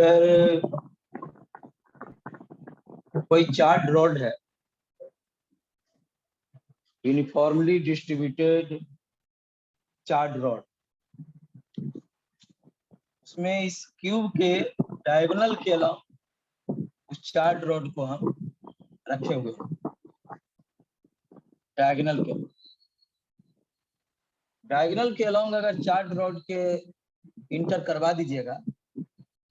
अगर कोई chart rod है, यूनिफॉर्मली डिस्ट्रीब्यूटेड चार्ट रॉड, उसमें इस क्यूब के डायगोनल के अलावा उस चार्ट रॉड को हम रखे हुए हैं। डायगोनल के अलावा अगर चार्ट रॉड के इंटर करवा दीजिएगा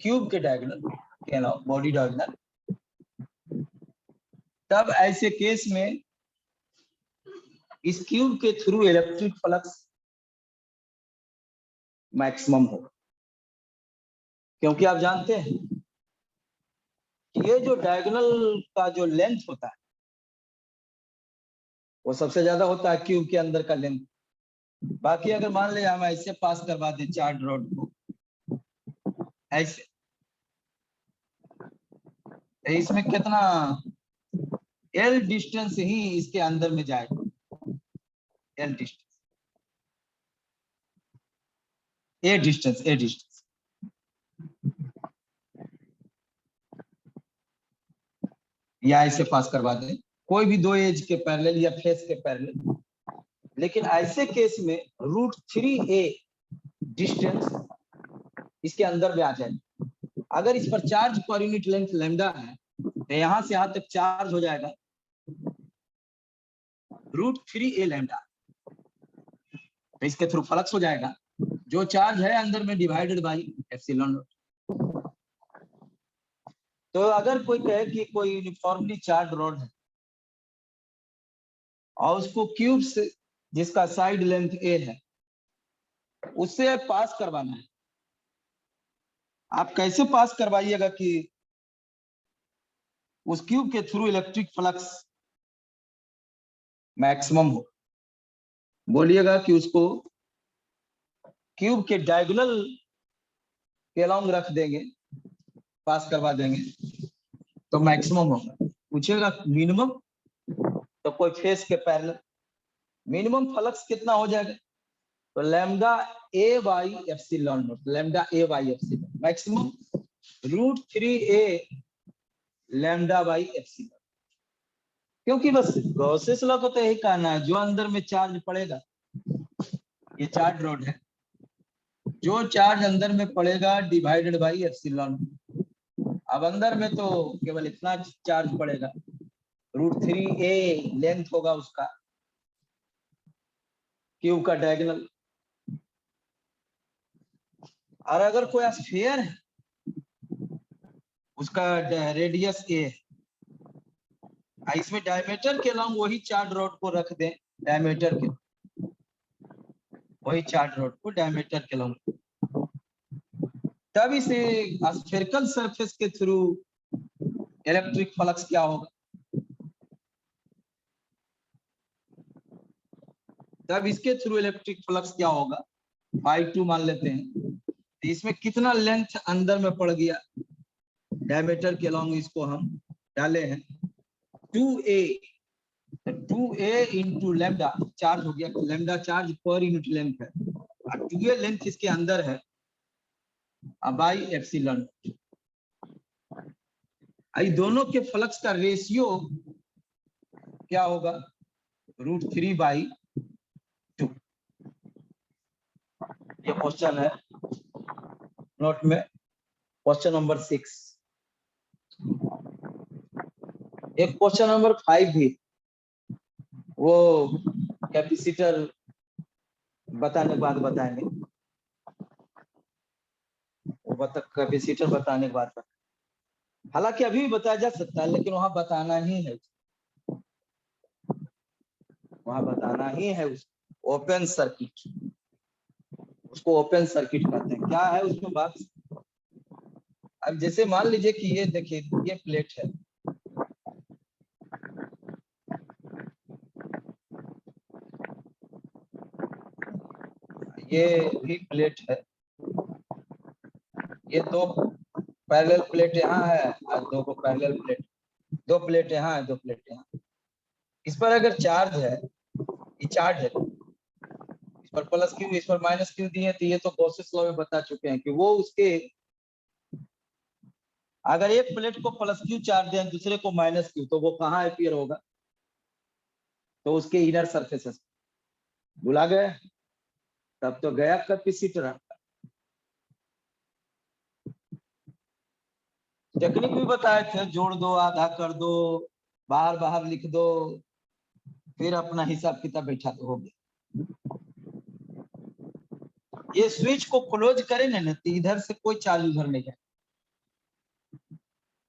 क्यूब के डायगोनल के अलावा बॉडी डायगोनल, तब ऐसे केस में इस क्यूब के थ्रू इलेक्ट्रिक फ्लक्स मैक्सिमम होगा। क्योंकि आप जानते हैं कि ये जो डायगोनल का जो लेंथ होता है वो सबसे ज्यादा होता है क्यूब के अंदर का लेंथ। बाकी अगर मान लिया हम ऐसे पास करवा दें चार्ट रॉड को ऐसे, तो इसमें कितना एल डिस्टेंस ही इसके अंदर में जाएगा। एल डिस्टेंस, ए डिस्टेंस या ऐसे पास करवा दें कोई भी दो एज के पैरेलल या फेस के पैरेलल। लेकिन ऐसे केस में √3a डिस्टेंस इसके अंदर में आ जाएगा। अगर इस पर charge per unit length lambda है तो यहां से यहां तक चार्ज हो जाएगा √3a लैम्डा, तो इसके थ्रू फ्लक्स हो जाएगा जो चार्ज है अंदर में डिवाइडेड बाई एप्सिलॉन नॉट। तो अगर कोई कहे कि कोई यूनिफॉर्मली चार्ज रॉड है और उसको क्यूब से जिसका साइड लेंथ a है उससे पास करवाना है, आप कैसे पास करवाइएगा कि उस क्यूब के थ्रू इलेक्ट्रिक फ्लक्स मैक्सिमम हो? बोलिएगा कि उसको क्यूब के डायगोनल के अलोंग रख देंगे, पास करवा देंगे तो मैक्सिमम होगा। पूछेगा मिनिमम, तो कोई फेस के पैरेलल मिनिमम फ्लक्स कितना हो जाएगा? तो lambda a by epsilon not, lambda a by epsilon, maximum √3a lambda by epsilon. क्योंकि बस गॉसेस लॉ को तो यही कहना है, जो अंदर में चार्ज पड़ेगा ये चार्ज रोड है, जो चार्ज अंदर में पड़ेगा डिवाइडेड बाई एप्सिलॉन। अब अंदर में तो केवल इतना चार्ज पड़ेगा, √3a लेंथ होगा उसका क्यूब का डायगोनल। और अगर कोई स्फीयर है उसका रेडियस a है, इसमें डायमीटर के अलॉन्ग वही चार्ज रोड को रख दें, डायमीटर के वही चार्ज रोड को डायमीटर के अलॉन्ग, तब इसे स्फेरिकल सरफेस के थ्रू इलेक्ट्रिक फ्लक्स क्या होगा, तब इसके थ्रू इलेक्ट्रिक फ्लक्स क्या होगा, φ2 मान लेते हैं। तो इसमें कितना लेंथ अंदर में पड़ गया डायमीटर के अलॉन्ग, इसको हम डाले हैं 2a, 2a into lambda charge हो गया, lambda charge per unit length है, और 2a लेंथ इसके अंदर है बाई एप्सिलॉन। दोनों के फ्लक्स का रेशियो क्या होगा, √3/2। ये क्वेश्चन है नोट में, क्वेश्चन नंबर 6। एक क्वेश्चन नंबर 5 भी, वो कैपेसिटर बताने के बाद बताएंगे, वो कैपेसिटर बताने के बाद, हालांकि अभी भी बताया जा सकता है लेकिन वहां बताना ही है, वहां बताना ही है ओपन सर्किट, उसको ओपन सर्किट कहते हैं। क्या है उसमें बात, अब जैसे मान लीजिए कि ये देखिए ये प्लेट है, ये भी प्लेट है, ये दो पैरेलल प्लेट यहाँ है और दो पैरेलल प्लेट, दो प्लेट यहाँ है, दो प्लेट यहाँ। इस पर अगर चार्ज है, ये चार्ज है, इस पर प्लस क्यू इस पर माइनस क्यू दिए, तो ये तो गॉसेस लॉ में बता चुके हैं कि वो उसके, अगर एक प्लेट को प्लस क्यू चार्ज है दूसरे को माइनस क्यू, तो वो कहाँ अपीयर होगा, तो उसके इनर सरफेसेस। भुला गए, तब तो गया कैपेसिटर। टेक्निक भी बताए थे, जोड़ दो, आधा कर दो, बाहर बाहर लिख दो, फिर अपना हिसाब किताब बैठा तो हो गया। ये स्विच को क्लोज करेंगे ना तो इधर से कोई चार्ज उधर नहीं जाए,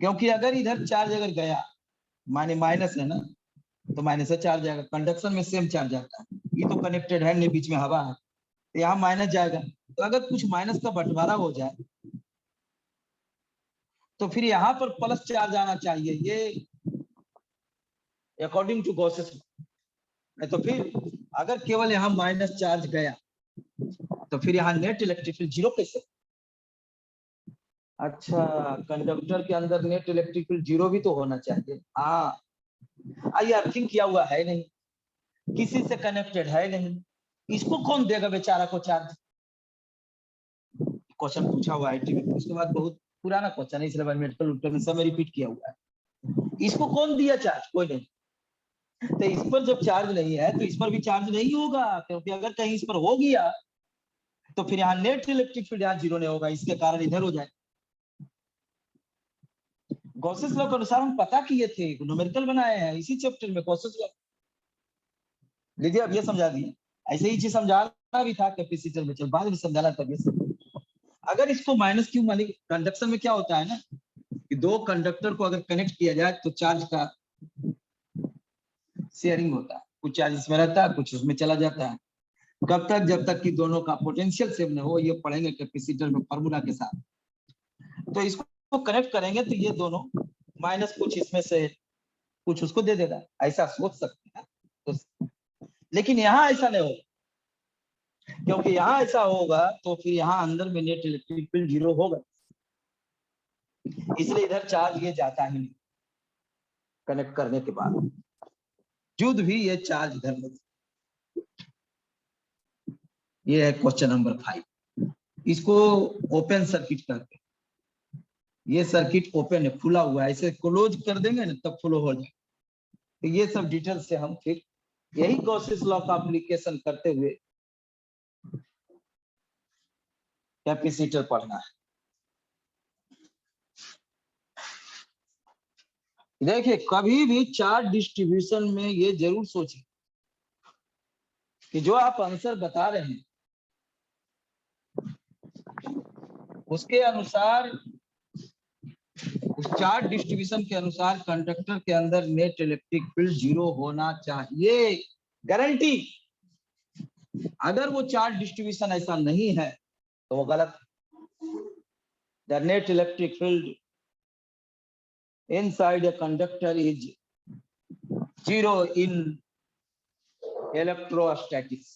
क्योंकि अगर इधर चार्ज अगर गया, माने माइनस है ना, तो माइनस से चार्ज जाएगा, कंडक्शन में सेम चार्ज आता है, ये तो कनेक्टेड है नहीं, बीच में हवा है, तो यहाँ माइनस जाएगा, तो अगर कुछ माइनस का बंटवारा हो जाए तो फिर यहाँ पर प्लस चार्ज आना चाहिए, ये अकॉर्डिंग टू गॉसेस। तो फिर अगर केवल यहाँ माइनस चार्ज गया तो फिर यहाँ नेट इलेक्ट्रिक फील्ड 0 कैसे? अच्छा, कंडक्टर के अंदर नेट इलेक्ट्रिक फील्ड 0 भी तो होना चाहिए। हाँ, ये अर्थिंग किया हुआ है नहीं, किसी से कनेक्टेड है नहीं, इसको कौन देगा बेचारा को चार्ज? क्वेश्चन पूछा हुआ है टीवी, उसके बाद बहुत पुराना क्वेश्चन है, इसलिए मेडिकल उत्तर में सब रिपीट किया हुआ है। इसको कौन दिया चार्ज? कोई नहीं। तो इस पर जब चार्ज नहीं है तो इस पर भी चार्ज नहीं होगा, क्योंकि अगर कहीं इस पर हो गया तो फिर यहाँ नेट इलेक्ट्रिक फील्ड यहाँ 0 नहीं होगा, इसके कारण इधर हो जाए। गॉसेस लॉ के अनुसार हम पता किए थे, न्यूमेरिकल बनाए हैं इसी चैप्टर में गॉसेस लॉ। लीजिए अब ये समझा दिए, ऐसे ही चीज समझाना भी था कैपेसिटर में, चल बाद में समझाना था। अगर इसको माइनस क्यू मानी, कंडक्शन में क्या होता है ना कि दो कंडक्टर को अगर कनेक्ट किया जाए तो चार्ज का शेयरिंग होता है, कुछ चार्ज इसमें रहता है, कुछ उसमें चला जाता है। कब तक? जब तक कि दोनों का पोटेंशियल सेम न हो, ये पढ़ेंगे कैपेसिटर में फॉर्मूला के साथ। तो इसको कनेक्ट करेंगे तो ये दोनों माइनस कुछ इसमें से कुछ उसको दे देगा, ऐसा सोच सकते हैं तो, लेकिन यहाँ ऐसा नहीं होगा, क्योंकि यहाँ ऐसा होगा तो फिर यहाँ अंदर में नेट इलेक्ट्रिक फील्ड 0 होगा, इसलिए इधर चार्ज ये जाता ही नहीं कनेक्ट करने के बाद, जुद भी ये चार्ज इधर नहीं। ये है क्वेश्चन नंबर 5, इसको ओपन सर्किट करते हैं। ये सर्किट ओपन है, खुला हुआ है, इसे क्लोज कर देंगे ना तब फ्लो हो जाए। तो ये सब डिटेल से हम फिर यही गॉसेस लॉ का एप्लीकेशन करते हुए कैपेसिटर पढ़ना है। देखिए कभी भी चार्ज डिस्ट्रीब्यूशन में ये जरूर सोचिए कि जो आप आंसर बता रहे हैं उसके अनुसार, उस चार्ज डिस्ट्रीब्यूशन के अनुसार कंडक्टर के अंदर नेट इलेक्ट्रिक फील्ड 0 होना चाहिए, गारंटी। अगर वो चार्ज डिस्ट्रीब्यूशन ऐसा नहीं है तो वो गलत। The net electric field inside a conductor is 0 in electrostatics.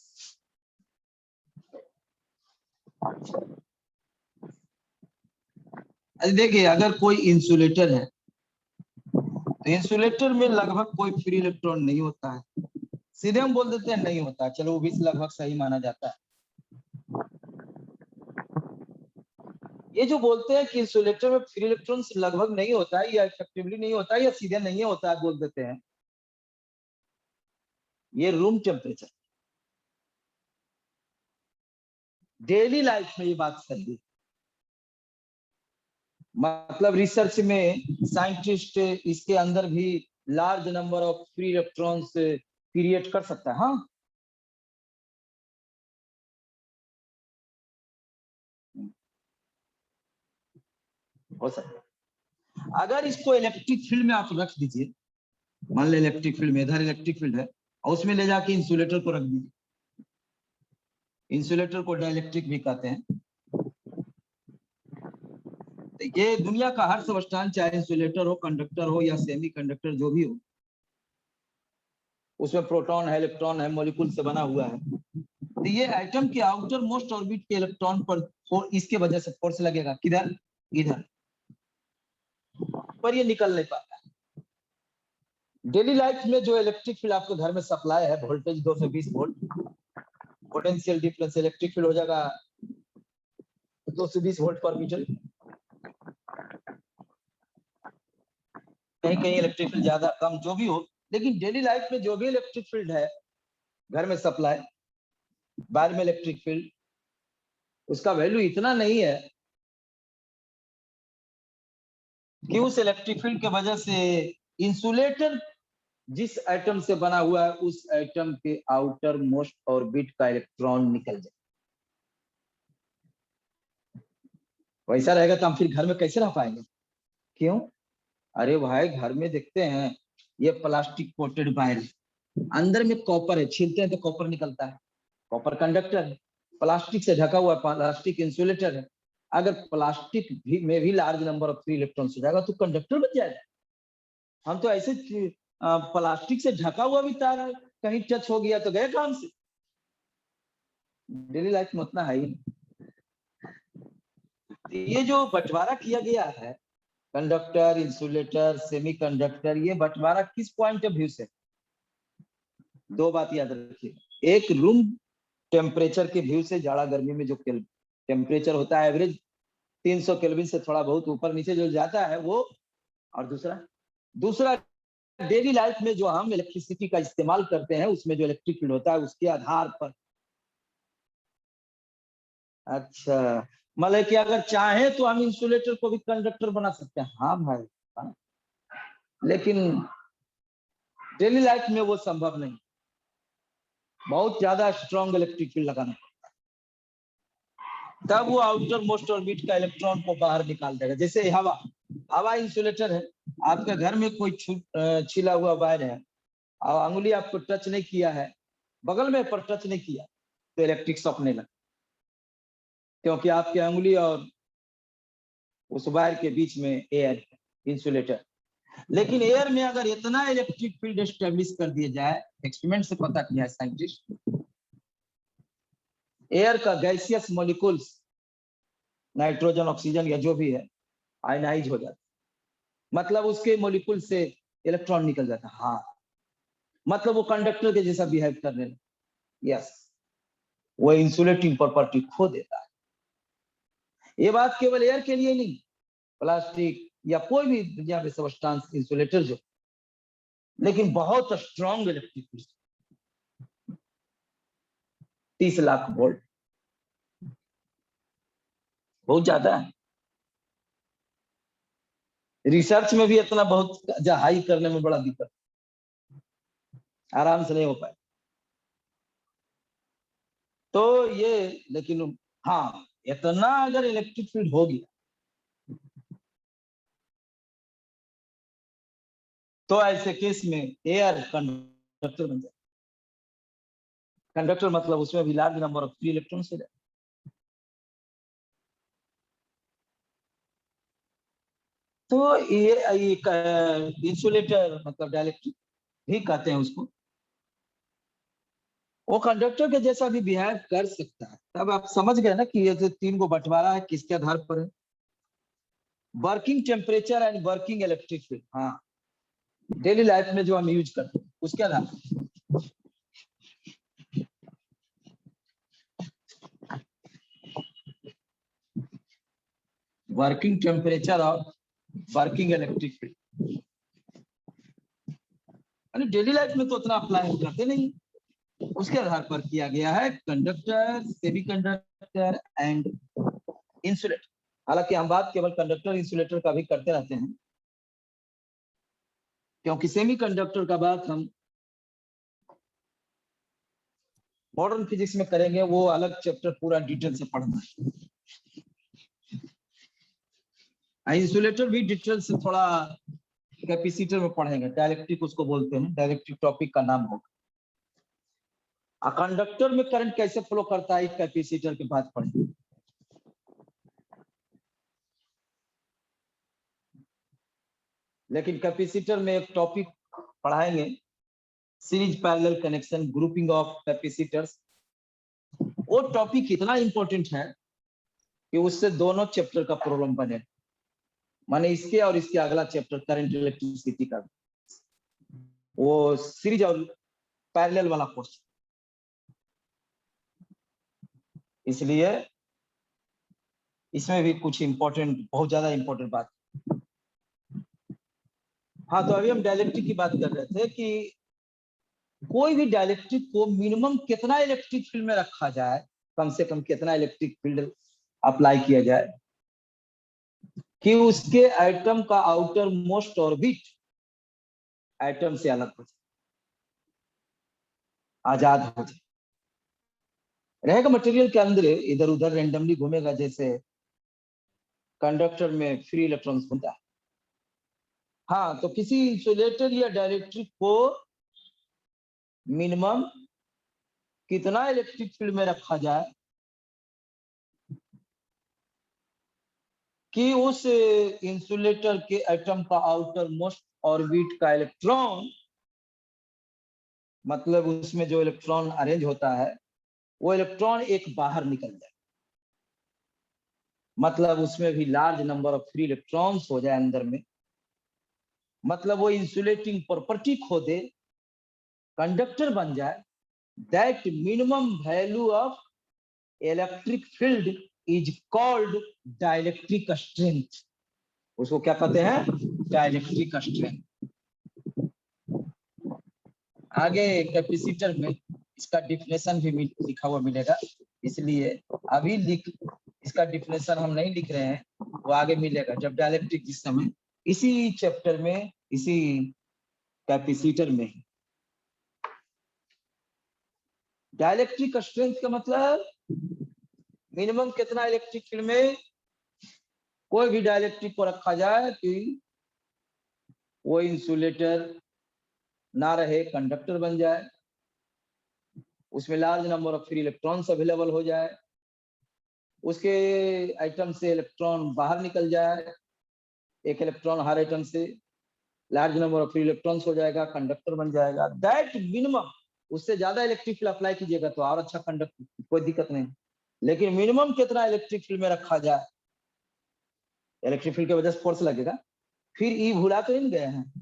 देखिए अगर कोई इंसुलेटर है तो इंसुलेटर में लगभग कोई फ्री इलेक्ट्रॉन नहीं होता है, सीधे हम बोल देते हैं नहीं होता है, चलो वो भी लगभग सही माना जाता है। ये जो बोलते हैं कि इंसुलेटर में फ्री इलेक्ट्रॉन लगभग नहीं होता है या इफेक्टिवली नहीं होता है या सीधे नहीं होता है बोल देते हैं, ये रूम टेम्परेचर, डेली लाइफ में ये बात सही है। मतलब रिसर्च में साइंटिस्ट इसके अंदर भी large number of free electrons create कर सकता है। हाँ, हो सकता है। अगर इसको इलेक्ट्रिक फील्ड में आप रख दीजिए, मान लो इलेक्ट्रिक फील्ड में, इधर इलेक्ट्रिक फील्ड है और उसमें ले जाके इंसुलेटर को रख दीजिए, इंसुलेटर को डाइलेक्ट्रिक भी कहते हैं। ये दुनिया का हर सबस्टांस, चाहे इंसुलेटर हो, कंडक्टर हो या सेमी कंडक्टर जो भी हो, उसमें प्रोटॉन है, इलेक्ट्रॉन है, मॉलिक्यूल से बना हुआ है। तो ये एटम के आउटर मोस्ट ऑर्बिट के इलेक्ट्रॉन पर इसके वजह से फोर्स लगेगा, किधर, इधर, पर ये निकल नहीं पाता। डेली लाइफ में जो इलेक्ट्रिक फील्ड आपको घर में सप्लाई है, voltage 220 volt, potential difference electric field हो जाएगा 220 वोल्ट पर मीटर। कहीं कहीं इलेक्ट्रिक फील्ड ज्यादा कम जो भी हो, लेकिन डेली लाइफ में जो भी इलेक्ट्रिक फील्ड है घर में सप्लाई, बाहर में इलेक्ट्रिक फील्ड, उसका वैल्यू इतना नहीं है कि उस इलेक्ट्रिक फील्ड के वजह से इंसुलेटर जिस एटम से बना हुआ है उस एटम के आउटर मोस्ट ऑर्बिट का इलेक्ट्रॉन निकल जाए। वैसा रहेगा तो हम फिर घर में कैसे रह पाएंगे? क्यों? अरे भाई घर में देखते हैं ये प्लास्टिक कोटेड वायर है, अंदर में कॉपर है, छीलते हैं तो कॉपर निकलता है, कॉपर कंडक्टर है, प्लास्टिक से ढका हुआ प्लास्टिक इंसुलेटर है। अगर प्लास्टिक भी में भी large number of free electrons हो जाएगा तो कंडक्टर बन जाएगा। हम तो ऐसे प्लास्टिक से ढका हुआ भी तार है, कहीं टच हो गया तो गए काम से। डेली लाइफ में उतना है ही। ये जो बंटवारा किया गया है कंडक्टर, इंसुलेटर, सेमीकंडक्टर, ये बंटवारा किस पॉइंट ऑफ व्यू से? दो बात याद रखिए, एक रूम टेम्परेचर के व्यू से, जाड़ा गर्मी में जो टेम्परेचर होता है एवरेज 300 केल्विन से थोड़ा बहुत ऊपर नीचे जो जाता है वो, और दूसरा डेली लाइफ में जो हम इलेक्ट्रिसिटी का इस्तेमाल करते हैं उसमें जो इलेक्ट्रिक फील्ड होता है उसके आधार पर। अच्छा, मतलब कि अगर चाहे तो हम इंसुलेटर को भी कंडक्टर बना सकते हैं। हाँ भाई, हाँ। लेकिन डेली लाइफ में वो संभव नहीं, बहुत ज्यादा स्ट्रॉन्ग इलेक्ट्रिक फील्ड लगाना, तब वो आउटर मोस्ट ऑर्बिट का इलेक्ट्रॉन को बाहर निकाल देगा। जैसे हवा इंसुलेटर है, आपके घर में कोई छिला हुआ वायर है और अंगुली आपको टच नहीं किया है, बगल में पर टच नहीं किया तो इलेक्ट्रिक शॉक नहीं लगा, क्योंकि आपकी अंगुली और उस वायर के बीच में एयर इंसुलेटर। लेकिन एयर में अगर इतना इलेक्ट्रिक फील्ड एस्टेब्लिश कर दिया जाए, एक्सपेरिमेंट से पता किया है साइंटिस्ट, एयर का गैसियस मॉलिक्यूल्स, नाइट्रोजन, ऑक्सीजन या जो भी है, आयनाइज हो जाता, मतलब उसके मॉलिक्यूल से इलेक्ट्रॉन निकल जाता। हाँ, मतलब वो कंडक्टर के जैसा बिहेव करने लगे। यस, वो इंसुलेटिंग प्रॉपर्टी खो देता है। ये बात केवल एयर के लिए नहीं, प्लास्टिक या कोई भी दुनिया में सबस्टांस इंसुलेटर जो, लेकिन बहुत strong electric field, 30 lakh volt, बहुत ज्यादा है। रिसर्च में भी इतना बहुत हाई करने में बड़ा दिक्कत, आराम से नहीं हो पाए। तो ये, लेकिन हाँ, इतना अगर इलेक्ट्रिक फील्ड होगी तो ऐसे केस में एयर कंडक्टर बन जाए। कंडक्टर मतलब उसमें भी large number of free electrons हो जाए। तो ये इंसुलेटर मतलब डाइलेक्ट्रिक भी कहते हैं उसको। वो कंडक्टर के जैसा भी बिहेव कर सकता है। तब आप समझ गए ना कि ये जो 3 को बंटवारा है किसके आधार पर है, working temperature and working electric field. हाँ, डेली लाइफ में जो हम यूज करते हैं उसके आधार पर। वर्किंग टेम्परेचर और working electric field, daily life में तो उतना अप्लाई करते नहीं, उसके आधार पर किया गया है कंडक्टर, सेमीकंडक्टर एंड इंसुलेटर। हालांकि हम बात केवल कंडक्टर इंसुलेटर का भी करते रहते हैं, क्योंकि सेमीकंडक्टर का बात हम मॉडर्न फिजिक्स में करेंगे, वो अलग चैप्टर पूरा डिटेल से पढ़ना है। इंसुलेटर भी डिटेल से थोड़ा कैपेसिटर में पढ़ेंगे, डाइलेक्ट्रिक उसको बोलते हैं, डाइलेक्ट्रिक टॉपिक का नाम होगा। कंडक्टर में करंट कैसे फ्लो करता है कैपेसिटर के बाद पढ़ेंगे। लेकिन कैपेसिटर में एक टॉपिक पढ़ाएंगे, series parallel connection, grouping of capacitors. वो टॉपिक इतना इंपॉर्टेंट है कि उससे दोनों चैप्टर का प्रॉब्लम बने, माने इसके और इसके अगला चैप्टर करंट इलेक्ट्रिसिटी का, वो सीरीज और पैरेलल वाला क्वेश्चन। इसलिए इसमें भी कुछ इंपॉर्टेंट, बहुत ज्यादा इंपॉर्टेंट बात। हाँ, तो अभी हम डाइलेक्ट्रिक की बात कर रहे थे कि कोई भी डाइलेक्ट्रिक को मिनिमम कितना इलेक्ट्रिक फील्ड में रखा जाए, कम से कम कितना इलेक्ट्रिक फील्ड अप्लाई किया जाए कि उसके एटम का आउटर मोस्ट ऑर्बिट एटम से अलग हो जाए, आजाद हो जाए, रहेगा मटेरियल के अंदर, इधर उधर रेंडमली घूमेगा, जैसे कंडक्टर में फ्री इलेक्ट्रॉन्स घूमता है। हाँ, तो किसी इंसुलेटर या डाइलेक्ट्रिक को मिनिमम कितना इलेक्ट्रिक फील्ड में रखा जाए कि उस इंसुलेटर के एटम का आउटर मोस्ट ऑर्बिट का इलेक्ट्रॉन, मतलब उसमें जो इलेक्ट्रॉन अरेंज होता है, वो इलेक्ट्रॉन एक बाहर निकल जाए, मतलब उसमें भी large number of free electrons हो जाए अंदर में, मतलब वो इंसुलेटिंग प्रॉपर्टी खो दे, कंडक्टर बन जाए। That minimum value of electric field is called dielectric strength. उसको क्या कहते हैं? Dielectric strength. आगे कैपेसिटर में इसका डिफिनेशन भी लिखा हुआ मिलेगा, इसलिए अभी इसका डिफिनेशन हम नहीं लिख रहे हैं, वो आगे मिलेगा जब डाइलेक्ट्रिक जिस समय, इसी चैप्टर में, इसी कैपेसिटर में। डाइलेक्ट्रिक स्ट्रेंथ का मतलब मिनिमम कितना इलेक्ट्रिक फील्ड में कोई भी डाइलेक्ट्रिक को रखा जाए कि वो इंसुलेटर ना रहे, कंडक्टर बन जाए, उसमें large number of free electrons available हो जाए, उसके आइटम से इलेक्ट्रॉन बाहर निकल जाए, एक इलेक्ट्रॉन हर आइटम से, large number of free electrons हो जाएगा, कंडक्टर बन जाएगा। दैट मिनिमम, उससे ज्यादा इलेक्ट्रिक फील्ड अप्लाई कीजिएगा तो और अच्छा कंडक्टर, कोई दिक्कत नहीं, लेकिन मिनिमम कितना इलेक्ट्रिक फील्ड में रखा जाए, इलेक्ट्रिक फील्ड की वजह से फोर्स लगेगा। फिर ई भूला तो नहीं गए हैं,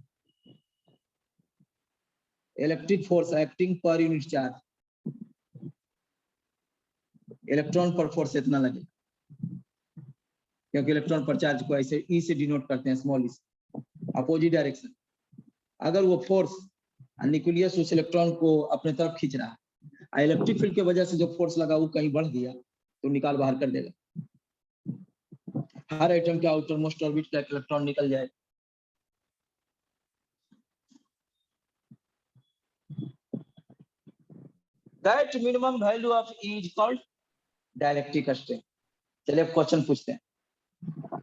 electric force acting per unit charge, electron पर फोर्स इतना लगेगा, क्योंकि इलेक्ट्रॉन पर चार्ज को ऐसे ई से डिनोट करते हैं, स्मॉल ई से, अपोजिट डायरेक्शन। अगर वो फोर्स न्यूक्लियस उस इलेक्ट्रॉन को अपने तरफ खींच रहा है, इलेक्ट्रिक फील्ड की वजह से जो फोर्स लगा वो कहीं बढ़ गया तो निकाल बाहर कर देगा। हर एटम के आउटर मोस्ट ऑर्बिट का इलेक्ट्रॉन निकल जाए। That minimum value of E is called dielectric strength. चलिए अब क्वेश्चन पूछते हैं।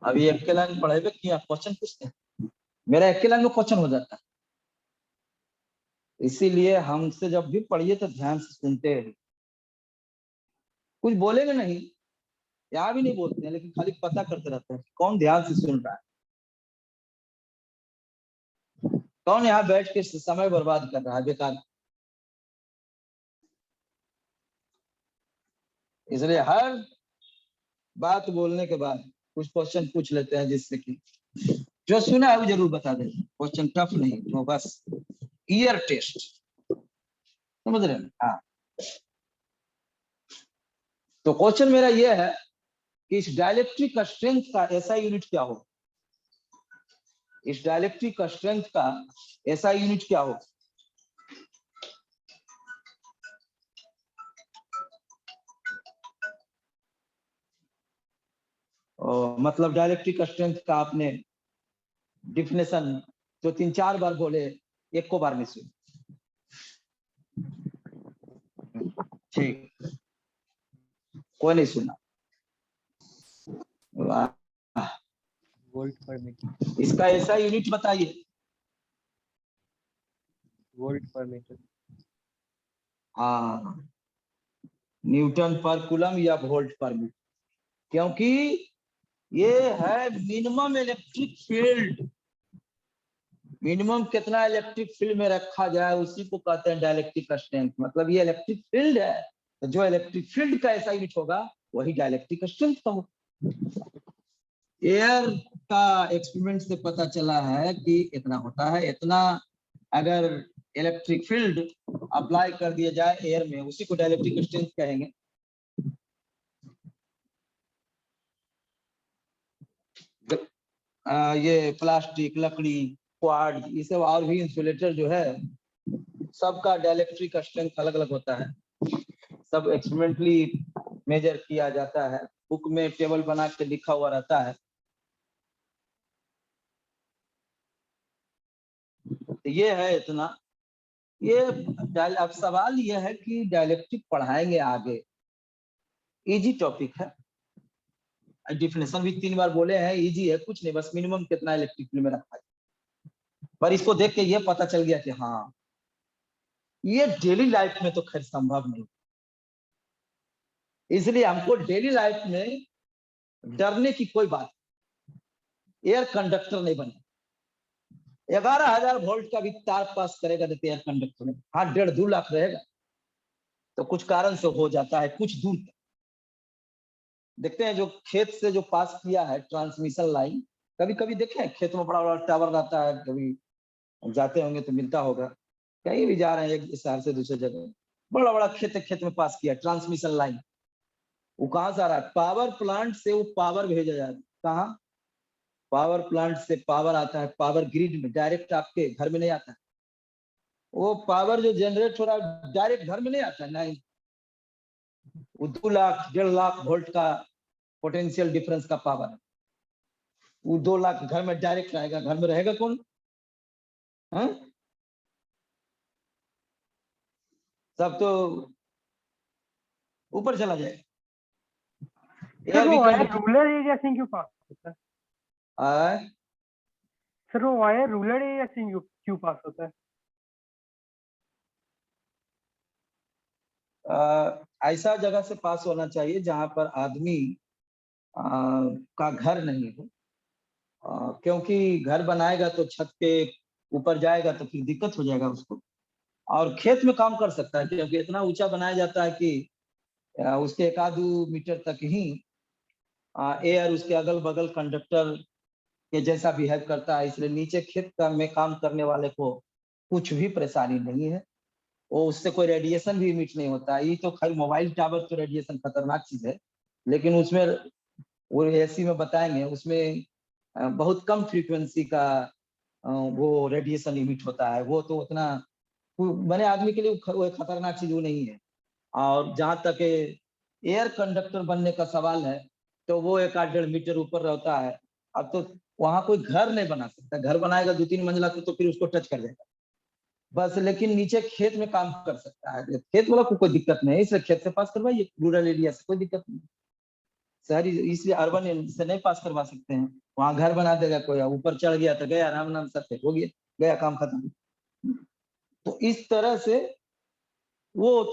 अभी एक के लाइन पढ़े कि आप क्वेश्चन पूछते हैं, मेरा एक के लाइन में क्वेश्चन हो जाता है, इसीलिए हमसे जब भी पढ़िए तो ध्यान से सुनते हैं। कुछ बोलेंगे नहीं, यहाँ भी नहीं बोलते हैं, लेकिन खाली पता करते रहते हैं कौन ध्यान से सुन रहा है, कौन यहाँ बैठ के समय बर्बाद कर रहा है बेकार। इसलिए हर बात बोलने के बाद कुछ क्वेश्चन पूछ लेते हैं, जिससे कि जो सुना है वो जरूर बता दें। क्वेश्चन टफ नहीं, तो बस ईयर टेस्ट, समझ रहे हैं? हाँ, तो क्वेश्चन मेरा ये है कि इस डाइलेक्ट्रिक स्ट्रेंथ का ऐसा यूनिट क्या हो, इस डाइलेक्ट्रिक स्ट्रेंथ का ऐसा यूनिट क्या हो। मतलब डाइलेक्ट्रिक स्ट्रेंथ का आपने डिफिनेशन जो 3-4 बार बोले, एक को बार में सुन। ठीक, कोई नहीं सुना। Volt per metre. इसका ऐसा यूनिट बताइए। Volt per metre. हाँ, न्यूटन पर कूलम या वोल्ट पर मीटर, क्योंकि ये है मिनिमम इलेक्ट्रिक फील्ड। मिनिमम कितना इलेक्ट्रिक फील्ड में रखा जाए उसी को कहते हैं डाइलेक्ट्रिक स्ट्रेंथ। मतलब ये इलेक्ट्रिक फील्ड है, तो जो इलेक्ट्रिक फील्ड का ऐसा यूनिट होगा वही डाइलेक्ट्रिक स्ट्रेंथ का होगा। एयर का एक्सपेरिमेंट से पता चला है कि इतना होता है, इतना अगर इलेक्ट्रिक फील्ड अप्लाई कर दिया जाए एयर में, उसी को डाइलेक्ट्रिक स्ट्रेंथ कहेंगे। ये प्लास्टिक, लकड़ी, क्वार्ट्ज, ये सब और भी इंसुलेटर जो है, सबका डाइलेक्ट्रिक स्ट्रेंथ अलग अलग होता है। सब एक्सपेरिमेंटली मेजर किया जाता है, बुक में टेबल बना के लिखा हुआ रहता है। ये है इतना। ये अब सवाल ये है कि डाइलेक्ट्रिक पढ़ाएंगे आगे, इजी टॉपिक है, डिफिनेशन भी 3 बार बोले हैं, इजी है, कुछ नहीं, बस मिनिमम कितना इलेक्ट्रिक फील्ड में रखा है। पर इसको देख के ये पता चल गया कि हाँ, ये डेली लाइफ में तो खैर संभव नहीं, इसलिए हमको डेली लाइफ में डरने की कोई बात, एयर कंडक्टर नहीं बने। 11,000 वोल्ट का भी तार पास करेगा तो एयर कंडक्टर में, हाँ 1.5-2 लाख रहेगा तो कुछ कारण से हो जाता है कुछ दूर तक। देखते हैं जो खेत से जो पास किया है ट्रांसमिशन लाइन, कभी कभी देखे हैं खेत में बड़ा बड़ा टावर रहता है, कभी जाते होंगे तो मिलता होगा, कहीं भी जा रहे हैं एक शहर से दूसरे जगह, बड़ा बड़ा खेत में पास किया ट्रांसमिशन लाइन, वो कहाँ से आ रहा है, पावर प्लांट से वो पावर भेजा जा रहा है। कहाँ, पावर प्लांट से पावर आता है पावर ग्रिड में, डायरेक्ट आपके घर में नहीं आता है। वो पावर जो जनरेट हो रहा है डायरेक्ट घर में नहीं आता है, नहीं, वो 2 लाख 1.5 लाख वोल्ट का पोटेंशियल डिफरेंस का पावर है, वो 2 लाख घर में डायरेक्ट आएगा, घर में रहेगा कौन? है? सब तो ऊपर चला जाएगा। सर वो वायर रूरल एरिया से क्यों पास होता है? सर वो वायर रूरल एरिया से क्यों पास होता है? ऐसा जगह से पास होना चाहिए जहां पर आदमी का घर नहीं हो, क्योंकि घर बनाएगा तो छत के ऊपर जाएगा तो फिर दिक्कत हो जाएगा उसको, और खेत में काम कर सकता है क्योंकि इतना ऊंचा बनाया जाता है कि उसके 1-2 मीटर तक ही एयर उसके अगल बगल कंडक्टर के जैसा बिहेव करता है, इसलिए नीचे खेत का में काम करने वाले को कुछ भी परेशानी नहीं है, वो उससे कोई रेडिएशन भी इमिट नहीं होता है। ये तो खैर मोबाइल टावर तो रेडिएशन खतरनाक चीज है, लेकिन उसमें वो एसी में बताएंगे, उसमें बहुत कम फ्रीक्वेंसी का वो रेडिएशन इमिट होता है, वो तो उतना बने आदमी के लिए वो खतरनाक चीज वो नहीं है। और जहां तक एयर कंडक्टर बनने का सवाल है, तो वो 1-8 मीटर ऊपर रहता है। अब तो वहां कोई घर नहीं बना सकता, घर बनाएगा 2-3 मंजिला तो फिर उसको टच कर देगा बस। लेकिन नीचे खेत में काम कर सकता है, खेत वाला को कोई दिक्कत नहीं है, इसलिए खेत से पास करवाइए, रूरल एरिया से कोई दिक्कत नहीं। शहरी इसलिए अर्बन से नहीं पास करवा सकते हैं, वहां घर बना देगा कोई, ऊपर चढ़ गया तो गया, राम नाम सत्य हो गया, गया काम खत्म। तो इस तरह से वो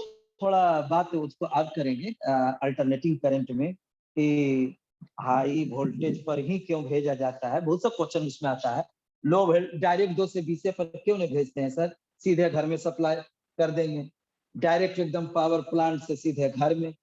थोड़ा बात उसको आप करेंगे अल्टरनेटिंग करंट में कि हाई वोल्टेज पर ही क्यों भेजा जाता है। बहुत सा क्वेश्चन उसमें आता है, लो डायरेक्ट 2 से 20 पर क्यों नहीं भेजते हैं सर, सीधे घर में सप्लाई कर देंगे, डायरेक्ट एकदम पावर प्लांट से सीधे घर में,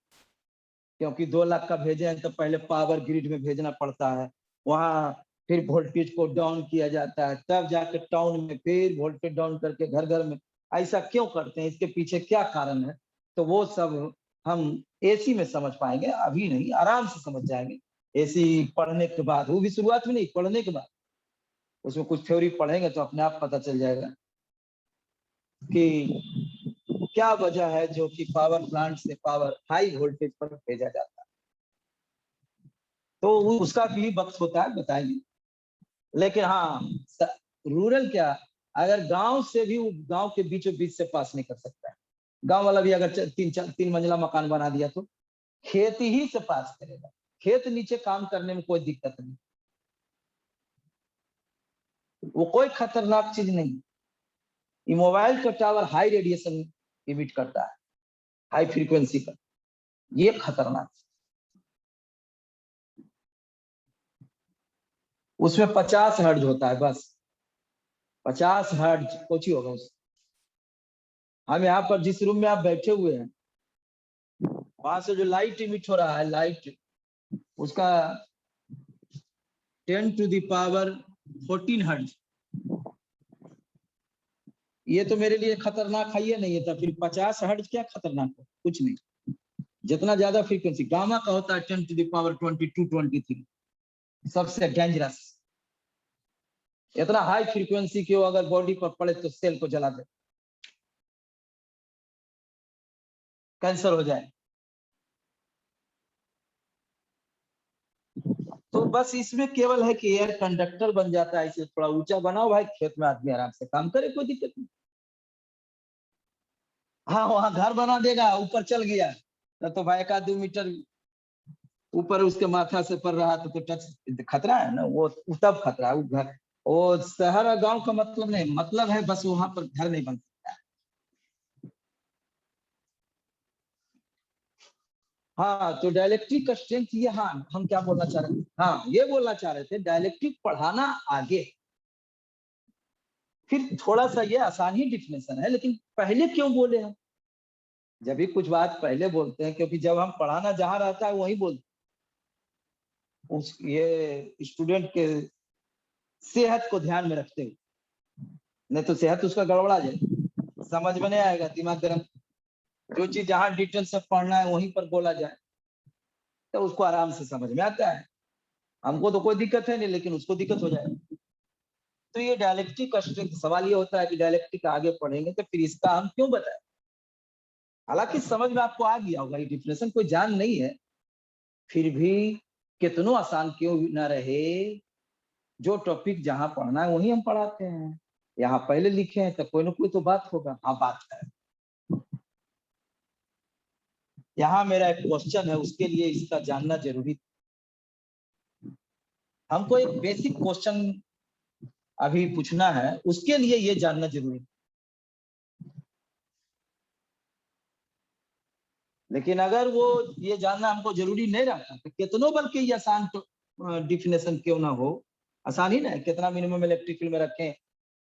क्योंकि 2 लाख का भेजे हैं तो पहले पावर ग्रिड में भेजना पड़ता है, वहां फिर वोल्टेज को डाउन किया जाता है, तब जाकर टाउन में फिर वोल्टेज डाउन करके घर घर में। ऐसा क्यों करते हैं, इसके पीछे क्या कारण है, तो वो सब हम एसी में समझ पाएंगे, अभी नहीं, आराम से समझ जाएंगे एसी पढ़ने के बाद, वो भी शुरुआत में नहीं, पढ़ने के बाद उसमें कुछ थ्योरी पढ़ेंगे तो अपने आप पता चल जाएगा कि क्या वजह है जो कि पावर प्लांट से पावर हाई वोल्टेज पर भेजा जाता है। तो उसका भी वक्त होता है, बताएंगे। लेकिन हाँ, रूरल क्या, अगर गांव से भी, गांव के बीचों बीच से पास नहीं कर सकता है, गांव वाला भी अगर 3 मंजिला मकान बना दिया तो खेत ही से पास करेगा, खेत नीचे काम करने में कोई दिक्कत नहीं, वो कोई खतरनाक चीज नहीं। ये मोबाइल का टावर हाई रेडिएशन इमिट करता है, हाई फ्रीक्वेंसी पर, ये खतरनाक। उसमें 50 हर्ट्ज होता है बस, 50 हर्ट्ज कुछ ही होगा उस। हम यहाँ पर जिस रूम में आप बैठे हुए हैं, वहां से जो लाइट इमिट हो रहा है, लाइट उसका 10 टू द पावर 14 हर्ट्ज, ये तो मेरे लिए खतरनाक है, ये नहीं है तो फिर 50 हर्ट्ज क्या खतरनाक है, कुछ नहीं। जितना ज्यादा फ्रीक्वेंसी गामा का होता है 10 टू द पावर 22 23, सबसे डेंजरस। इतना हाई फ्रीक्वेंसी की अगर बॉडी पर पड़े तो सेल को जला दे, कैंसर हो जाए। तो बस इसमें केवल है कि एयर कंडक्टर बन जाता है, इसे थोड़ा ऊंचा बनाओ भाई, खेत में आदमी आराम से काम करे, कोई दिक्कत नहीं। हाँ, वहां घर बना देगा, ऊपर चल गया तो भाई 1-2 मीटर ऊपर उसके माथा से पड़ रहा तो टच खतरा है ना, वो तब खतरा है। वो घर, वो शहर और गांव का मतलब नहीं, मतलब है बस वहां पर घर नहीं बन सकता। हाँ, तो डायलेक्ट्रिक स्ट्रेंथ ये, हाँ हम क्या बोलना चाह रहे थे, हाँ ये बोलना चाह रहे थे डायलेक्ट्रिक पढ़ाना आगे, फिर थोड़ा सा ये आसान ही डिफिनेशन है, लेकिन पहले क्यों बोले हम, जब भी कुछ बात पहले बोलते हैं क्योंकि जब हम पढ़ाना जहां रहता है वहीं बोलते, उस ये स्टूडेंट के सेहत को ध्यान में रखते हुए, नहीं तो सेहत उसका गड़बड़ा जाए, समझ में नहीं आएगा, दिमाग गर्म। जो चीज जहां डिटेल से पढ़ना है वहीं पर बोला जाए तो उसको आराम से समझ में आता है। हमको तो कोई दिक्कत है नहीं, लेकिन उसको दिक्कत हो जाए। तो ये डायलेक्ट्रिक स्ट्रेंथ, सवाल ये होता है कि डायलेक्ट्रिक आगे पढ़ेंगे तो फिर इसका हम क्यों बताएं। हालांकि समझ में आपको आ गया होगा, ये डिफिनेशन कोई जान नहीं है, फिर भी कितनों आसान क्यों ना रहे, जो टॉपिक जहां पढ़ना है वही हम पढ़ाते हैं, यहाँ पहले लिखे हैं तो कोई ना कोई तो बात होगा। हाँ बात है, यहाँ मेरा एक क्वेश्चन है, उसके लिए इसका जानना जरूरी। हमको एक बेसिक क्वेश्चन अभी पूछना है, उसके लिए ये जानना जरूरी, लेकिन अगर वो ये जानना हमको जरूरी नहीं रहता तो कितनों बल्कि ये आसान डिफिनेशन क्यों ना हो, आसान ही ना है, कितना मिनिमम इलेक्ट्रिक फील्ड में रखें,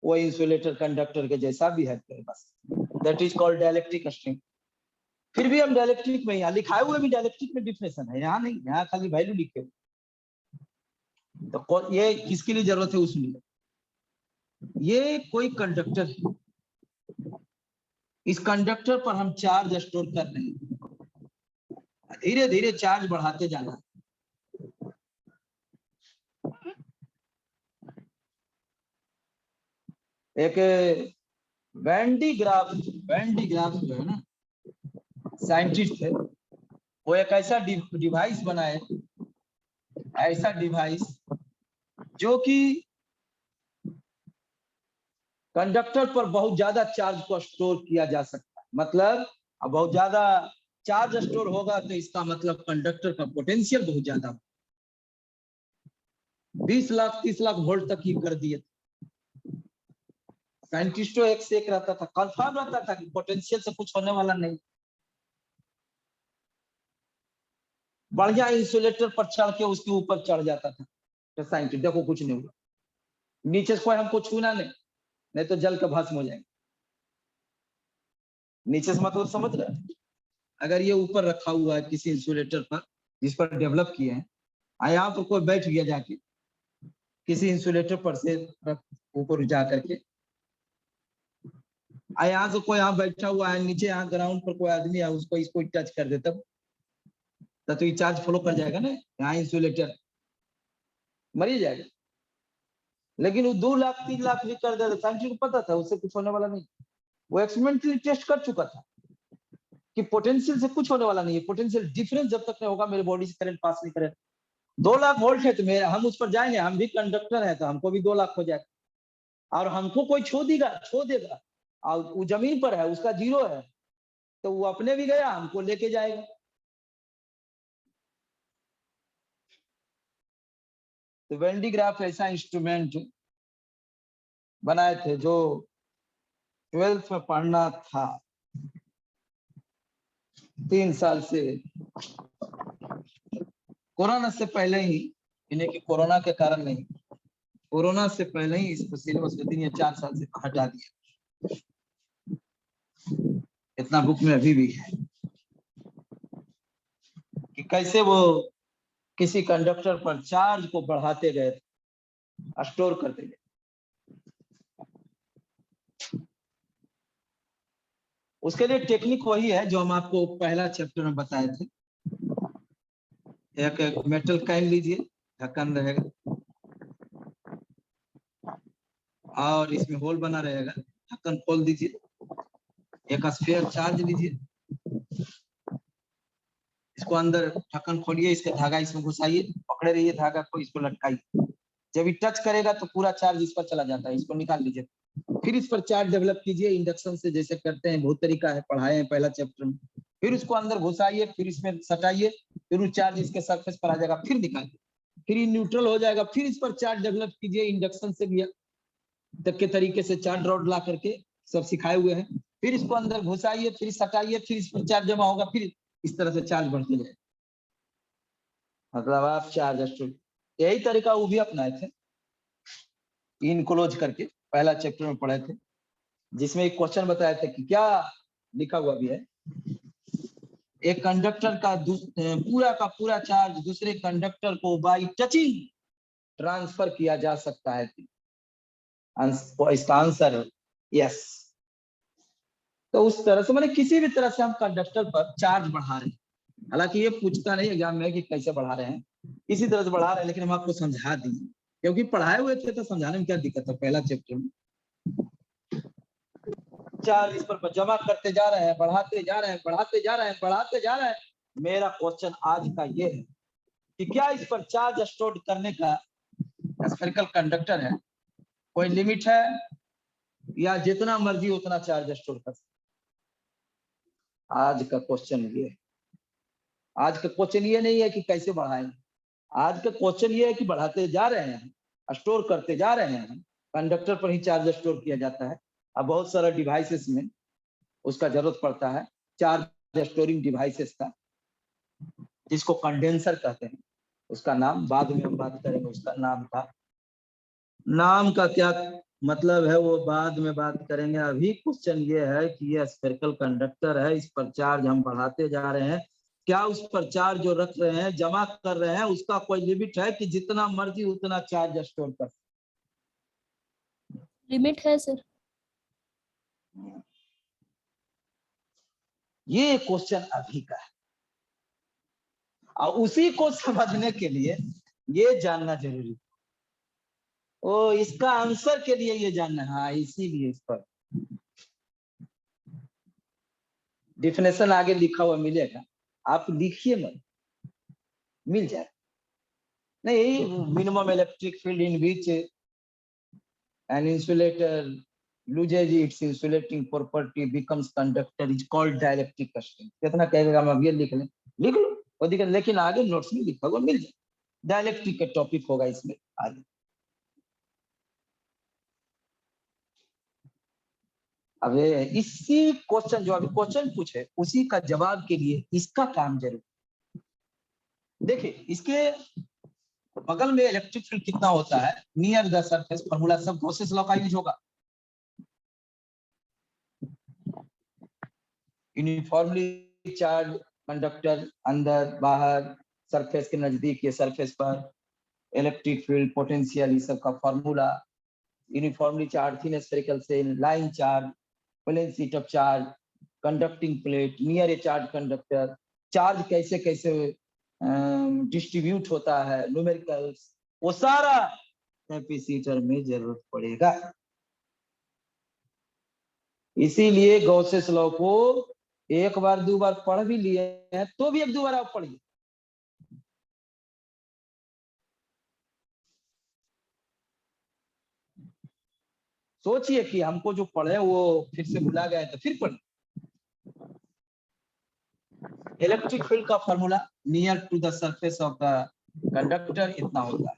वो इंसुलेटर कंडक्टर के जैसा भी है बस, that is called dielectric string. फिर भी हम डायलेक्ट्रिक में, यहाँ लिखाए हुए भी डायलेक्ट्रिक में डिफिनेशन है, यहाँ नहीं, यहाँ खाली वैल्यू लिखे हुए। तो ये किसके लिए जरूरत है उसमें, ये कोई कंडक्टर है, इस कंडक्टर पर हम चार्ज स्टोर कर रहे हैं, धीरे धीरे चार्ज बढ़ाते जाना। एक वैंडी ग्राफ जो है ना, साइंटिस्ट है, वो एक ऐसा डिवाइस बनाए ऐसा डिवाइस जो कि कंडक्टर पर बहुत ज्यादा चार्ज को स्टोर किया जा सकता है। मतलब अब बहुत ज्यादा चार्ज स्टोर होगा तो इसका मतलब कंडक्टर का पोटेंशियल बहुत ज्यादा हो, 20 लाख 30 लाख वोल्ट तक ही कर दिए। साइंटिस्टों एक से एक रहता था, कंफर्म रहता था कि पोटेंशियल से कुछ होने वाला नहीं। बढ़िया इंसुलेटर पर चढ़ के उसके ऊपर चढ़ जाता था तो साइंटिस्ट देखो कुछ नहीं हुआ, नीचे से कोई हमको छूना नहीं तो जल के भस्म हो जाएंगे। नीचे से मतलब समझ रहे हैं? अगर ये ऊपर रखा हुआ है किसी इंसुलेटर पर जिस पर डेवलप किए हैं, यहाँ पर कोई बैठ गया जाके किसी इंसुलेटर पर से ऊपर जा करके, यहाँ से कोई यहाँ बैठा हुआ है, नीचे यहाँ ग्राउंड पर कोई आदमी है, उसको इसको टच कर दे तब तो ये चार्ज फ्लो कर जाएगा ना, यहाँ इंसुलेटर मर ही जाएगा। लेकिन वो 2 लाख 3 लाख भी कर दे, साइंटिस्ट को पता था उससे कुछ होने वाला नहीं। वो एक्सपेरिमेंटली टेस्ट कर चुका था कि पोटेंशियल से कुछ होने वाला नहीं है। पोटेंशियल डिफरेंस जब तक नहीं होगा मेरे बॉडी से करंट पास नहीं करे। 2 लाख वोल्ट है तो मेरा हम उस पर जाएंगे, हम भी कंडक्टर है तो हमको भी 2 लाख हो जाएगा। और हमको कोई छो देगा और वो जमीन पर है, उसका 0 है तो वो अपने भी गया, हमको लेके जाएगा। तो वेन डी ग्राफ ऐसा इंस्ट्रूमेंट बनाए थे जो 12th में पढ़ना था 3 साल से, कोरोना से पहले ही, इन्हें कि कोरोना के कारण नहीं, कोरोना से पहले ही इसको सिलेबस में 4 साल से हटा दिया। इतना बुक में अभी भी है कि कैसे वो किसी कंडक्टर पर चार्ज को बढ़ाते गए, स्टोर करते गए। उसके लिए टेक्निक वही है जो हम आपको पहला चैप्टर में बताए थे। एक मेटल कैन लीजिए, ढक्कन रहेगा और इसमें होल बना रहेगा, ढक्कन खोल दीजिए। एक स्फीयर चार्ज लीजिए, इसको अंदर ढक्कन खोलिए, इसका धागा इसमें घुसाइए, पकड़े रहिए धागा को, इसको लटकाइए। जब ये टच करेगा तो पूरा चार्ज इस पर चला जाता है, इसको निकाल लीजिए। फिर इस पर चार्ज डेवलप कीजिए इंडक्शन से, जैसे करते हैं, बहुत तरीका है, पढ़ाए हैं पहला चैप्टर में। फिर उसको अंदर घुसाइए, फिर इसमें सटाइए, फिर वो चार्ज इसके सरफेस पर आ जाएगा, फिर निकालिए, फिर ये न्यूट्रल हो जाएगा। फिर इस पर चार्ज डेवलप कीजिए इंडक्शन से भी तक के तरीके से, चार्ज रॉड ला करके सब सिखाए हुए हैं। फिर इसको अंदर घुसाइए, फिर सटाइए, फिर इस पर चार्ज जमा होगा, फिर इस तरह से चार्ज बढ़ते जाए। मतलब आप चार्ज स्टोर, यही तरीका वो भी अपनाए थे, इनक्लोज करके पहला चैप्टर में पढ़े थे, जिसमें एक क्वेश्चन बताया था कि क्या लिखा हुआ भी है, एक कंडक्टर का पूरा चार्ज दूसरे कंडक्टर को बाई टचिंग ट्रांसफर किया जा सकता है। इसका आंसर है यस। तो उस तरह से, मैंने किसी भी तरह से हम कंडक्टर पर चार्ज बढ़ा रहे हैं, हालांकि ये पूछता नहीं एग्जाम में कि कैसे बढ़ा रहे हैं, इसी तरह से बढ़ा रहे हैं, लेकिन हम आपको समझा दिए क्योंकि पढ़ाए हुए थे तो समझाने में क्या दिक्कत है। पहला चैप्टर में चार्ज इस पर जमा करते जा रहे हैं, बढ़ाते जा रहे हैं, बढ़ाते जा रहे हैं, बढ़ाते जा रहे हैं। मेरा क्वेश्चन आज का ये है कि क्या इस पर चार्ज स्टोर करने का स्फेरिकल कंडक्टर है, कोई लिमिट है, या जितना मर्जी उतना चार्ज स्टोर कर सकते? आज का क्वेश्चन ये है। आज का क्वेश्चन ये नहीं है कि कैसे बढ़ाएं, आज का क्वेश्चन ये है कि बढ़ाते जा रहे हैं, स्टोर करते जा रहे हैं। कंडक्टर पर ही चार्ज स्टोर किया जाता है। अब बहुत सारा डिवाइसेस में उसका जरूरत पड़ता है, चार्ज स्टोरिंग डिवाइसेस का, जिसको कंडेंसर कहते हैं। उसका नाम बाद में हम बात करेंगे, उसका नाम का क्या मतलब है वो बाद में बात करेंगे। अभी क्वेश्चन ये है कि ये स्फेरिकल कंडक्टर है, इस पर चार्ज हम बढ़ाते जा रहे हैं, क्या उस पर चार्ज जो रख रहे हैं, जमा कर रहे हैं, उसका कोई लिमिट है कि जितना मर्जी उतना चार्ज स्टोर कर? लिमिट है सर। ये क्वेश्चन अभी का है और उसी को समझने के लिए ये जानना जरूरी है। ओ, इसका आंसर के लिए ये जानना है, हाँ, इसीलिए इस पर डिफिनेशन आगे लिखा हुआ मिलेगा, आप लिखिए मत, मिल जाए। नहीं, minimum electric field in which an insulator loses its insulating property becomes conductor is called dielectric constraint. कितना कहेगा, हम अब ये लिख लें, लिख लो वो दिक्कत, लेकिन आगे नोट्स में लिखा होगा, मिल जाए। डायलेक्ट्रिक का टॉपिक होगा इसमें आगे। अब इसी क्वेश्चन, जो अभी क्वेश्चन पूछे उसी का जवाब के लिए इसका काम जरूर देखिए। इसके बगल में इलेक्ट्रिक फील्ड कितना होता है, नियर द सरफेस, फॉर्मूला सब गॉसेस लॉ का यूज होगा। यूनिफॉर्मली चार्ज कंडक्टर अंदर बाहर सरफेस के नजदीक, ये सरफेस पर इलेक्ट्रिक फील्ड पोटेंशियल, इस सब का formula. Uniformly charge thin spherical shell, line charge, plane sheet of charge, conducting plate, near a charge conductor, charge कैसे कैसे डिस्ट्रीब्यूट होता है, न्यूमेरिकल्स, वो सारा कैपेसिटर में जरूरत पड़ेगा। इसीलिए गॉसेस लॉ को एक बार दो बार पढ़ भी लिए हैं तो भी एक दो बार आप पढ़िए। सोचिए कि हमको जो पढ़े वो फिर से भुला गए तो फिर पढ़िए। इलेक्ट्रिक फील्ड का formula near to the surface of the conductor इतना होता है।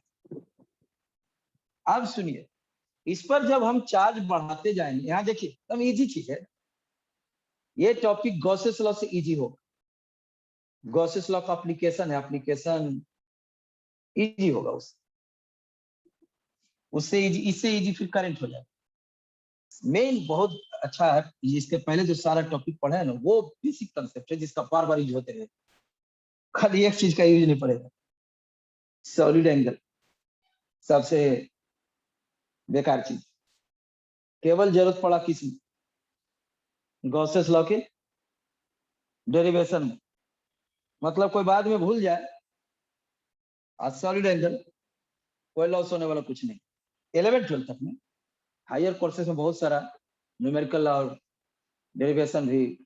अब सुनिए, इस पर जब हम चार्ज बढ़ाते जाएंगे, यहाँ देखिए एकदम इजी चीज है, ये टॉपिक गॉसेस लॉ से इजी होगा। गॉसेस लॉ का एप्लीकेशन है, एप्लीकेशन इजी होगा उससे इजी, इससे इजी फिर करंट हो जाएगा। मेन बहुत अच्छा है, इसके पहले जो सारा टॉपिक पढ़ा है ना, वो बेसिक कंसेप्ट है जिसका बार बार यूज होते हैं, खाली एक चीज का यूज नहीं पड़ेगा। सॉलिड एंगल सबसे बेकार चीज, केवल जरूरत पड़ा किसी गॉसेस लॉ के डेरिवेशन में, मतलब कोई बाद में भूल जाए, आज सॉलिड एंगल कोई लॉस होने वाला कुछ नहीं। 11th-12th तक में, हायर कोर्सेस में बहुत सारा न्यूमेरिकल और डेरिवेशन भी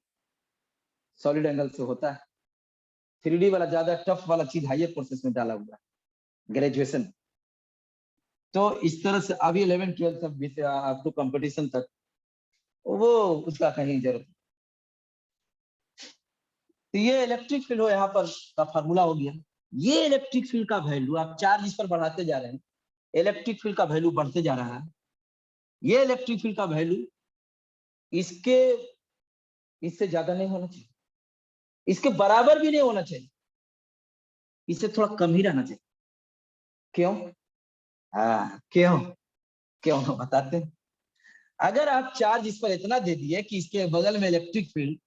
सॉलिड एंगल से होता है। 3D वाला ज्यादा टफ वाला चीज हायर कोर्सेस में डाला हुआ है ग्रेजुएशन। तो इस तरह से अभी 11th-12th तक अप टू कंपटीशन तक वो उसका कहीं जरूरत नहीं। तो ये इलेक्ट्रिक फील्ड हो, यहाँ पर का फार्मूला हो गया। ये इलेक्ट्रिक फील्ड का वैल्यू आप चार्ज इस पर बढ़ाते जा रहे हैं, इलेक्ट्रिक फील्ड का वैल्यू बढ़ते जा रहा है। ये इलेक्ट्रिक फील्ड का वैल्यू इससे ज्यादा नहीं होना चाहिए, इसके बराबर भी नहीं होना चाहिए, इससे थोड़ा कम ही रहना चाहिए। क्यों? क्यों बताते हैं। अगर आप चार्ज इस पर इतना दे दिए कि इसके बगल में इलेक्ट्रिक फील्ड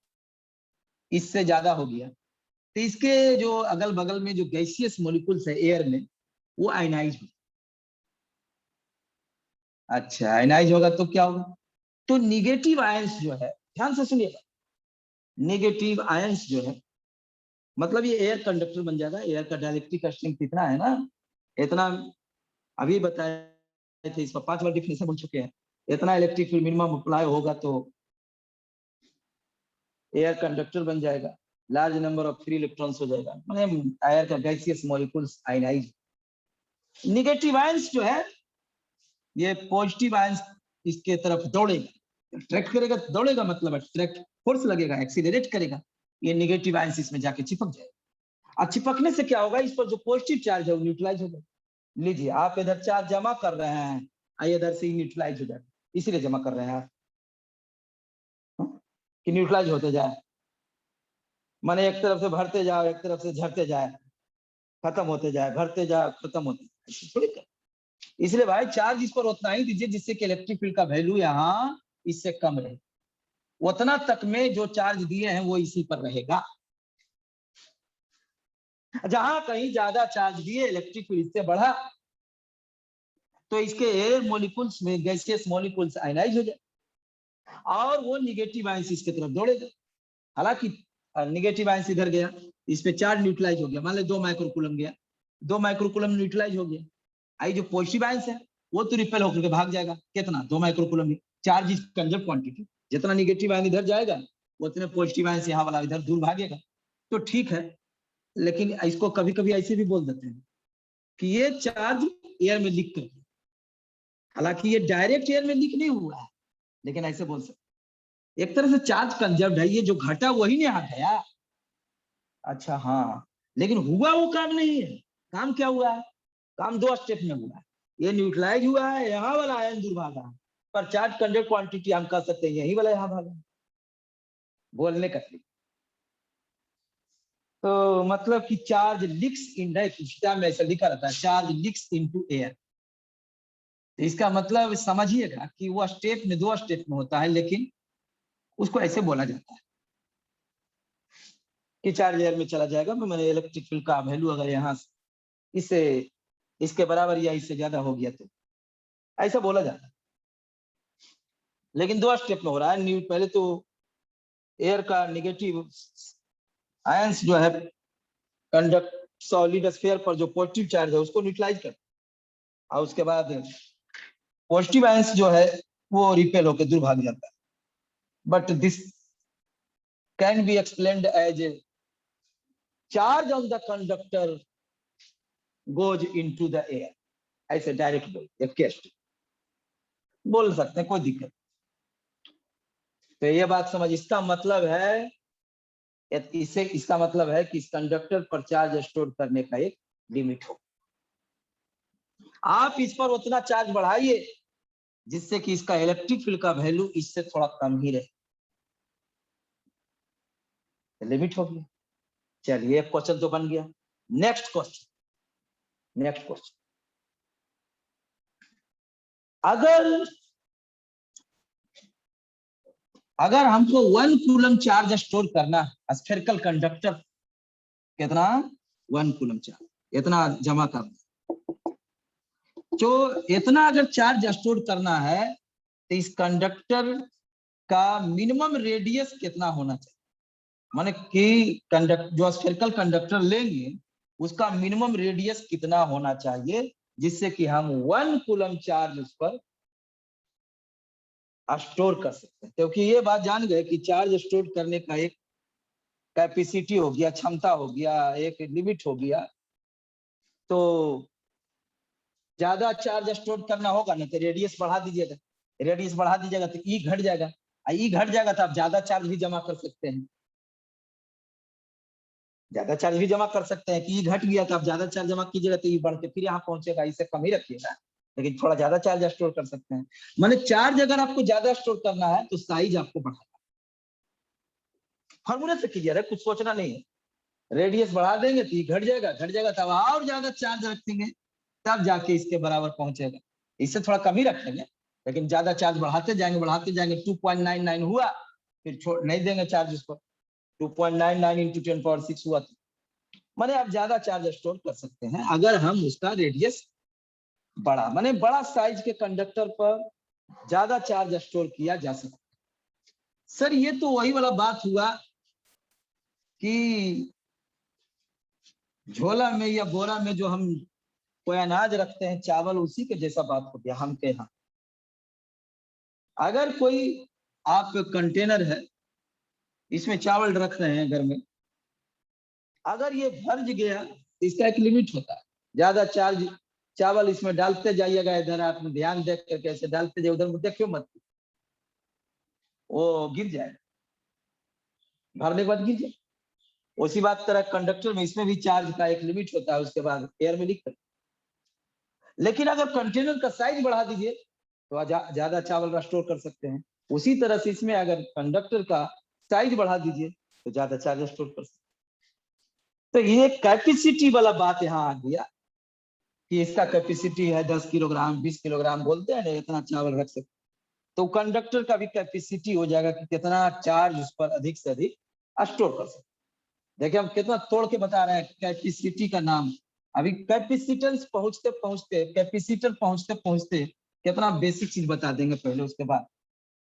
इससे ज्यादा हो गया, तो इसके जो अगल बगल में जो गैसियस मॉलिक्यूल्स है एयर में, वो आयनाइज हो। अच्छा, आयनाइज होगा तो क्या होगा? तो निगेटिव आयंस जो है, ध्यान से सुनिएगा, नेगेटिव आयंस जो है, मतलब ये एयर कंडक्टर बन जाएगा। एयर का डाइलेक्ट्रिक स्ट्रेंथ कितना है ना, इतना अभी बताए थे, इसका 5 बार डिफिनेशन बोल चुके हैं। इतना इलेक्ट्रिक फील्ड मिनिमम अप्लाई होगा तो एयर कंडक्टर बन जाएगा, large number of free electrons हो जाएगा, मतलब एयर का gaseous molecules ionize. Negative ions जो है, ये पॉजिटिव आयंस इसके तरफ दौड़ेगा, अट्रैक्ट करेगा, दौड़ेगा मतलब अट्रैक्ट, फोर्स लगेगा, एक्सीलरेट करेगा, ये नेगेटिव आयंस इसमें जाके चिपक जाएगा। और चिपकने से क्या होगा, इस पर जो पॉजिटिव चार्ज है वो न्यूट्रलाइज होगा। लीजिए, आप इधर चार्ज जमा कर रहे हैं, इधर से न्यूट्रलाइज हो जाएगा, इसीलिए जमा कर रहे हैं आप कि न्यूट्रलाइज होते जाए, माने एक तरफ से भरते जाओ, एक तरफ से झरते जाए, खत्म होते जाए, भरते जाओ, खत्म होते जाए, थोड़ी कर। इसलिए भाई चार्ज इस पर उतना ही दीजिए जिससे कि इलेक्ट्रिक फील्ड का वैल्यू यहाँ इससे कम रहे, उतना तक में जो चार्ज दिए हैं वो इसी पर रहेगा। जहां कहीं ज्यादा चार्ज दिए, इलेक्ट्रिक फील्ड इससे बढ़ा, तो इसके एयर मॉलिक्यूल्स में गैसियस मॉलिक्यूल्स आयनाइज हो जाए और वो निगेटिव आयंस इसके तरफ दौड़ेगा। हालांकि निगेटिव आयंस इधर गया, इस पे चार्ज न्यूट्रलाइज हो गया, मान लो 2 माइक्रोकूलम गया, 2 माइक्रोकूलम न्यूट्रलाइज हो गया। आई जो पॉजिटिव आयंस है वो तो रिपेल होकर के भाग जाएगा, कितना? 2 माइक्रोकूलम में। चार्ज इज कंजर्व क्वांटिटी, जितना निगेटिव आयन इधर जाएगा उतने पॉजिटिव आयंस यहाँ वाला इधर दूर भागेगा। तो ठीक है, लेकिन इसको कभी कभी ऐसे भी बोल देते हैं कि ये चार्ज एयर में लीक कर गया। हालांकि ये डायरेक्ट एयर में लीक नहीं हुआ है, लेकिन ऐसे बोल सकते एक तरह से चार्ज कंजर्व्ड है, ये जो घटा वही नहीं आ गया। अच्छा हाँ, लेकिन हुआ वो काम नहीं है। काम क्या हुआ है? काम दो स्टेप में हुआ है। ये न्यूट्रलाइज हुआ है, यहाँ वाला आयन दूर भागा, पर चार्ज कंजर्व्ड क्वांटिटी हम कह सकते हैं यही वाला यहाँ भागा। बोलने का तरीका तो मतलब कि चार्ज लीक्स इन, में ऐसा लिखा रहता है चार्ज लीक्स इनटू एयर। इसका मतलब समझिएगा कि वो स्टेप में, दो स्टेप में होता है, लेकिन उसको ऐसे बोला जाता है कि चार्ज एयर में चला जाएगा। तो मैंने इलेक्ट्रिक फील्ड का वैल्यू अगर यहाँ इससे इसके बराबर या इससे ज्यादा हो गया तो ऐसा बोला जाता है, लेकिन दो स्टेप में हो रहा है। पहले तो एयर का नेगेटिव आयंस जो है कंडक्ट सॉलिड स्फीयर पर जो पॉजिटिव चार्ज है उसको न्यूट्रलाइज कर, और उसके बाद पॉजिटिव आयंस जो है वो रिपेल होकर दूर भाग जाता है। But this can be explained as a charge on the conductor goes into the air. ऐसे डायरेक्ट बोल सकते हैं, कोई दिक्कत। तो ये बात समझ, इसका मतलब है इसका मतलब है कि इस कंडक्टर पर चार्ज स्टोर करने का एक लिमिट हो। आप इस पर उतना चार्ज बढ़ाइए जिससे कि इसका इलेक्ट्रिक फील्ड का वैल्यू इससे थोड़ा कम ही रहे, लिमिट हो गया। चलिए एक क्वेश्चन तो बन गया। नेक्स्ट क्वेश्चन अगर हमको 1 कूलम चार्ज स्टोर करना है, स्फेरिकल कंडक्टर कितना 1 कूलम चार्ज इतना जमा करना, तो इतना अगर चार्ज स्टोर करना है तो इस कंडक्टर का मिनिमम रेडियस कितना होना चाहिए? माने कि जो स्फेरिकल कंडक्टर लेंगे उसका मिनिमम रेडियस कितना होना चाहिए जिससे कि हम 1 कूलम चार्ज उस पर स्टोर कर सकते हैं। क्योंकि ये बात जान गए कि चार्ज स्टोर करने का एक कैपेसिटी हो गया, क्षमता हो गया, एक लिमिट हो गया। तो ज्यादा चार्ज स्टोर करना होगा ना तो रेडियस बढ़ा दीजिएगा, तो ई घट जाएगा, ई घट जाएगा तो आप ज्यादा चार्ज भी जमा कर सकते हैं, कि ई घट गया तो आप ज्यादा चार्ज जमा कीजिएगा तो ई बढ़ के फिर यहाँ पहुंचेगा, इसे कम ही रखिएगा, लेकिन थोड़ा ज्यादा चार्ज स्टोर कर सकते हैं। माने चार्ज अगर आपको ज्यादा स्टोर करना है तो साइज आपको बढ़ाना, फॉर्मूले से कीजिए, कुछ सोचना नहीं है। रेडियस बढ़ा देंगे तो ये घट जाएगा तब और ज्यादा चार्ज रखेंगे तब जाके इसके बराबर पहुंचेगा। इससे थोड़ा कम ही रखेंगे, लेकिन ज्यादा चार्ज बढ़ाते जाएंगे 2.99 हुआ, फिर नहीं देंगे चार्ज उसको, 2.99 इंटू 10⁶ हुआ तो माने आप ज्यादा चार्ज स्टोर कर सकते हैं अगर हम उसका रेडियस बड़ा, माने बड़ा साइज के कंडक्टर पर ज्यादा चार्ज स्टोर किया जा सकता है। सर ये तो वही वाला बात हुआ कि झोला में या बोरा में जो हम कोई अनाज रखते हैं, चावल, उसी के जैसा बात हो गया हम के यहाँ। अगर कोई आप कंटेनर है, इसमें चावल रख रहे हैं घर में, अगर ये भर गया तो इसका एक लिमिट होता है। ज्यादा चावल इसमें डालते जाइएगा, इधर आप ध्यान देख कर कैसे डालते जाइए, उधर देखियो मत, वो गिर जाएगा, भरने के बाद गिर जाए। उसी बात तरह कंडक्टर में, इसमें भी चार्ज का एक लिमिट होता है, उसके बाद एयर में लिख कर। लेकिन अगर कंटेनर का साइज बढ़ा दीजिए तो ज्यादा चावल स्टोर कर सकते हैं। उसी तरह से इसमें अगर कंडक्टर का साइज बढ़ा दीजिए तो ज्यादा चार्ज स्टोर कर सकते। तो ये कैपेसिटी वाला बात यहाँ आ गया कि इसका कैपेसिटी है 10 किलोग्राम 20 किलोग्राम, बोलते हैं ना इतना चावल रख सकते। तो कंडक्टर का भी कैपेसिटी हो जाएगा कि कितना चार्ज उस पर अधिक से अधिक स्टोर कर सकते। देखिए हम कितना तोड़ के बता रहे हैं कैपेसिटी का नाम। अभी कैपेसिटेंस कैपेसिटर पहुंचते पहुंचते कितना बेसिक चीज बता देंगे पहले, उसके बाद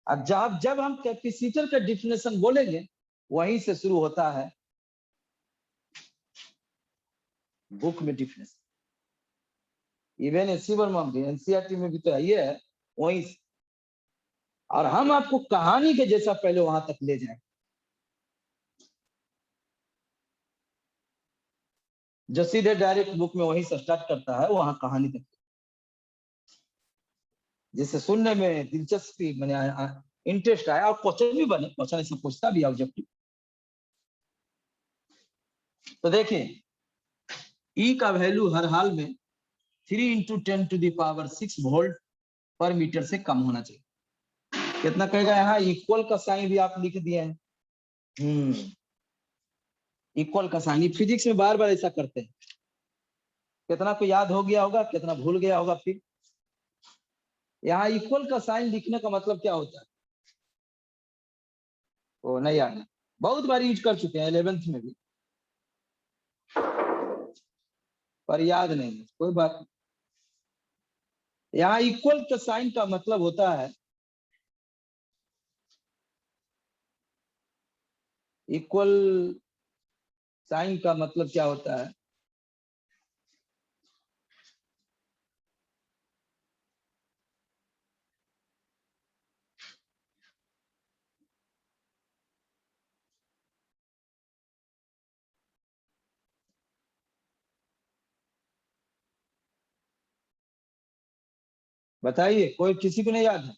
अब जब हम कैपेसिटर का डिफिनेशन बोलेंगे वहीं से शुरू होता है बुक में डिफिनेशन। इवन एनसीईआरटी में भी तो ये है वहीं, और हम आपको कहानी के जैसा पहले वहां तक ले जाएंगे। जो सीधे डायरेक्ट बुक में वहीं से स्टार्ट करता है वहां कहानी तक, जिससे सुनने में दिलचस्पी मैंने इंटरेस्ट आया और क्वेश्चन भी बने, क्वेश्चन ऐसा पूछता भी ऑब्जेक्टिव। तो देखिए ई का वैल्यू हर हाल में 3 × 10⁶ वोल्ट पर मीटर से कम होना चाहिए। कितना कहेगा यहाँ, इक्वल का साइन भी आप लिख दिए हैं। इक्वल का साइन, फिजिक्स में बार बार ऐसा करते हैं। कितना को याद हो गया होगा, कितना भूल गया होगा। फिर यहाँ इक्वल का साइन लिखने का मतलब क्या होता है वो नहीं याद, बहुत बार यूज कर चुके हैं 11th में भी, पर याद नहीं, कोई बात नहीं। यहाँ इक्वल का साइन का मतलब होता है, इक्वल साइन का मतलब क्या होता है, बताइए, कोई किसी को नहीं याद है?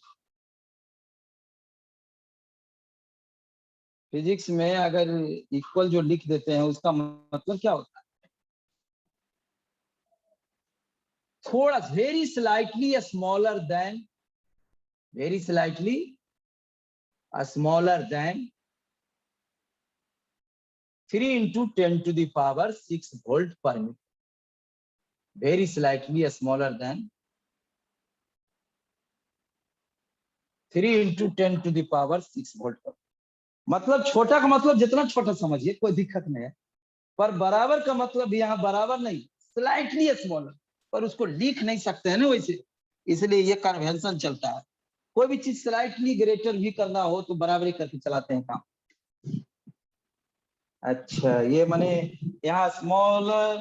फिजिक्स में अगर इक्वल जो लिख देते हैं उसका मतलब क्या होता है? थोड़ा very slightly smaller than, very slightly smaller than 3 × 10⁶ volt per metre. Very slightly smaller than 3 × 10⁶ volt per. मतलब छोटा का मतलब जितना छोटा समझिए, कोई दिक्कत नहीं है, पर बराबर का मतलब यहाँ बराबर नहीं, स्लाइटली स्मॉलर, पर उसको लिख नहीं सकते हैं ना वैसे, इसलिए ये कन्वेंशन चलता है। कोई भी चीज स्लाइटली ग्रेटर भी करना हो तो बराबरी करके चलाते हैं काम। अच्छा, ये माने यहाँ स्मॉलर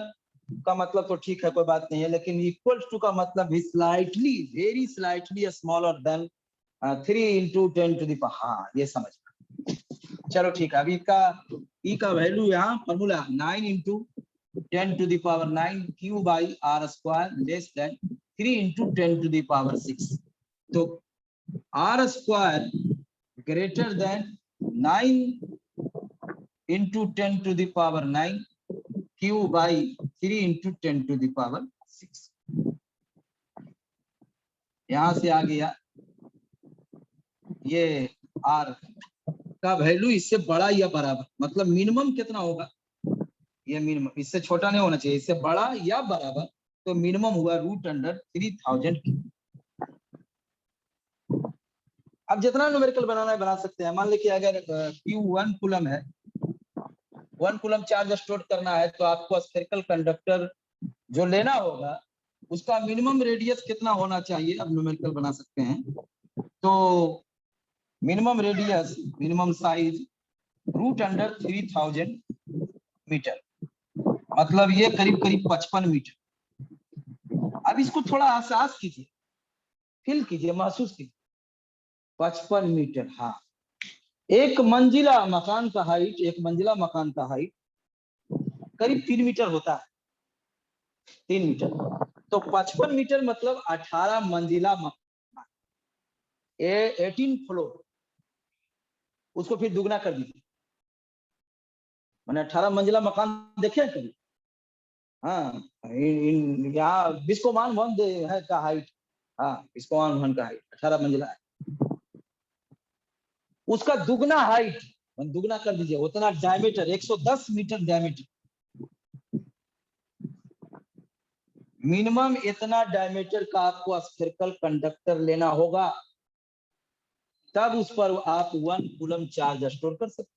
का मतलब तो ठीक है, कोई बात नहीं है, लेकिन इक्वल टू का मतलब भी slightly, very slightly smaller than 3 × 10⁻, हाँ ये समझ। चलो ठीक है, अभी का ई का वैल्यू यहाँ फॉर्मूला 9 × 10⁹ Q/r² लेस देन 3 × 10⁶। तो r² ग्रेटर देन 9 × 10⁹ Q/3 × 10⁶। यहां से आ गया ये r का वैल्यू इससे बड़ा या बराबर, मतलब मिनिमम कितना होगा, ये मिनिमम, इससे छोटा नहीं होना चाहिए, इससे बड़ा या बराबर, तो मिनिमम हुआ √3000। अब जितना न्यूमेरिकल बनाना है बना सकते हैं। मान लीजिए अगर Q 1 कूलम है, 1 कूलम चार्ज स्टोर करना है, तो आपको स्फेरिकल कंडक्टर जो लेना होगा उसका मिनिमम रेडियस कितना होना चाहिए, अब न्यूमेरिकल बना सकते हैं। तो minimum radius, minimum size √3000 metre, मतलब ये करीब करीब 55 मीटर। अब इसको थोड़ा एहसास कीजिए, फील कीजिए, महसूस कीजिए। 55 मीटर, हाँ, एक मंजिला मकान का हाइट, एक मंजिला मकान का हाइट करीब 3 मीटर होता है, 3 मीटर। तो 55 मीटर मतलब 18 मंजिला मकान, 18 फ्लोर, उसको फिर दुगना कर दीजिए, मैंने 18 मंजिला मकान देखे कभी? हाँ, यहाँ बिस्कोमान भवन है का हाइट, हाँ बिस्कोमान भवन का हाइट 18 मंजिला है, उसका दुगना हाइट, दुगना कर दीजिए, उतना डायमीटर 110 मीटर डायमीटर। मिनिमम इतना डायमीटर का आपको स्फेरिकल कंडक्टर लेना होगा, तब उस पर आप 1 कूलम चार्ज स्टोर कर सकते।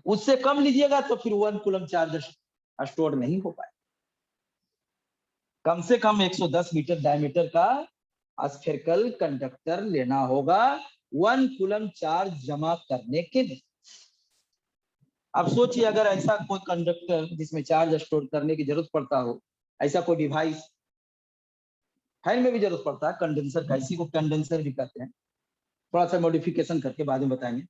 उससे कम लीजिएगा तो फिर 1 कूलम चार्ज स्टोर नहीं हो पाए। कम से कम 110 मीटर डायमीटर का स्फेरिकल कंडक्टर लेना होगा 1 कूलम चार्ज जमा करने के लिए। अब सोचिए अगर ऐसा कोई कंडक्टर जिसमें चार्ज स्टोर करने की जरूरत पड़ता हो, ऐसा कोई डिवाइस, फैन में भी जरूरत पड़ता है कंडेंसर का, इसी को कंडेंसर भी कहते हैं, थोड़ा सा मॉडिफिकेशन करके बाद में बताएंगे।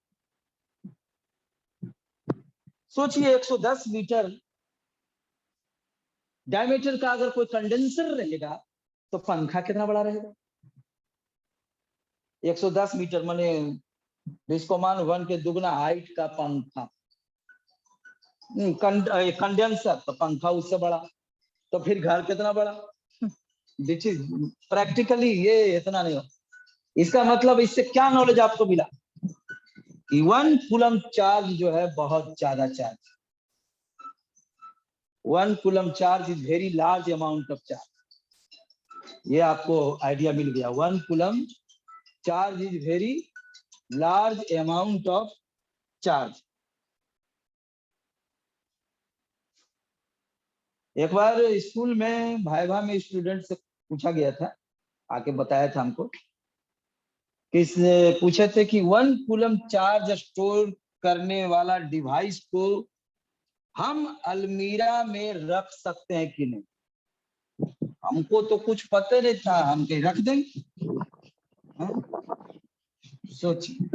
सोचिए 110 मीटर डायमीटर का अगर कोई कंडेंसर रहेगा तो पंखा कितना बड़ा रहेगा? 110 मीटर माने 20 1 के दुगना हाइट का पंखा, कंडेंसर तो पंखा उससे बड़ा, तो फिर घर कितना बड़ा? दिस इज प्रैक्टिकली ये इतना नहीं हो। इसका मतलब इससे क्या नॉलेज आपको मिला कि 1 कूलम चार्ज जो है बहुत ज्यादा charge, 1 coulomb charge is very large amount of charge. ये आपको आइडिया मिल गया, 1 coulomb charge is very large amount of charge. एक बार स्कूल में भाइवा में स्टूडेंट से पूछा गया था, आके बताया था हमको, किसने पूछे थे कि 1 कूलम चार्ज स्टोर करने वाला डिवाइस को हम अलमीरा में रख सकते हैं कि नहीं। हमको तो कुछ पता नहीं था, हम कहीं रख देंगे, सोचिए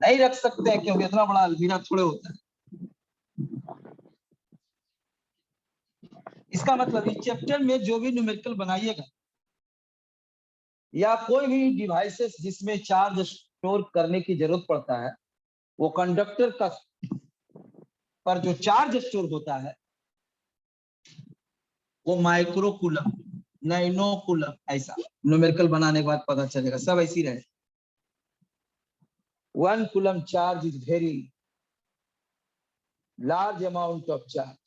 नहीं रख सकते हैं क्योंकि इतना बड़ा अलमीरा थोड़े होता है। इसका मतलब इस चैप्टर में जो भी न्यूमेरिकल बनाइएगा या कोई भी डिवाइसेस जिसमें चार्ज स्टोर करने की जरूरत पड़ता है, वो कंडक्टर का पर जो चार्ज स्टोर होता है वो माइक्रो कूलम, नैनो कूलम, ऐसा न्यूमेरिकल बनाने के बाद पता चलेगा, सब ऐसी रहे। 1 coulomb charge is very large amount of charge.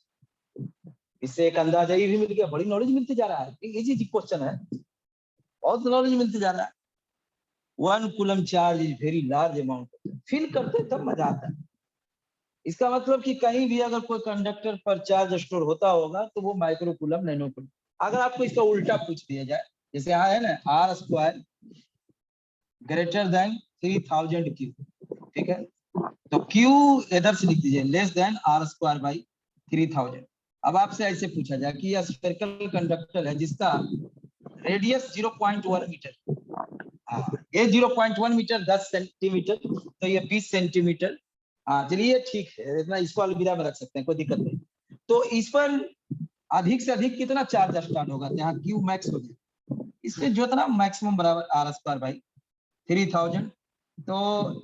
इससे एक अंदाजा ये भी मिल गया, बड़ी नॉलेज मिलती जा रहा है, इजी क्वेश्चन है, बहुत नॉलेज मिलती जा रहा है। 1 coulomb charge is very large amount, feel करते तब मजा आता है। इसका मतलब कि कहीं भी अगर कोई कंडक्टर पर चार्ज स्टोर होता होगा तो वो माइक्रो कूलम, नैनो कूलम। अगर आपको इसका उल्टा पूछ दिया जाए, जैसे यहाँ है ना R square greater than 3000 Q, ठीक है, तो क्यू इधर से लिख दीजिए less than R square by 3000। अब आपसे ऐसे पूछा जाए कि यह स्फेरिकल कंडक्टर है जिसका रेडियस 0.1 मीटर, ये 0.1 मीटर 10 सेंटीमीटर, तो ये 20 सेंटीमीटर। हाँ चलिए ठीक है, इतना इसको अलविदा में रख सकते हैं, कोई दिक्कत नहीं। तो इस पर अधिक से अधिक कितना चार्ज स्टार्ट होगा, यहाँ क्यू मैक्स हो गया, इसमें जो इतना मैक्सिमम बराबर आर स्क्वायर बाई 3000, तो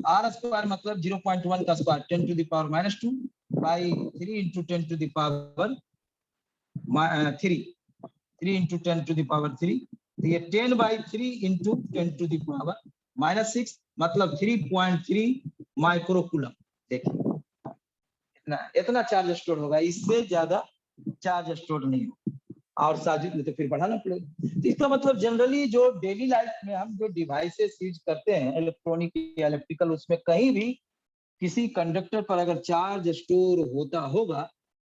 आर स्क्वायर मतलब 0.1 का square 10 to the power -2 by 3 into 10 to the power 3 into 10 to the power 3, तो ये 10/3 इंटू 10 टू द पावर -6 मतलब 3.3 माइक्रो कूलम। देखिए इतना चार्ज स्टोर होगा, इससे ज्यादा चार्ज स्टोर नहीं होगा, और साजिद में तो फिर बढ़ाना पड़ेगा। तो इसका मतलब जनरली जो डेली लाइफ में हम जो डिवाइसेस यूज करते हैं इलेक्ट्रॉनिक या इलेक्ट्रिकल, उसमें कहीं भी किसी कंडक्टर पर अगर चार्ज स्टोर होता होगा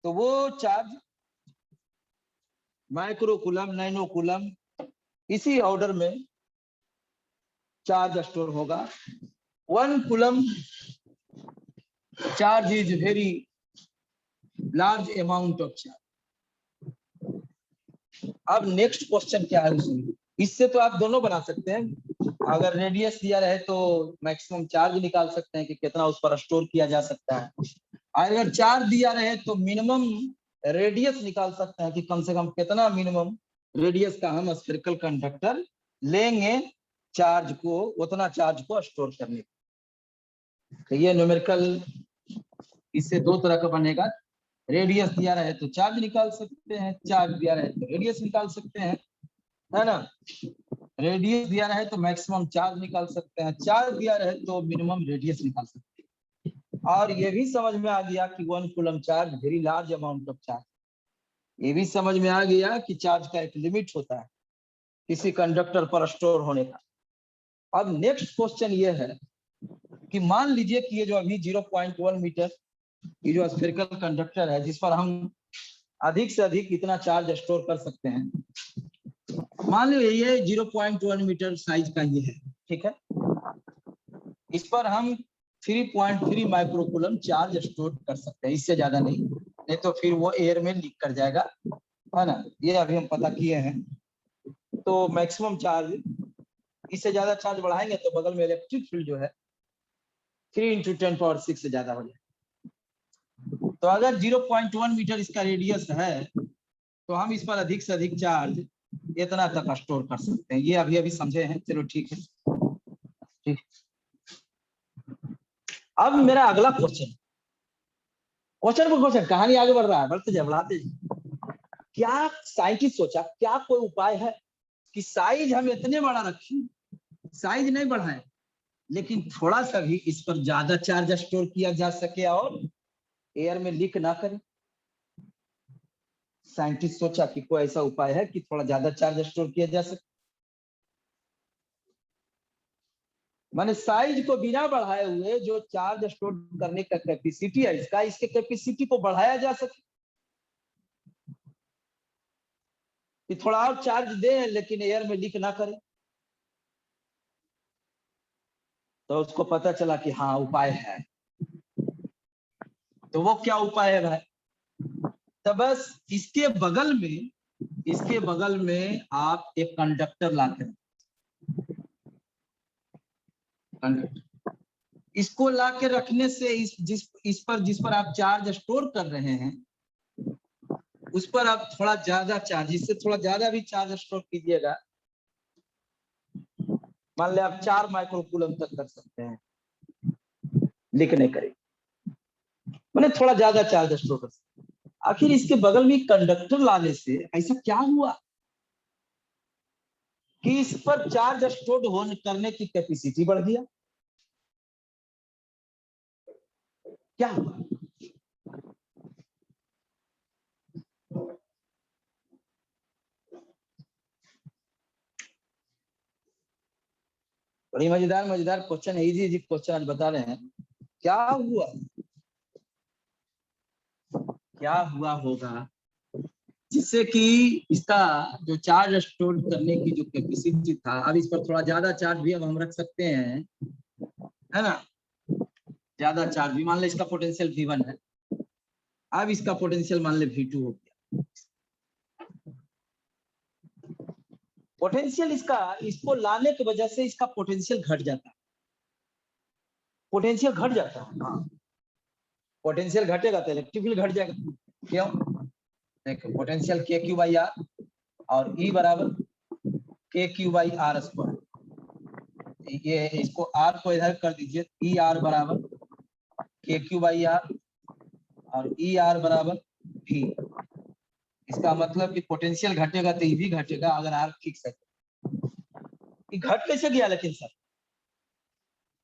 तो वो charge micro coulomb, nano coulomb, इसी ऑर्डर में चार्ज स्टोर होगा। 1 coulomb charge is very large amount of charge. अब नेक्स्ट क्वेश्चन क्या है उसमें, इससे तो आप दोनों बना सकते हैं, अगर रेडियस दिया रहे तो मैक्सिमम चार्ज निकाल सकते हैं कि कितना उस पर स्टोर किया जा सकता है, अगर चार्ज दिया रहे तो मिनिमम रेडियस निकाल सकते हैं कि कम से कम कितना मिनिमम रेडियस का हम स्फेरिकल कंडक्टर लेंगे चार्ज को, उतना चार्ज को स्टोर करने। तो ये न्यूमेरिकल इससे दो तरह का बनेगा, रेडियस दिया रहे तो चार्ज निकाल सकते हैं, चार्ज दिया रहे तो रेडियस निकाल सकते हैं, है ना। रेडियस दिया रहे तो मैक्सिमम चार्ज निकाल सकते हैं, चार्ज दिया रहे तो मिनिमम रेडियस निकाल सकते हैं। और ये भी समझ में आ गया कि 1 coulomb charge very large amount of charge. ये भी समझ में आ गया कि चार्ज का एक लिमिट होता है किसी कंडक्टर पर स्टोर होने का। अब नेक्स्ट क्वेश्चन ये है कि मान लीजिए कि ये जो अभी 0.1 मीटर ये जो स्फेरिकल कंडक्टर है जिस पर हम अधिक से अधिक इतना चार्ज स्टोर कर सकते हैं, मान लीजिए ये 0.1 मीटर साइज का ये है, ठीक है, इस पर हम 3.3 माइक्रोकूलम चार्ज स्टोर कर सकते हैं, इससे ज्यादा नहीं तो फिर वो एयर में लीक कर जाएगा, है ना। ये अभी हम पता किए हैं। तो मैक्सिमम चार्ज, इससे ज्यादा चार्ज बढ़ाएंगे तो बगल में इलेक्ट्रिक फील्ड जो है 3 इंटू 10⁻⁶ से ज्यादा हो जाए। तो अगर 0.1 मीटर इसका रेडियस है तो हम इस पर अधिक से अधिक चार्ज इतना तक स्टोर कर सकते हैं। ये अभी अभी समझे हैं, चलो ठीक है। ठीक, अब मेरा अगला क्वेश्चन क्वेश्चन कहानी आगे बढ़ रहा है, बढ़ते जाए, बढ़ाते जाए। क्या साइंटिस्ट सोचा, क्या कोई उपाय है कि साइज हम इतने बड़ा रखें, साइज नहीं बढ़ाएं, लेकिन थोड़ा सा भी इस पर ज्यादा चार्ज स्टोर किया जा सके और एयर में लीक ना करे। साइंटिस्ट सोचा कि कोई ऐसा उपाय है कि थोड़ा ज्यादा चार्ज स्टोर किया जा सके, माने साइज को बिना बढ़ाए हुए जो चार्ज स्टोर करने का कैपेसिटी है इसका, इसके कैपेसिटी को बढ़ाया जा सके कि थोड़ा और चार्ज दे लेकिन एयर में लीक ना करे। तो उसको पता चला कि हाँ उपाय है। तो वो क्या उपाय है भाई? तो बस इसके बगल में आप एक कंडक्टर लाते हैं, कंडक्टर, इसको ला के रखने से इस पर आप चार्ज स्टोर कर रहे हैं उस पर आप थोड़ा ज्यादा चार्ज, इससे थोड़ा ज्यादा भी चार्ज स्टोर कीजिएगा, मान ले आप 4 माइक्रोकूलम तक कर सकते हैं, लीक नहीं करेगी, मैंने थोड़ा ज्यादा चार्ज स्टोर कर सकते। आखिर इसके बगल में कंडक्टर लाने से ऐसा क्या हुआ कि इस पर चार्ज स्टोर होने करने की कैपेसिटी बढ़ गया? क्या हुआ? बड़ी मजेदार क्वेश्चन है, इजी क्वेश्चन आज बता रहे हैं। क्या हुआ होगा जिससे कि इसका जो चार्ज स्टोर करने की जो कैपेसिटी था, अब इस पर थोड़ा ज्यादा चार्ज भी अब हम रख सकते हैं, है ना? ज्यादा चार्ज भी, मान ले इसका पोटेंशियल V1 है, अब इसका पोटेंशियल मान ले V2 हो गया। पोटेंशियल इसको लाने की वजह से इसका पोटेंशियल घट जाता है, हाँ। पोटेंशियल घटेगा तो इलेक्ट्रिक फील्ड घट जाएगा। क्यों? देखो पोटेंशियल KQ/R और E बराबर KQ/R स्क्वायर। ये इसको R को इधर कर दीजिए, ER बराबर KQ/R और ER बराबर V। इसका मतलब कि पोटेंशियल घटेगा तो E भी घटेगा अगर R फिक्स है। घट कैसे गया लेकिन सर?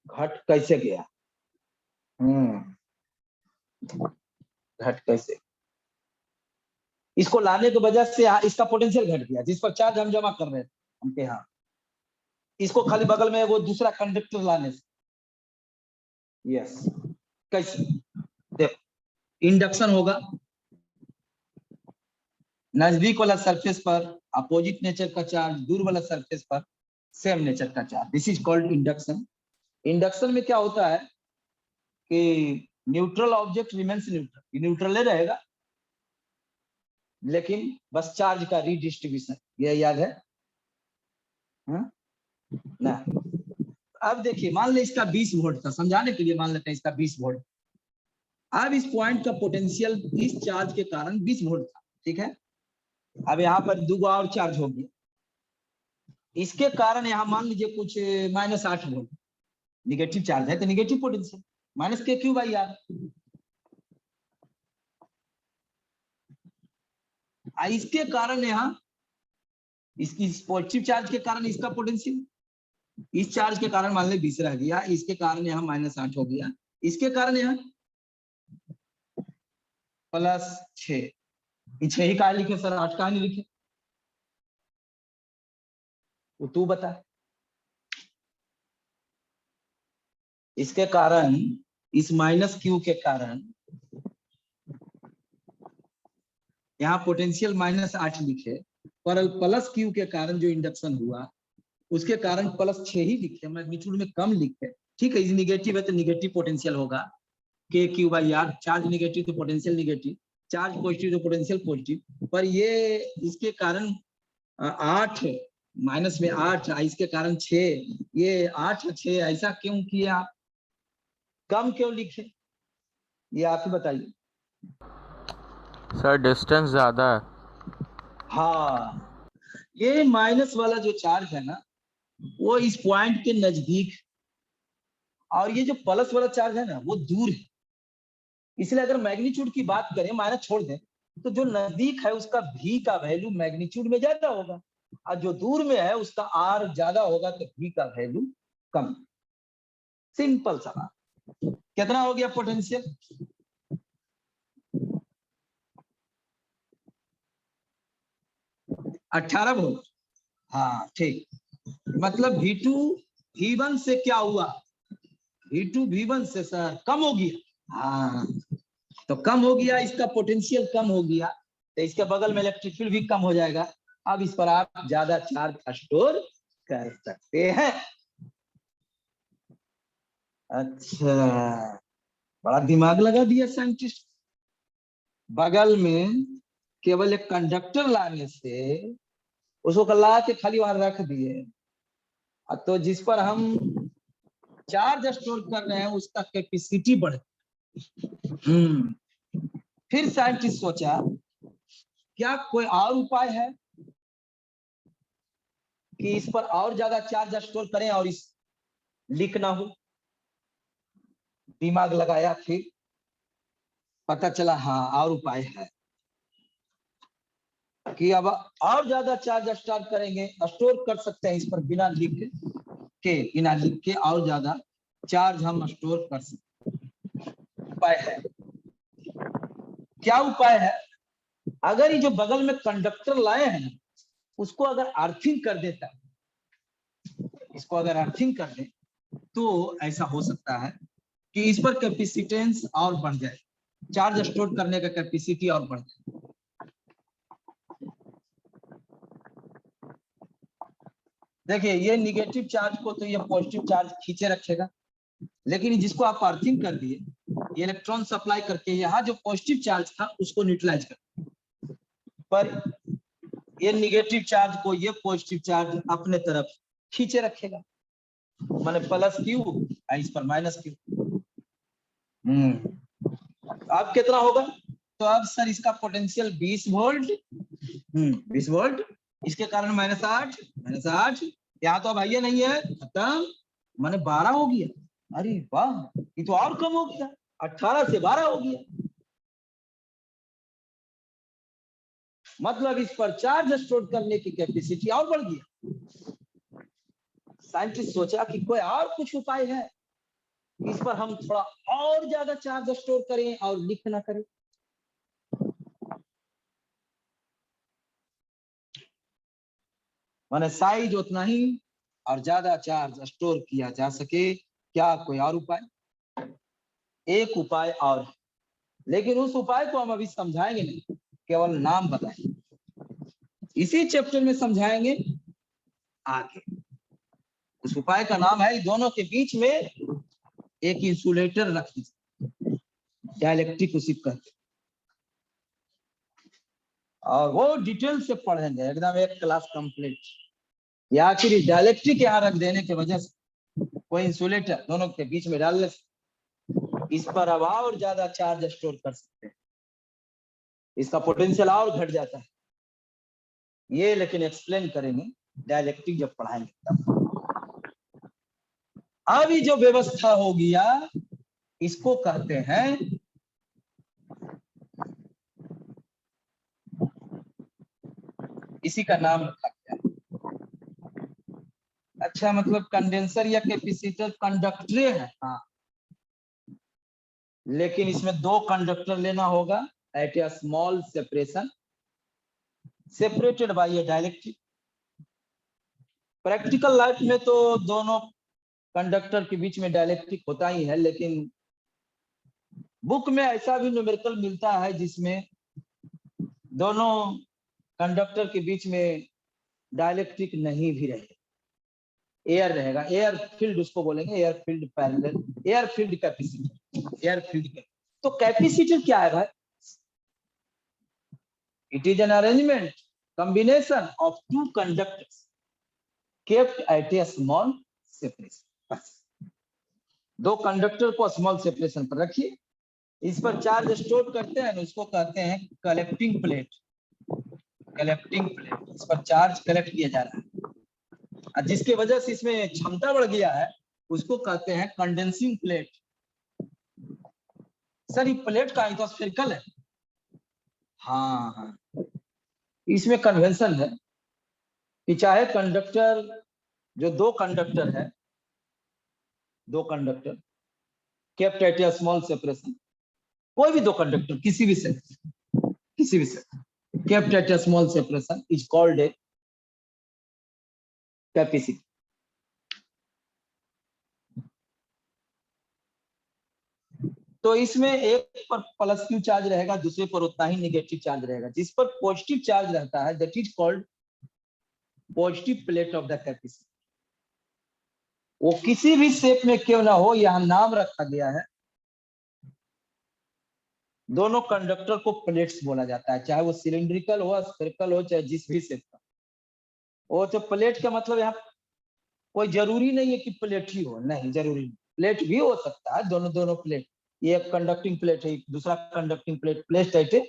घट कैसे गया? घट कैसे? इसको लाने की वजह से इसका पोटेंशियल घट गया, जिस पर चार्ज हम जमा कर रहे थे उनके यहाँ, इसको खाली बगल में वो दूसरा कंडक्टर लाने से। यस, कैसे? देखो इंडक्शन होगा, नजदीक वाला सरफेस पर अपोजिट नेचर का चार्ज, दूर वाला सरफेस पर सेम नेचर का charge, this is called induction. Induction में क्या होता है कि neutral object remains neutral, neutral रहेगा लेकिन बस चार्ज का रीडिस्ट्रीब्यूशन, ये याद है ना? अब देखिए, मान ले इसका 20 वोल्ट था, समझाने के लिए मान लेते हैं इसका 20 वोल्ट। अब इस पॉइंट का पोटेंशियल इस चार्ज के कारण 20 वोल्ट था, ठीक है? अब यहाँ पर 2 और चार्ज हो गया, इसके कारण यहाँ मान लीजिए कुछ -8 वोल्ट निगेटिव चार्ज है, तो निगेटिव पोटेंशियल -KQ/R। इसके कारण यहाँ इसकी पॉजिटिव चार्ज के कारण इसका पोटेंशियल, इस चार्ज के कारण मान ली 20 रह गया, इसके कारण यहाँ -8 हो गया, इसके कारण यहाँ +6। 6 ही कहा लिखे सर, 8 कहा नहीं लिखे? तो तू बता। इसके कारण, इस -Q के कारण यहाँ पोटेंशियल -8 लिखे, पर +Q के कारण जो इंडक्शन हुआ उसके कारण +6 ही लिखे, मैग्नीट्यूड में कम लिखे, ठीक है? इस निगेटिव है तो निगेटिव पोटेंशियल होगा KQ/R, चार्ज निगेटिव तो पोटेंशियल निगेटिव, चार्ज पॉजिटिव तो पोटेंशियल पॉजिटिव, पर ये इसके कारण 8 माइनस में 8, इसके कारण 6, ये 8 और 6 ऐसा क्यों किया? कम क्यों लिखे? ये आप ही बताइए। सर डिस्टेंस ज्यादा है। हाँ, ये माइनस वाला जो चार्ज है ना वो इस पॉइंट के नजदीक, और ये जो प्लस वाला चार्ज है ना वो दूर है। इसलिए अगर मैग्नीट्यूड की बात करें, माइनस छोड़ दें, तो जो नजदीक है उसका भी का वैल्यू मैग्नीट्यूड में ज्यादा होगा, और जो दूर में है उसका आर ज्यादा होगा, तो भी का वैल्यू कम। सिंपल सा बात। कितना हो गया पोटेंशियल? 18 वोल्ट। हाँ ठीक, मतलब V2 V1 से क्या हुआ? V2 V1 से सर कम हो गया। हाँ, तो कम हो गया, इसका पोटेंशियल कम हो गया, तो इसके बगल में इलेक्ट्रिक फील्ड भी कम हो जाएगा। अब इस पर आप ज्यादा चार्ज स्टोर कर सकते हैं। अच्छा, बड़ा दिमाग लगा दिया साइंटिस्ट। बगल में केवल एक कंडक्टर लाने से उसको ला के खाली वहां रख दिए, तो जिस पर हम चार्ज स्टोर कर रहे हैं उसका कैपेसिटी बढ़। फिर साइंटिस्ट सोचा क्या कोई और उपाय है कि इस पर और ज्यादा चार्ज स्टोर करें और इस लीक ना हो। दिमाग लगाया, फिर पता चला हाँ और उपाय है कि अब और ज्यादा चार्ज स्टोर करेंगे, स्टोर कर सकते हैं इस पर बिना लीक के और ज्यादा चार्ज हम स्टोर कर सकते। उपाय है, क्या उपाय है? अगर ये जो बगल में कंडक्टर लाए हैं उसको अगर अर्थिंग कर देता है, इसको अगर अर्थिंग कर दे तो ऐसा हो सकता है कि इस पर कैपेसिटेंस और बढ़ जाए, चार्ज स्टोर करने का कैपेसिटी और बढ़ जाए। देखिए ये निगेटिव चार्ज को तो ये पॉजिटिव चार्ज खींचे रखेगा, लेकिन जिसको आप अर्थिंग कर दिए, ये इलेक्ट्रॉन सप्लाई करके यहाँ जो पॉजिटिव चार्ज था उसको न्यूट्रलाइज कर, पर ये निगेटिव चार्ज को ये पॉजिटिव चार्ज अपने तरफ खींचे रखेगा, माने प्लस क्यू इस पर माइनस क्यू। अब कितना होगा? तो अब सर इसका पोटेंशियल 20 वोल्ट, 20 वोल्ट, इसके कारण -8 यहाँ तो अब आइए नहीं है, खत्म, माने 12 हो गया। अरे वाह, ये तो और कम हो गया, 18 से 12 हो गया। मतलब इस पर चार्ज स्टोर करने की कैपेसिटी और बढ़ गया। साइंटिस्ट सोचा कि कोई और कुछ उपाय है, इस पर हम थोड़ा और ज्यादा चार्ज स्टोर करें और लीक ना करें। माने साइज उतना ही और ज्यादा चार्ज स्टोर किया जा सके। क्या कोई और उपाय? एक उपाय और, लेकिन उस उपाय को हम अभी समझाएंगे नहीं, केवल नाम बताएंगे, इसी चैप्टर में समझाएंगे आगे। उस उपाय का नाम है दोनों के बीच में एक इंसुलेटर रख दीजिए, डाइलेक्ट्रिक उसी कहते, और वो डिटेल से पढ़ेंगे एकदम एक क्लास कंप्लीट। या आखिर डाइलेक्ट्रिक यहाँ रख देने की वजह से कोई इंसुलेटर दोनों के बीच में डालने से इस पर अब और ज्यादा चार्ज स्टोर कर सकते हैं, इसका पोटेंशियल और घट जाता है। ये लेकिन एक्सप्लेन करेंगे डाइलेक्ट्रिक जब पढ़ाएंगे तब। अभी जो व्यवस्था हो गया इसको कहते हैं इसी का नाम रखा गया। अच्छा, मतलब कंडेंसर या कैपेसिटर कंडक्टरे है, हाँ, लेकिन इसमें दो कंडक्टर लेना होगा at a small separation, separated by a dielectric. Practical life में तो दोनों कंडक्टर के बीच में डाइलेक्ट्रिक होता ही है, लेकिन बुक में ऐसा भी न्यूमेरिकल मिलता है जिसमें दोनों कंडक्टर के बीच में डाइलेक्ट्रिक नहीं भी रहे, एयर रहेगा, एयर फील्ड उसको बोलेंगे, air field parallel, air field capacitor, air field. तो कैपेसिटर क्या है भाई? It is an arrangement combination of two conductors kept at a small separation। दो कंडक्टर को स्मॉल सेपरेशन पर रखिए, इस पर चार्ज स्टोर करते हैं, उसको कहते हैं कलेक्टिंग प्लेट। कलेक्टिंग प्लेट, इस पर चार्ज कलेक्ट किया जा रहा है और जिसकी वजह से इसमें क्षमता बढ़ गया है उसको कहते हैं कंडेंसिंग प्लेट। सर ये प्लेट का ही तो स्फेरिकल है। हाँ, इसमें कन्वेंशन है कि चाहे कंडक्टर, जो दो कंडक्टर है, दो conductor kept at a small separation, कोई भी दो कंडक्टर किसी भी से kept at a small separation is called a capacity. तो इसमें एक पर प्लस क्यू चार्ज रहेगा, दूसरे पर उतना ही नेगेटिव चार्ज रहेगा। जिस पर पॉजिटिव चार्ज रहता है that is called positive plate of the capacity. वो किसी भी शेप में क्यों ना हो, यहां नाम रखा गया है। दोनों कंडक्टर को प्लेट्स बोला जाता है, चाहे वो सिलिंड्रिकल हो, स्फेरिकल हो, चाहे जिस भी शेप का। वो तो प्लेट का मतलब यहाँ कोई जरूरी नहीं है कि प्लेट ही हो, नहीं जरूरी नहीं, प्लेट भी हो सकता है। दोनों प्लेट, ये एक कंडक्टिंग प्लेट है, दूसरा conducting plate, plate at a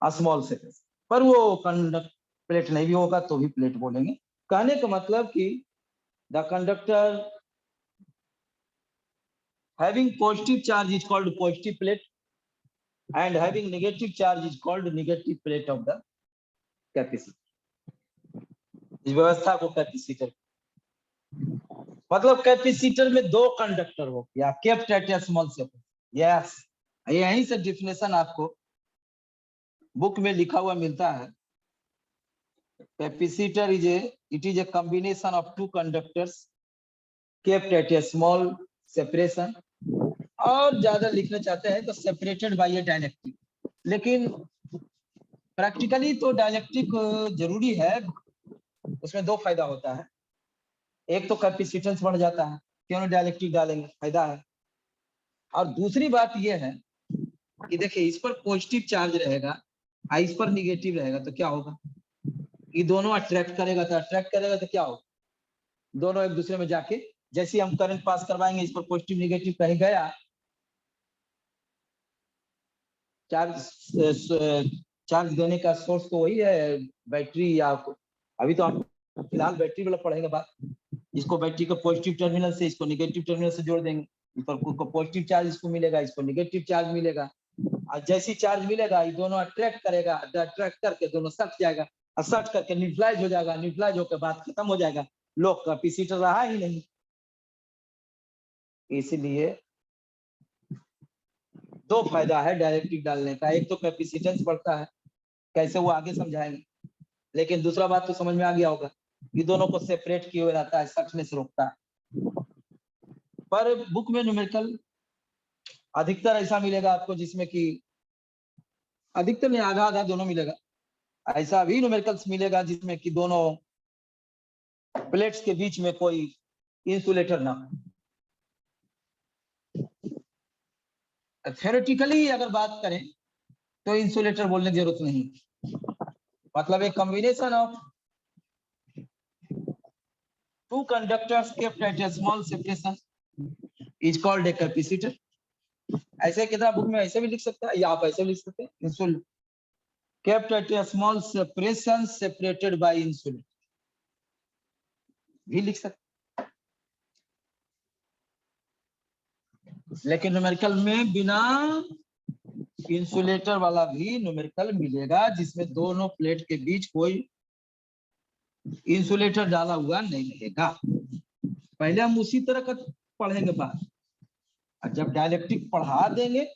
small separation. पर वो कंडक्ट प्लेट नहीं भी होगा तो भी प्लेट बोलेंगे। कहने का मतलब कि the conductor having positive charge is called positive plate and having negative charge is called negative plate of the capacitor। इस व्यवस्था को कैपेसिटर, मतलब कैपेसिटर में दो कंडक्टर हो या kept at a small separation. Yes, यहीं से डिफिनेशन आपको बुक में लिखा हुआ मिलता है। Capacitor it is a combination of two conductors kept at a small separation, और ज्यादा लिखना चाहते हैं तो सेपरेटेड बाय ए डाइलेक्ट्रिक। लेकिन प्रैक्टिकली तो डाइलेक्ट्रिक जरूरी है, उसमें दो फायदा होता है। एक तो कैपेसिटेंस बढ़ जाता है, क्यों डाइलेक्ट्रिक डालेंगे, फायदा है। और दूसरी बात यह है कि देखिए इस पर पॉजिटिव चार्ज रहेगा और इस पर निगेटिव रहेगा तो क्या होगा, ये दोनों अट्रैक्ट करेगा, तो क्या होगा, दोनों एक दूसरे में जाके, जैसे हम करंट पास करवाएंगे इस पर पॉजिटिव निगेटिव कहीं गया, चार्ज देने का सोर्स तो वही है बैटरी, या अभी तो हम फिलहाल बैटरी वाला पढ़ेंगे बात। इसको बैटरी को पॉजिटिव टर्मिनल से, इसको निगेटिव टर्मिनल से जोड़ देंगे, इस पर पॉजिटिव चार्ज इसको मिलेगा, इसको निगेटिव चार्ज मिलेगा। और जैसी चार्ज मिलेगा ये दोनों अट्रैक्ट करेगा, अट्रैक्ट करके दोनों सट जाएगा, और सट करके न्यूट्रलाइज हो जाएगा, न्यूट्रलाइज होकर बात खत्म हो जाएगा, लोग कैपेसिटर रहा ही नहीं। इसलिए दो फायदा है डाइलेक्ट्रिक डालने का, एक तो कैपेसिटेंस बढ़ता है, कैसे वो आगे समझाएंगे, लेकिन दूसरा बात तो समझ में आ गया होगा, ये दोनों को सेपरेट किए हुए रहता है, सटने से रोकता है। पर बुक में न्यूमेरिकल अधिकतर ऐसा मिलेगा आपको जिसमें कि अधिकतर में आधा आधा दोनों मिलेगा। ऐसा भी न्यूमेरिकल्स मिलेगा जिसमें कि दोनों प्लेट्स के बीच में कोई इंसुलेटर ना हो। थ्योरेटिकली अगर बात करें तो इंसुलेटर बोलने की जरूरत नहीं, मतलब एक combination of two conductors kept at a small separation is called a capacitor. ऐसे कितना बुक में ऐसे भी लिख सकता है, या आप ऐसे भी लिख सकते हैं, insulator kept at a small separation separated bye insulator भी लिख सकते। लेकिन न्यूमेरिकल में बिना इंसुलेटर वाला भी न्यूमेरिकल मिलेगा जिसमें दोनों प्लेट के बीच कोई इंसुलेटर डाला हुआ नहीं रहेगा। पहले हम उसी तरह का पढ़ेंगे बात, जब डाइलेक्ट्रिक पढ़ा देंगे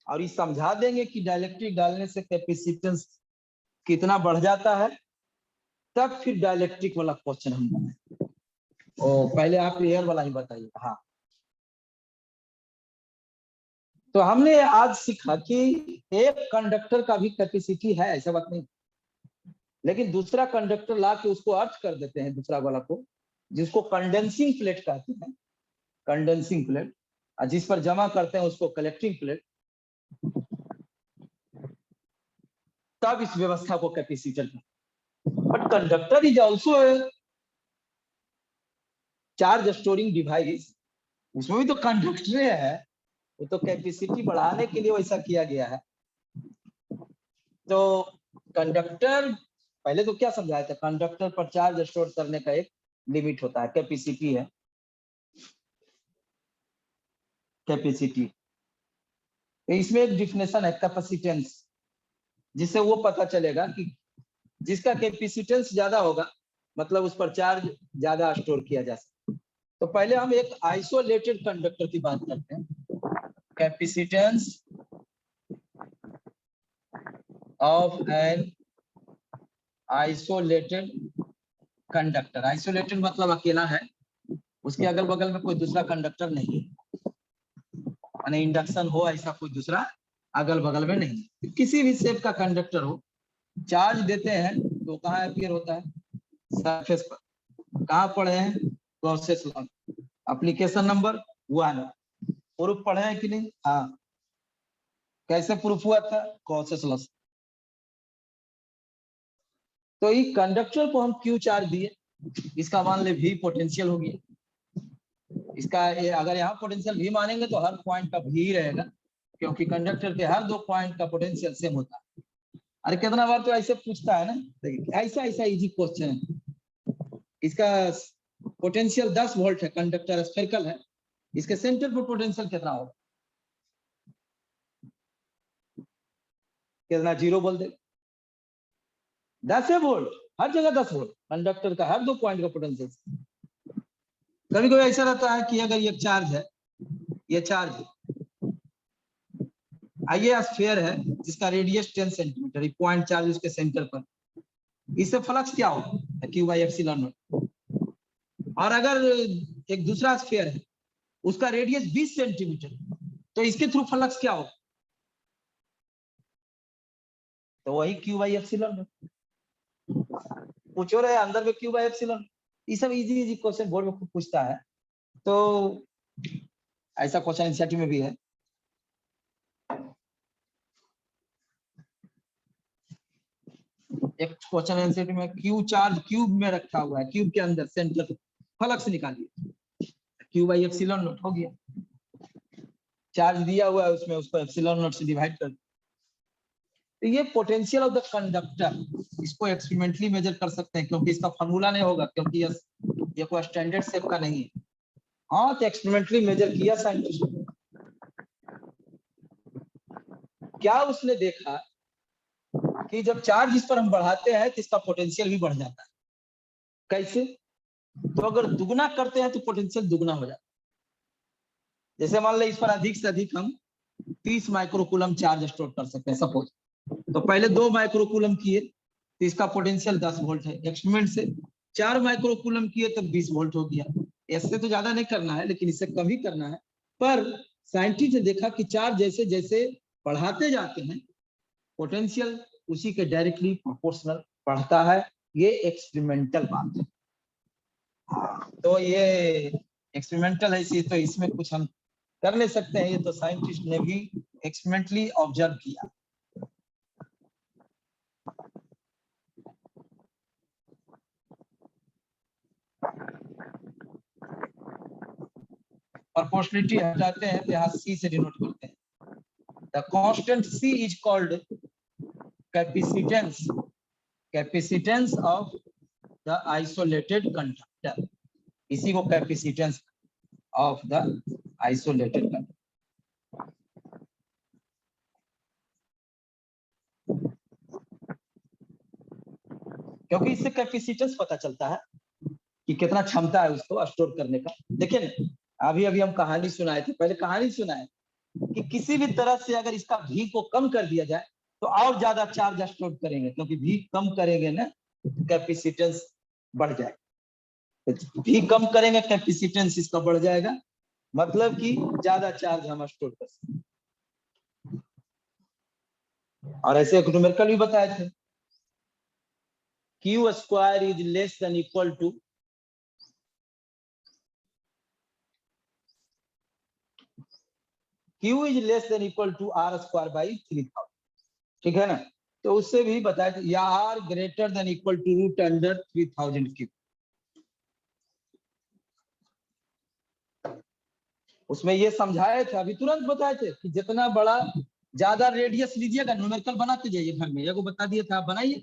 और ये समझा देंगे कि डाइलेक्ट्रिक डालने से कैपेसिटेंस कितना बढ़ जाता है, तब फिर डाइलेक्ट्रिक वाला क्वेश्चन हम बनाएंगे। पहले आप एयर वाला ही बताइए। हाँ, तो हमने आज सीखा कि एक कंडक्टर का भी कैपेसिटी है, ऐसा बात नहीं, लेकिन दूसरा कंडक्टर ला के उसको अर्थ कर देते हैं दूसरा वाला को, जिसको कंडेंसिंग प्लेट कहते हैं, कंडेंसिंग प्लेट, और जिस पर जमा करते हैं उसको कलेक्टिंग प्लेट। तब इस व्यवस्था को कैपेसिटर कहते हैं। But conductor is also charge storing device, उसमें भी तो कंडक्टर है, वो तो कैपेसिटी बढ़ाने के लिए वैसा किया गया है। तो कंडक्टर, पहले तो क्या समझाया था, कंडक्टर पर चार्ज स्टोर करने का एक लिमिट होता है, कैपेसिटी है, कैपेसिटी। तो इसमें एक डिफिनेशन है कैपेसिटेंस, जिससे वो पता चलेगा कि जिसका कैपेसिटेंस ज्यादा होगा मतलब उस पर चार्ज ज्यादा स्टोर किया जा सकता है। तो पहले हम एक आइसोलेटेड कंडक्टर की बात करते हैं, capacitance of an isolated conductor. Isolated मतलब अकेला है, उसके अगल बगल में कोई दूसरा कंडक्टर नहीं है, माने इंडक्शन हो ऐसा कोई दूसरा अगल बगल में नहीं। किसी भी शेप का कंडक्टर हो, चार्ज देते हैं तो कहाँ अपीयर होता है, सरफेस पर। कहाँ पढ़े हैं, Gauss's law, application number 1। Proof पढ़े हैं कि नहीं? हाँ, कैसे प्रूफ हुआ था, गॉसेस लॉ। तो ये कंडक्टर को हम क्यू चार्ज दिए, इसका मान ले भी पोटेंशियल हो गया। इसका अगर यहाँ पोटेंशियल भी मानेंगे तो हर पॉइंट का भी रहेगा, क्योंकि कंडक्टर के हर 2 पॉइंट का पोटेंशियल सेम होता है। अरे कितना बार तो ऐसे पूछता है ना, देखिए ऐसा ऐसा इजी क्वेश्चन है। इसका पोटेंशियल 10 वोल्ट है, कंडक्टर स्फेरिकल है, इसके सेंटर पर पोटेंशियल कितना होगा, कितना, 0 बोल दे। 10 वोल्ट, हर जगह 10 वोल्ट, कंडक्टर का हर 2 पॉइंट का पोटेंशियल। कभी कभी ऐसा रहता है कि अगर ये चार्ज है, ये चार्ज है, ये स्फीयर है जिसका रेडियस 10 सेंटीमीटर, पॉइंट चार्ज उसके सेंटर पर, इससे फ्लक्स क्या होगा, क्यू बाई एप्सिलॉन नॉट। और अगर एक दूसरा स्फीयर है, उसका रेडियस 20 सेंटीमीटर, तो इसके थ्रू फ्लक्स क्या होगा, तो वही क्यू बाई एप्सिलॉन नॉट। पूछो रहे अंदर में क्यू बाई एप्सिलॉन। ये सब इजी इजी क्वेश्चन बोर्ड में खूब पूछता है, तो ऐसा क्वेश्चन एनसीईआरटी में भी है। एक क्वेश्चन एनसीईआरटी में क्यू चार्ज क्यूब में रखा हुआ है, क्यूब के अंदर सेंटर फ्लक्स निकालिए, क्यू बाई एप्सिलॉन नॉट हो गया। चार्ज दिया हुआ है उसमें, उसको एप्सिलॉन नॉट से डिवाइड कर। तो ये पोटेंशियल ऑफ द कंडक्टर, इसको एक्सपेरिमेंटली मेजर कर सकते हैं, क्योंकि इसका फॉर्मूला नहीं होगा, क्योंकि ये कोई स्टैंडर्ड शेप का नहीं है। हाँ, तो एक्सपेरिमेंटली मेजर किया साइंटिस्ट। क्या उसने देखा कि जब चार्ज इस पर हम बढ़ाते हैं तो इसका पोटेंशियल भी बढ़ जाता है। कैसे? तो अगर दुगना करते हैं तो पोटेंशियल दुगना हो जाता है। जैसे मान लो इस पर अधिक से अधिक हम 30 माइक्रोकूलम चार्ज स्टोर कर सकते हैं सपोज, तो पहले 2 माइक्रोकूलम किए तो इसका पोटेंशियल 10 वोल्ट है। एक्सपेरिमेंट से 4 माइक्रोकूलम किए तो 20 वोल्ट हो गया। इससे तो ज्यादा नहीं करना है, लेकिन इससे कम ही करना है। पर साइंटिस्ट ने देखा कि चार्ज जैसे जैसे बढ़ाते जाते हैं, पोटेंशियल उसी के डायरेक्टली प्रोपोर्शनल बढ़ता है। ये एक्सपेरिमेंटल बात है। तो ये एक्सपेरिमेंटल है, इसी तो इसमें कुछ हम कर नहीं सकते हैं। ये तो साइंटिस्ट ने भी एक्सपेरिमेंटली ऑब्जर्व किया। प्रोपोर्शनलिटी हटाते हैं तो यहाँ C से डिनोट करते हैं। The constant C is called capacitance, capacitance of the isolated conductor. इसी को capacitance of the isolated conductor. क्योंकि इससे कैपेसिटेंस पता चलता है कि कितना क्षमता है उसको स्टोर करने का। देखिए ना, अभी अभी हम कहानी सुनाए थे, पहले कहानी सुनाए कि किसी भी तरह से अगर इसका भी को कम कर दिया जाए तो और ज्यादा चार्ज स्टोर करेंगे, क्योंकि भी कम करेंगे ना कैपेसिटेंस बढ़ जाएगा। तो भी कम करेंगे कैपेसिटेंस इसका बढ़ जाएगा, मतलब कि ज्यादा चार्ज हम स्टोर कर सकते। और ऐसे एक न्यूमेरिकल भी बताए थे, Q square is less than equal to Q is less than equal to R square by 3000। ठीक है ना? तो उससे भी बताया था, या R greater than equal to root under 3000 cube. उसमें ये समझाए थे, अभी तुरंत बताए थे कि जितना बड़ा ज्यादा रेडियस लीजिएगा, न्यूमेरिकल बनाते जाइए घर में, एगो बता दिया था आप बनाइए,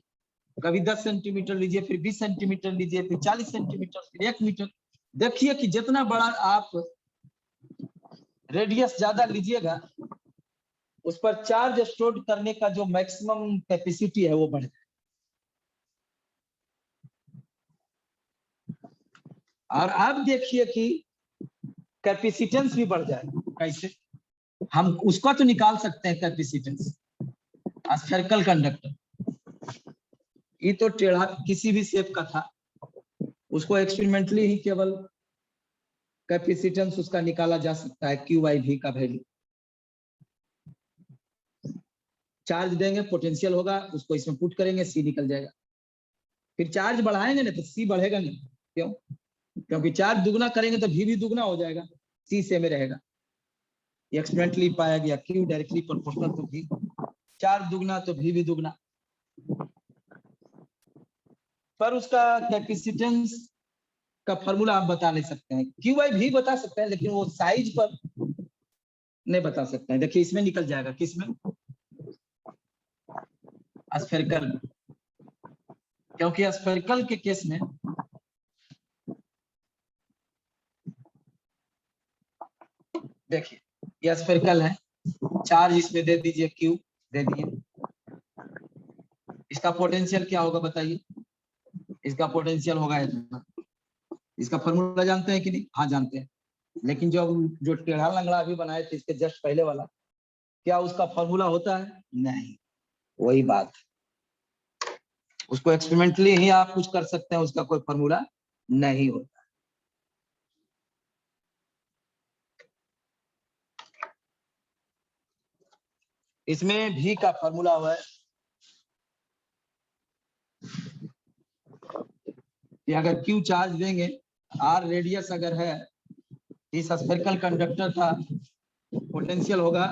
कभी 10 सेंटीमीटर लीजिए, फिर 20 सेंटीमीटर लीजिए, फिर 40 सेंटीमीटर, फिर 1 मीटर। देखिए कि जितना बड़ा आप रेडियस ज्यादा लीजिएगा, उस पर चार्ज स्टोर करने का जो मैक्सिमम कैपेसिटी है वो बढ़ेगा। और आप देखिए कि कैपेसिटेंस भी बढ़ जाएगा। कैसे? हम उसका तो निकाल सकते हैं कैपेसिटेंस, स्फेरिकल कंडक्टर, ये तो टेढ़ा किसी भी शेप का था, उसको एक्सपेरिमेंटली ही केवल कैपेसिटेंस उसका निकाला जा सकता है, क्यू बाई भी का वैल्यू। चार्ज देंगे, पोटेंशियल होगा, उसको इसमें पुट करेंगे, सी निकल जाएगा। फिर चार्ज बढ़ाएंगे ना तो सी बढ़ेगा नहीं, क्यों? क्योंकि चार्ज दुगना करेंगे तो भी दुगना हो जाएगा, सी सेम में रहेगा। एक्सपेरिमेंटली पाया गया क्यू डायरेक्टली प्रोपोर्शनल टू भी, चार्ज दुगना तो भी दुगना। पर उसका कैपेसिटेंस का फॉर्मूला आप बता नहीं सकते हैं, क्यू बाई भी बता सकते हैं, लेकिन वो साइज पर नहीं बता सकते हैं। देखिए इसमें निकल जाएगा, किसमें? स्फेरिकल, क्योंकि स्फेरिकल के केस में देखिए ये स्फेरिकल है, चार्ज इसमें दे दीजिए, क्यू दे दिए, इसका पोटेंशियल क्या होगा बताइए? इसका पोटेंशियल होगा इतना। इसका फॉर्मूला जानते हैं कि नहीं? हाँ जानते हैं, लेकिन जो टेढ़ा लंगड़ा अभी बनाए थे इसके जस्ट पहले वाला, क्या उसका फॉर्मूला होता है? नहीं, वही बात, उसको एक्सपेरिमेंटली ही आप कुछ कर सकते हैं, उसका कोई फॉर्मूला नहीं होता। इसमें भी का फॉर्मूला हुआ है कि अगर क्यू चार्ज देंगे, आर रेडियस अगर है, इस स्फेरिकल कंडक्टर का पोटेंशियल होगा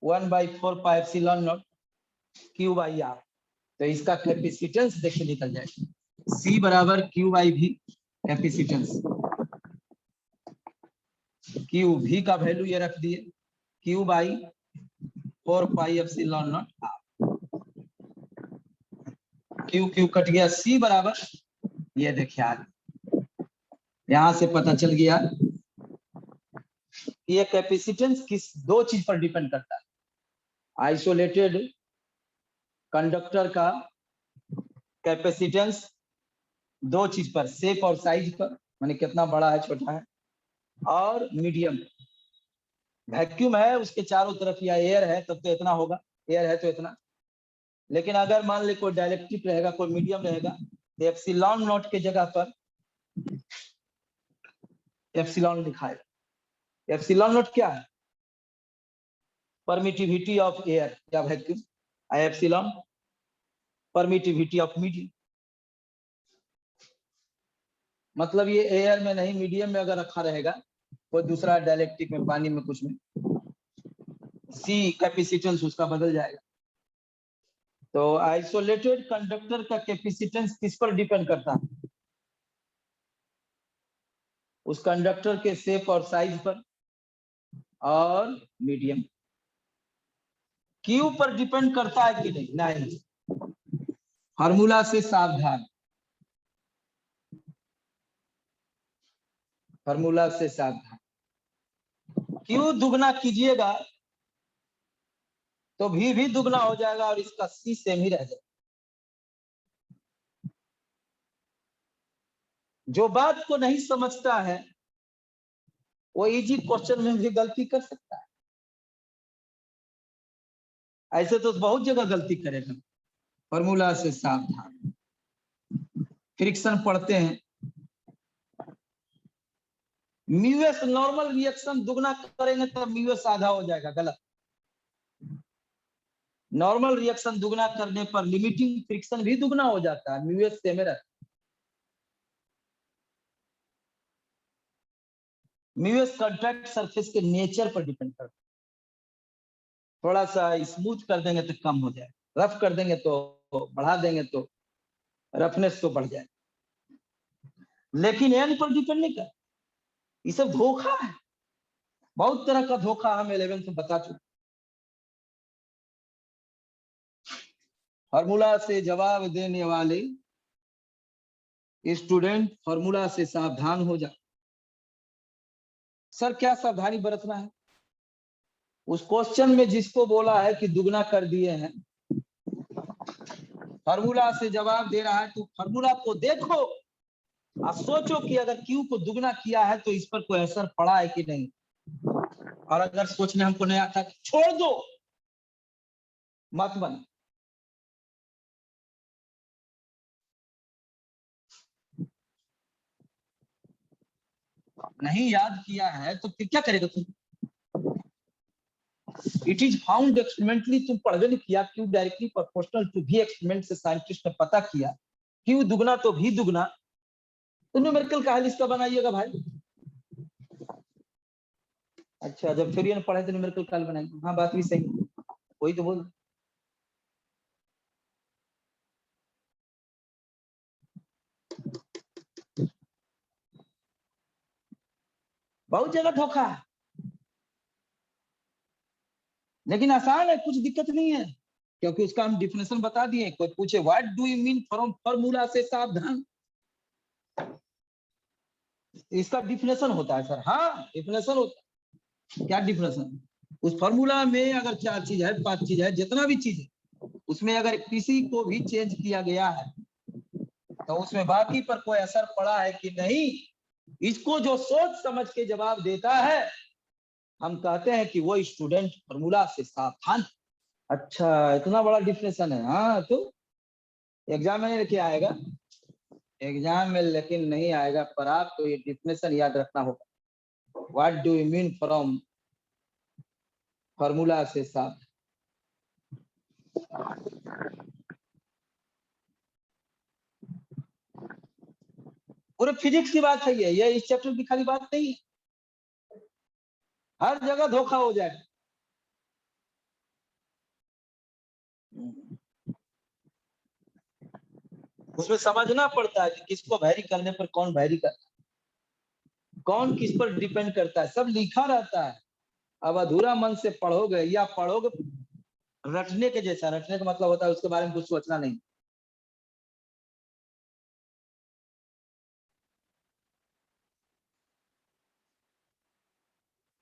1/4 pi epsilon naught Q by R, तो इसका कैपेसिटेंस देखिए निकल जाएगा, सी बराबर Q by V capacitance. Q V का वैल्यू ये रख दिए, Q by 4 pi epsilon naught R, Q Q cut गया, सी बराबर ये देखिए आज यहां से पता चल गया ये कैपेसिटेंस किस दो चीज पर डिपेंड करता है। आइसोलेटेड कंडक्टर का कैपेसिटेंस दो चीज पर, शेप और साइज पर, माने कितना बड़ा है छोटा है, और मीडियम वैक्यूम है उसके चारों तरफ, या एयर है तब तो इतना होगा, एयर है तो इतना। लेकिन अगर मान ले कोई डाइलेक्ट्रिक रहेगा, कोई मीडियम रहेगा, तो एप्सिलॉन नॉट के जगह पर एप्सिलॉन लिखाएगा। एप्सिलॉन नॉट क्या है? परमिटिविटी ऑफ एयर या vacuum, epsilon permittivity of medium, मतलब ये एयर में नहीं, मीडियम में अगर रखा रहेगा, कोई दूसरा डाइलेक्ट्रिक में, पानी में, कुछ में, सी कैपेसिटेंस उसका बदल जाएगा। तो आइसोलेटेड कंडक्टर का कैपेसिटेंस किस पर डिपेंड करता है? उस कंडक्टर के शेप और साइज पर और मीडियम। क्यू पर डिपेंड करता है कि नहीं? नहीं, फार्मूला से सावधान, फार्मूला से सावधान। क्यू दुगना कीजिएगा तो भी दुगना हो जाएगा और इसका सी सेम ही रह जाएगा। जो बात को नहीं समझता है वो इजी क्वेश्चन में भी गलती कर सकता है, ऐसे तो बहुत जगह गलती करेगा। फॉर्मूला से सावधान। फ्रिक्शन पढ़ते हैं, म्यूएस नॉर्मल रिएक्शन दुगना करेंगे तो म्यूएस आधा हो जाएगा, गलत। नॉर्मल रिएक्शन दुगना करने पर लिमिटिंग फ्रिक्शन भी दुगना हो जाता है, म्यूएस सेम रहता है। म्यूएस कॉन्ट्रैक्ट सरफेस के नेचर पर डिपेंड करता है, थोड़ा सा स्मूथ कर देंगे तो कम हो जाए, रफ कर देंगे तो बढ़ा देंगे तो रफनेस तो बढ़ जाए, लेकिन एन पर डिपेंड नहीं कर। ये सब धोखा है, बहुत तरह का धोखा हम 11th में बता चुके। फॉर्मूला से जवाब देने वाले स्टूडेंट फॉर्मूला से सावधान हो जा। सर क्या सावधानी बरतना है? उस क्वेश्चन में जिसको बोला है कि दुगना कर दिए हैं, फॉर्मूला से जवाब दे रहा है, तो फॉर्मूला को देखो और सोचो कि अगर क्यू को दुगना किया है तो इस पर कोई असर पड़ा है कि नहीं। और अगर सोचने हमको नहीं आता, छोड़ दो, मत बन। नहीं याद किया है तो फिर क्या करेगा तुम? इट इज फाउंड एक्सपेरिमेंटली, तुम पढ़वे नहीं किया, क्यू डायरेक्टली प्रोपोर्शनल टू भी एक्सपेरिमेंट से साइंटिस्ट ने पता किया, क्यू दुगना तो भी दुगना। तो न्यूमेरिकल का हल इसका बनाइएगा भाई। अच्छा, जब थ्योरी पढ़े तो न्यूमेरिकल का हल बनाएंगे। हाँ बात भी सही, वही तो बोल। बहुत जगह धोखा है, लेकिन आसान है, कुछ दिक्कत नहीं है, क्योंकि उसका हम डिफिनेशन बता दिए। कोई पूछे what do you mean from formula से सावधान, इसका डिफिनेशन होता है सर। हाँ डिफिनेशन होता है। क्या डिफिनेशन? उस फॉर्मूला में अगर 4 चीज है, 5 चीज है, जितना भी चीज है, उसमें अगर किसी को भी चेंज किया गया है तो उसमें बाकी पर कोई असर पड़ा है कि नहीं, इसको जो सोच समझ के जवाब देता है, हम कहते हैं कि वो स्टूडेंट फॉर्मूला से सावधान। अच्छा, इतना बड़ा डिफिनेशन है। हाँ तो एग्जाम में लेके आएगा, एग्जाम में लेकिन नहीं आएगा, पर आपको ये डिफिनेशन याद रखना होगा। What do you mean from formula से सावधान। पूरे फिजिक्स की बात है ये इस चैप्टर की खाली बात नहीं, हर जगह धोखा हो जाए। उसमें समझना पड़ता है कि किसको वैरी करने पर कौन वैरी करता है, कौन किस पर डिपेंड करता है, सब लिखा रहता है। अब अधूरा मन से पढ़ोगे या पढ़ोगे रटने के जैसा। रटने का मतलब होता है उसके बारे में कुछ सोचना नहीं।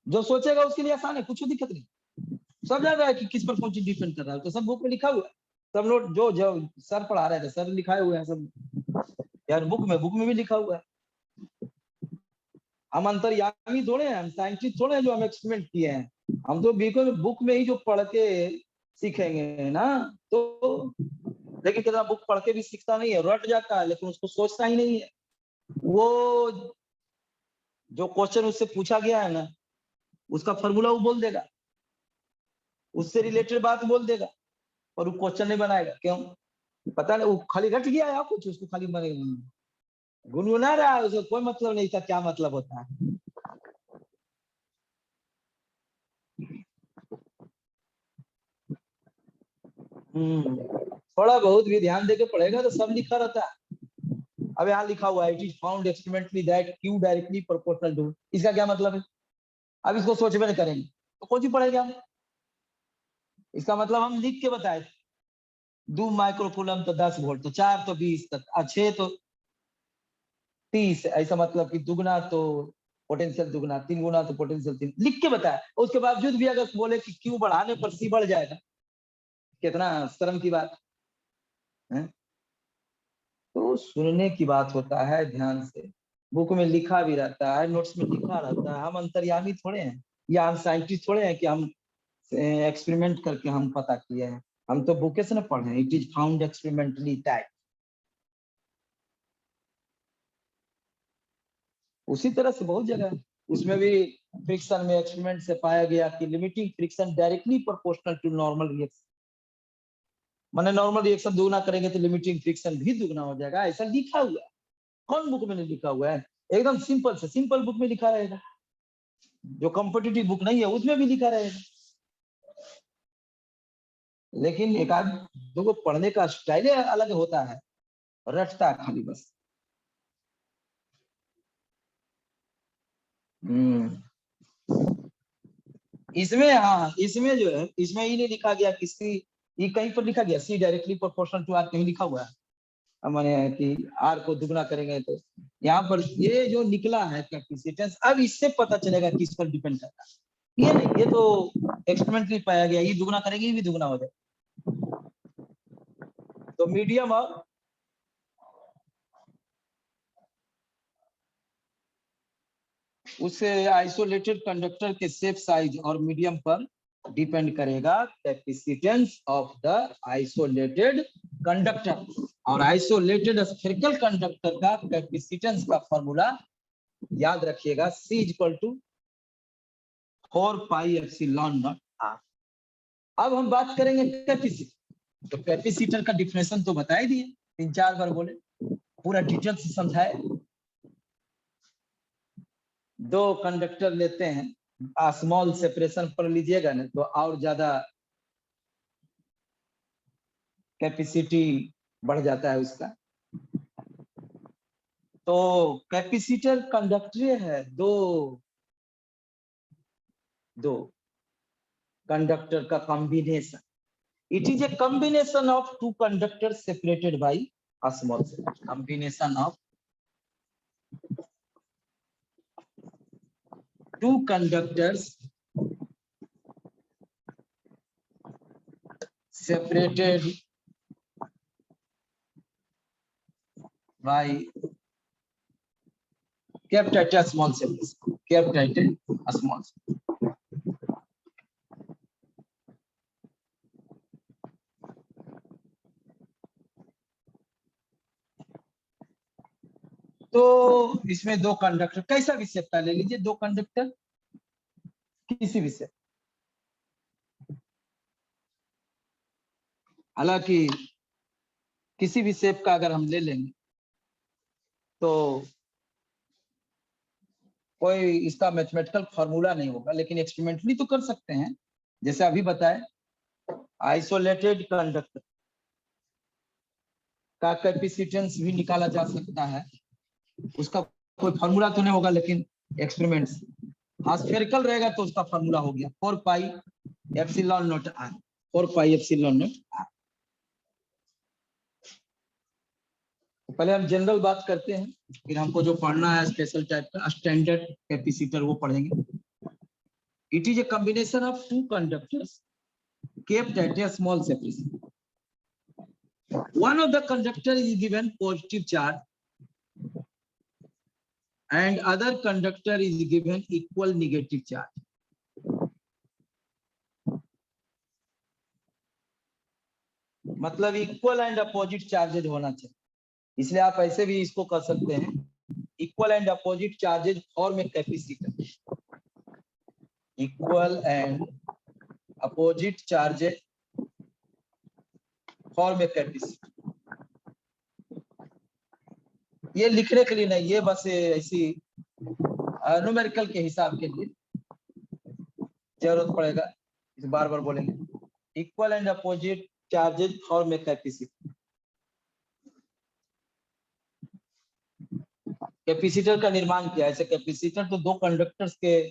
जो सोचेगा उसके लिए आसान है, कुछ दिक्कत नहीं। सब जान रहा है कि किस पर कौन चीज डिपेंड कर रहा है, तो सब बुक में लिखा हुआ है। सब नोट जो जो सर पढ़ा रहे थे सर लिखाए हुए हैं सब यार, बुक में भी लिखा हुआ है। हम अंतर्यामी थोड़े हैं, हम साइंटिस्ट थोड़े हैं जो हम एक्सपेरिमेंट किए हैं। हम तो बिल्कुल बुक में ही जो पढ़ के सीखेंगे ना। तो लेकिन कितना बुक पढ़ के भी सीखता नहीं है, रट जाता है, लेकिन उसको सोचता ही नहीं है। वो जो क्वेश्चन उससे पूछा गया है ना, उसका फॉर्मूला वो बोल देगा, उससे रिलेटेड बात बोल देगा, और वो क्वेश्चन नहीं बनाएगा। क्यों? पता नहीं, वो खाली रट गया या कुछ, उसको खाली गुनगुना रहा है, उसको कोई मतलब नहीं था क्या मतलब होता है। थोड़ा बहुत भी ध्यान देके पढ़ेगा तो सब लिखा रहता है। अब यहाँ लिखा हुआ है it is found experimentally that Q directly proportional to, इसका क्या मतलब है? अब इसको सोच में नहीं करेंगे तो कौन सी पढ़ेंगे हम? इसका मतलब हम लिख के बताए, 2 माइक्रोकूलम तो 10 वोल्ट, तो 4 तो 20 तक, 6 तो 30, ऐसा मतलब कि दुगना तो पोटेंशियल दुगना, 3 गुना तो पोटेंशियल 3, लिख के बताया। उसके बावजूद भी अगर बोले कि क्यू बढ़ाने पर सी बढ़ जाएगा, कितना शर्म की बात है। तो सुनने की बात होता है ध्यान से, बुक में लिखा भी रहता है, नोट्स में लिखा रहता है। हम अंतर्यामी थोड़े हैं या हम साइंटिस्ट थोड़े हैं कि हम एक्सपेरिमेंट करके हम पता किए हैं। हम तो बुके से ना पढ़े, it is found experimentally type. उसी तरह से बहुत जगह है, उसमें भी फ्रिक्शन में एक्सपेरिमेंट से पाया गया कि limiting friction directly proportional to normal reaction. माने नॉर्मल रिएक्शन दुगना करेंगे तो लिमिटिंग फ्रिक्शन भी दुगना हो जाएगा, ऐसा लिखा हुआ है। कौन बुक में नहीं लिखा हुआ है? एकदम सिंपल से सिंपल बुक में लिखा रहेगा, जो कॉम्पिटिटिव बुक नहीं है उसमें भी लिखा रहेगा। लेकिन एक आध दो को पढ़ने का स्टाइल अलग होता है, रटता है खाली बस। इसमें हाँ, इसमें जो है, इसमें ही नहीं लिखा गया किसी ये कहीं पर लिखा गया C directly proportional to R, कहीं लिखा हुआ है माने कि R को दुगना करेंगे तो यहाँ पर ये जो निकला है कैपेसिटेंस, अब इससे पता चलेगा किस पर डिपेंड करता है। ये नहीं, ये तो एक्सपेरिमेंट नहीं पाया गया, ये दुगना करेंगे ये भी दुगना हो जाएगा। तो मीडियम और उस आइसोलेटेड कंडक्टर के शेप, साइज और मीडियम पर डिपेंड करेगा capacitance of the isolated conductor. और आइसोलेटेड स्फेरिकल कंडक्टर का कैपेसिटेंस का फॉर्मूला याद रखिएगा, C = 4πε0 R। अब हम बात करेंगे कैपेसिटर। तो कैपेसिटर का डिफिनेशन तो बता ही दिए, 3-4 बार बोले, पूरा डिटेल से समझाए। दो कंडक्टर लेते हैं, स्मॉल सेपरेशन पर लीजिएगा ना तो और ज्यादा कैपेसिटी बढ़ जाता है उसका। तो कैपेसिटर कंडक्टर है दो कंडक्टर का combination. It is a combination of two conductor separated by a small separation. Combination of two conductors separated by kept at a small separation, kept at a small separation. तो इसमें दो conductor, कैसा भी shape का ले लीजिए, दो conductor किसी भी शेप। हालांकि किसी भी शेप का अगर हम ले लेंगे तो कोई इसका मैथमेटिकल फॉर्मूला नहीं होगा, लेकिन एक्सपेरिमेंटली तो कर सकते हैं। जैसे अभी बताए, आइसोलेटेड कंडक्टर का कैपेसिटेंस भी निकाला जा सकता है। उसका कोई फॉर्मूला तो नहीं होगा, लेकिन एक्सपेरिमेंट स्फेरिकल रहेगा तो उसका फॉर्मूला हो गया 4πε0 R। 4πε0 R। पहले हम जनरल बात करते हैं, फिर हमको जो पढ़ना है स्पेशल टाइप का स्टैंडर्ड कैपेसिटर वो पढ़ेंगे। It is a combination of two conductors kept at a small separation. One of the conductor is given positive charge and other conductor is given equal negative charge. मतलब equal and opposite charges होना चाहिए, इसलिए आप ऐसे भी इसको कर सकते हैं, equal and opposite charges form a capacitor. Equal and opposite charges form a capacitor. ये लिखने के लिए नहीं, ये बस ऐसी न्यूमेरिकल के हिसाब के लिए जरूरत पड़ेगा, इसे बार बार बोलेंगे। Equal and opposite charges form a capacitor. Capacitor का निर्माण किया, ऐसे कैपेसिटर तो दो कंडक्टर्स के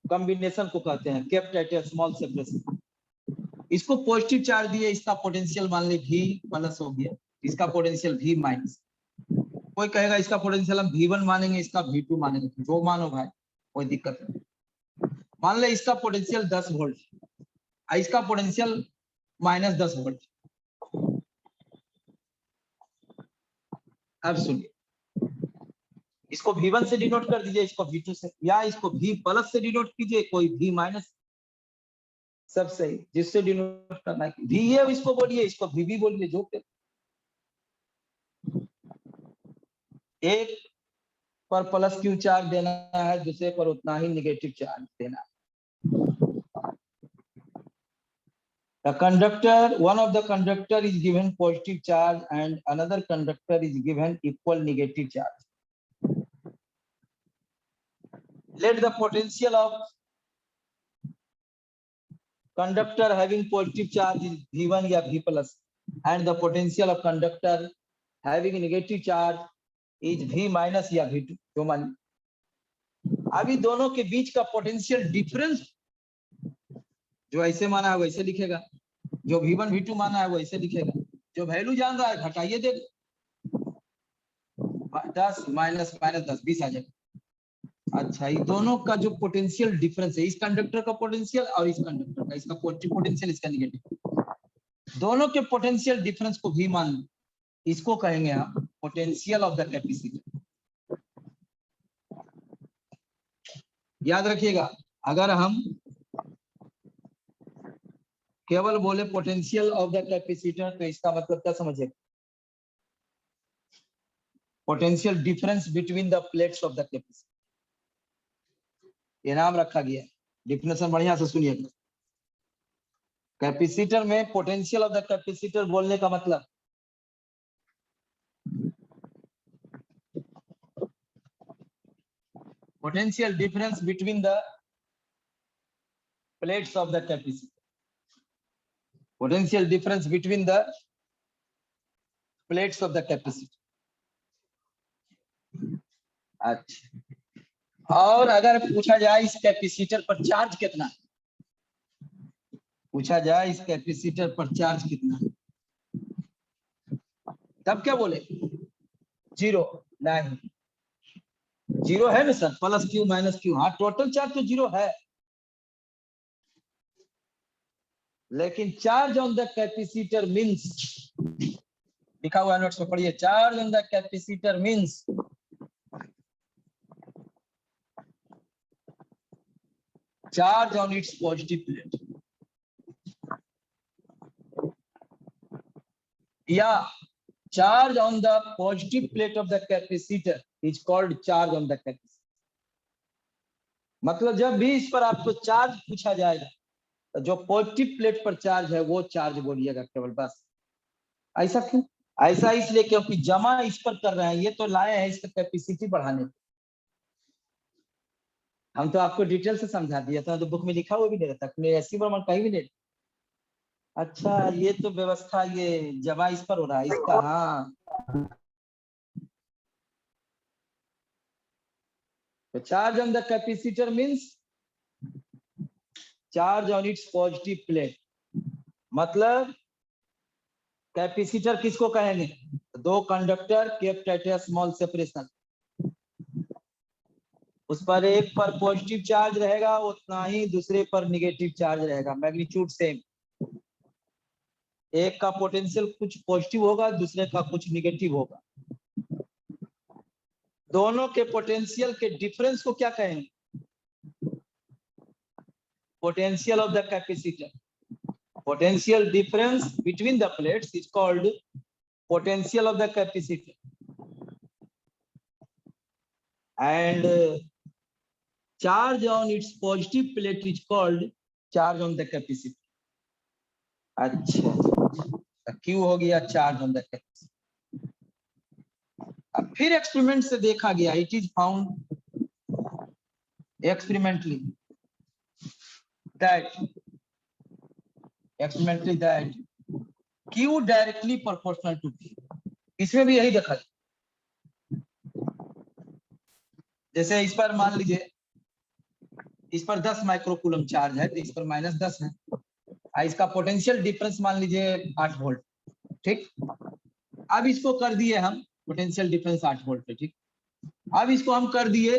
कॉम्बिनेशन को कहते हैं, kept at a small separation. इसको पॉजिटिव चार्ज दिए, इसका पोटेंशियल मान ली V+ हो गया, इसका पोटेंशियल V-। कोई कहेगा इसका पोटेंशियल हम V1 मानेंगे, इसका V2 मानेंगे, जो मानो भाई, कोई दिक्कत नहीं। मान ले इसका पोटेंशियल 10 वोल्ट, इसका पोटेंशियल -10 वोल्ट। अब सुनिए, इसको V1 से डिनोट कर दीजिए, इसको V2 से, या इसको V+ से डिनोट कीजिए, कोई V-, सब सही, जिससे डिनोट करना है। V है इसको बोलिए, इसको VB बोलिए, जो के एक पर +Q चार्ज देना है, दूसरे पर उतना ही नेगेटिव चार्ज देना है। The conductor, one of the conductor is given positive charge and another conductor is given equal negative charge. Let the potential of conductor having positive charge is V1 या V+ and the potential of conductor having negative charge is V- या V2, जो मानिए। अभी दोनों के बीच का potential difference जो ऐसे माना है वैसे लिखेगा, जो V1 V2 माना है वैसे लिखेगा, जो वैल्यू जान रहा है घटाइए दे 10 माइनस 10 20 आ जाएगा। अच्छा, ये दोनों का जो पोटेंशियल डिफरेंस है, इस कंडक्टर का पोटेंशियल और इस कंडक्टर का, इसका पॉजिटिव पोटेंशियल इसका निगेटिव, दोनों के पोटेंशियल डिफरेंस को भी मान लो, इसको कहेंगे हम पोटेंशियल ऑफ द कैपेसिटर। याद रखिएगा, अगर हम केवल बोले पोटेंशियल ऑफ द कैपेसिटर तो इसका मतलब क्या समझिए, potential difference between the plates of the capacitor, ये नाम रखा गया है। डिफिनेशन बढ़िया से सुनिएगा, कैपेसिटर में पोटेंशियल ऑफ द कैपेसिटर बोलने का मतलब potential difference between the plates of the capacitor, potential difference between the plates of the capacitor. अच्छा, और अगर पूछा जाए इस कैपेसिटर पर चार्ज कितना है, पूछा जाए इस कैपेसिटर पर चार्ज कितना है, तब क्या बोले, 0 नहीं, 0 है ना sir, plus Q minus Q, हाँ टोटल चार्ज तो 0 है, लेकिन charge on the capacitor means, लिखा हुआ नोट्स में पढ़िए, charge on the capacitor means charge on its positive plate, या charge on the positive plate of the capacitor is called charge on the capacitor. मतलब जब भी इस पर आपको चार्ज पूछा जाएगा तो जो पॉजिटिव प्लेट पर चार्ज है वो चार्ज बोलिएगा केवल, बस। ऐसा क्यों, ऐसा इसलिए क्योंकि जमा इस पर कर रहे हैं, ये तो लाए हैं इसका कैपेसिटी बढ़ाने, हम तो आपको डिटेल से समझा दिया था, तो बुक में लिखा हुआ भी नहीं रहता, ऐसी प्रमाण कहीं भी नहीं। अच्छा, ये तो व्यवस्था ये जमा इस पर हो रहा है इसका, हाँ। तो charge on the capacitor means charge on its positive plate, मतलब कैपेसिटर किसको कहेंगे, दो conductor kept at small separation, उस पर एक पर पॉजिटिव चार्ज रहेगा उतना ही दूसरे पर निगेटिव चार्ज रहेगा, मैग्नीट्यूड सेम, एक का पोटेंशियल कुछ पॉजिटिव होगा दूसरे का कुछ निगेटिव होगा, दोनों के पोटेंशियल के डिफरेंस को क्या कहेंगे, potential of the capacitor, potential difference between the plates is called potential of the capacitor, and charge on its positive plate is called charge on the capacitor। अच्छा, क्यू हो गया चार्ज ऑन द कैपेसिटर। अब फिर experiment से देखा गया, it is found experimentally that Q directly proportional to P, इसमें भी यही देखा, जैसे इस पर मान लीजिए इस पर 10 माइक्रोकूलम चार्ज है तो इस पर -10 है, इसका पोटेंशियल डिफरेंस मान लीजिए 8 वोल्ट, ठीक। अब इसको कर दिए हम पोटेंशियल डिफरेंस 8 वोल्ट पे, ठीक। अब इसको हम कर दिए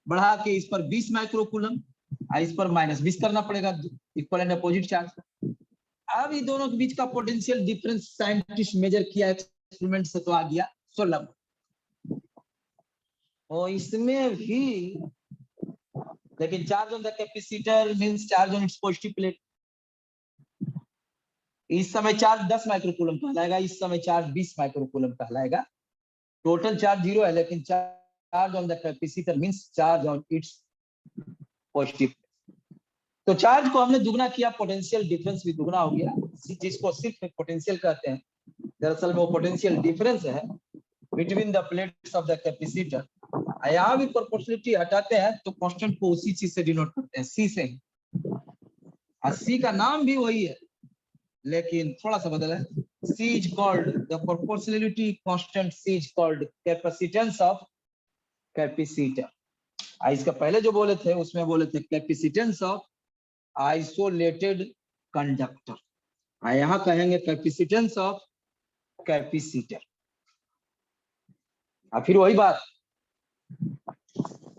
बढ़ा के इस पर 20 माइक्रोकूलम, इस पर -20 करना पड़ेगा, इक्वल एंड अपोजिट चार्ज। अब ये दोनों के बीच का पोटेंशियल डिफरेंस साइंटिस्ट मेजर किया एक्सपेरिमेंट से, तो आ गया 16। और इसमें भी लेकिन charge on the capacitor means charge on its positive plate, इस समय चार्ज 10 माइक्रोकूलम कहलाएगा, इस समय चार्ज 20 माइक्रोकूलम कहलाएगा, टोटल चार्ज 0 है, लेकिन charge on the capacitor means charge on its positive. तो चार्ज को हमने दुगना किया, पोटेंशियल डिफरेंस भी दुगना हो गया, जिसको सिर्फ पोटेंशियल कहते हैं, दरअसल में वो पोटेंशियल डिफरेंस है between the plates of the capacitor. यहाँ भी प्रोपोर्शनलिटी हटाते हैं तो कांस्टेंट को उसी चीज से डिनोट करते हैं, सी से, और सी का नाम भी वही है लेकिन थोड़ा सा बदल है, C is called the proportionality constant, C is called capacitance of capacitor। इसका पहले जो बोले थे उसमें बोले थे कैपेसिटेंस ऑफ आइसोलेटेड कंडक्टर। यहाँ कहेंगे कैपेसिटेंस ऑफ कैपेसिटर। फिर वही बात,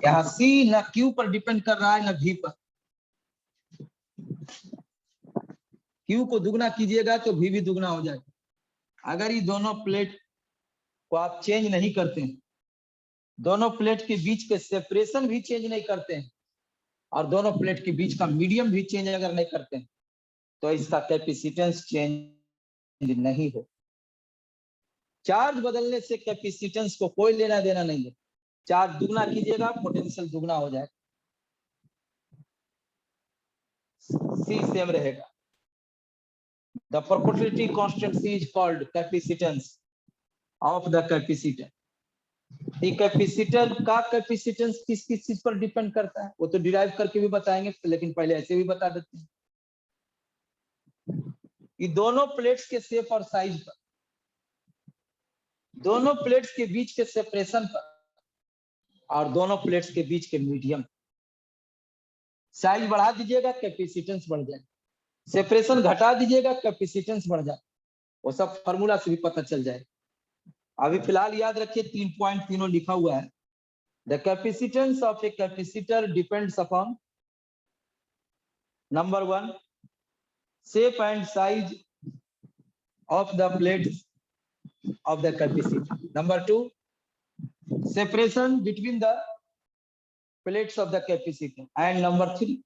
यहाँ C ना Q पर डिपेंड कर रहा है ना V पर। Q को दुगना कीजिएगा तो V भी दुगना हो जाएगा। अगर ये दोनों प्लेट को आप चेंज नहीं करते हैं, दोनों प्लेट के बीच के सेपरेशन भी चेंज नहीं करते हैं, और दोनों प्लेट के बीच का मीडियम भी चेंज अगर नहीं करते हैं, तो इसका कैपेसिटेंस चेंज नहीं हो। चार्ज बदलने से कैपेसिटेंस को कोई लेना देना नहीं है। चार्ज दुगना कीजिएगा, पोटेंशियल दुगना हो जाएगा, C सेम रहेगा। The proportionality constant C is called capacitance of the capacitor। Capacitor का कैपेसिटेंस किस किस चीज पर डिपेंड करता है वो तो डिराइव करके भी बताएंगे, लेकिन पहले ऐसे भी बता देते हैं। ये दोनों प्लेट्स के शेप और साइज पर, दोनों प्लेट्स के बीच के सेपरेशन पर, और दोनों प्लेट्स के बीच के मीडियम। साइज बढ़ा दीजिएगा कैपेसिटेंस बढ़ जाएगा, सेपरेशन घटा दीजिएगा कैपेसिटेंस बढ़ जाए। वो सब फार्मूला से भी पता चल जाए। अभी फिलहाल याद रखिए 3 पॉइंट तीनों लिखा हुआ है। The capacitance of a capacitor depends upon number 1 shape and size of the plates of the capacitor, number 2 separation between the plates of the capacitor, and number 3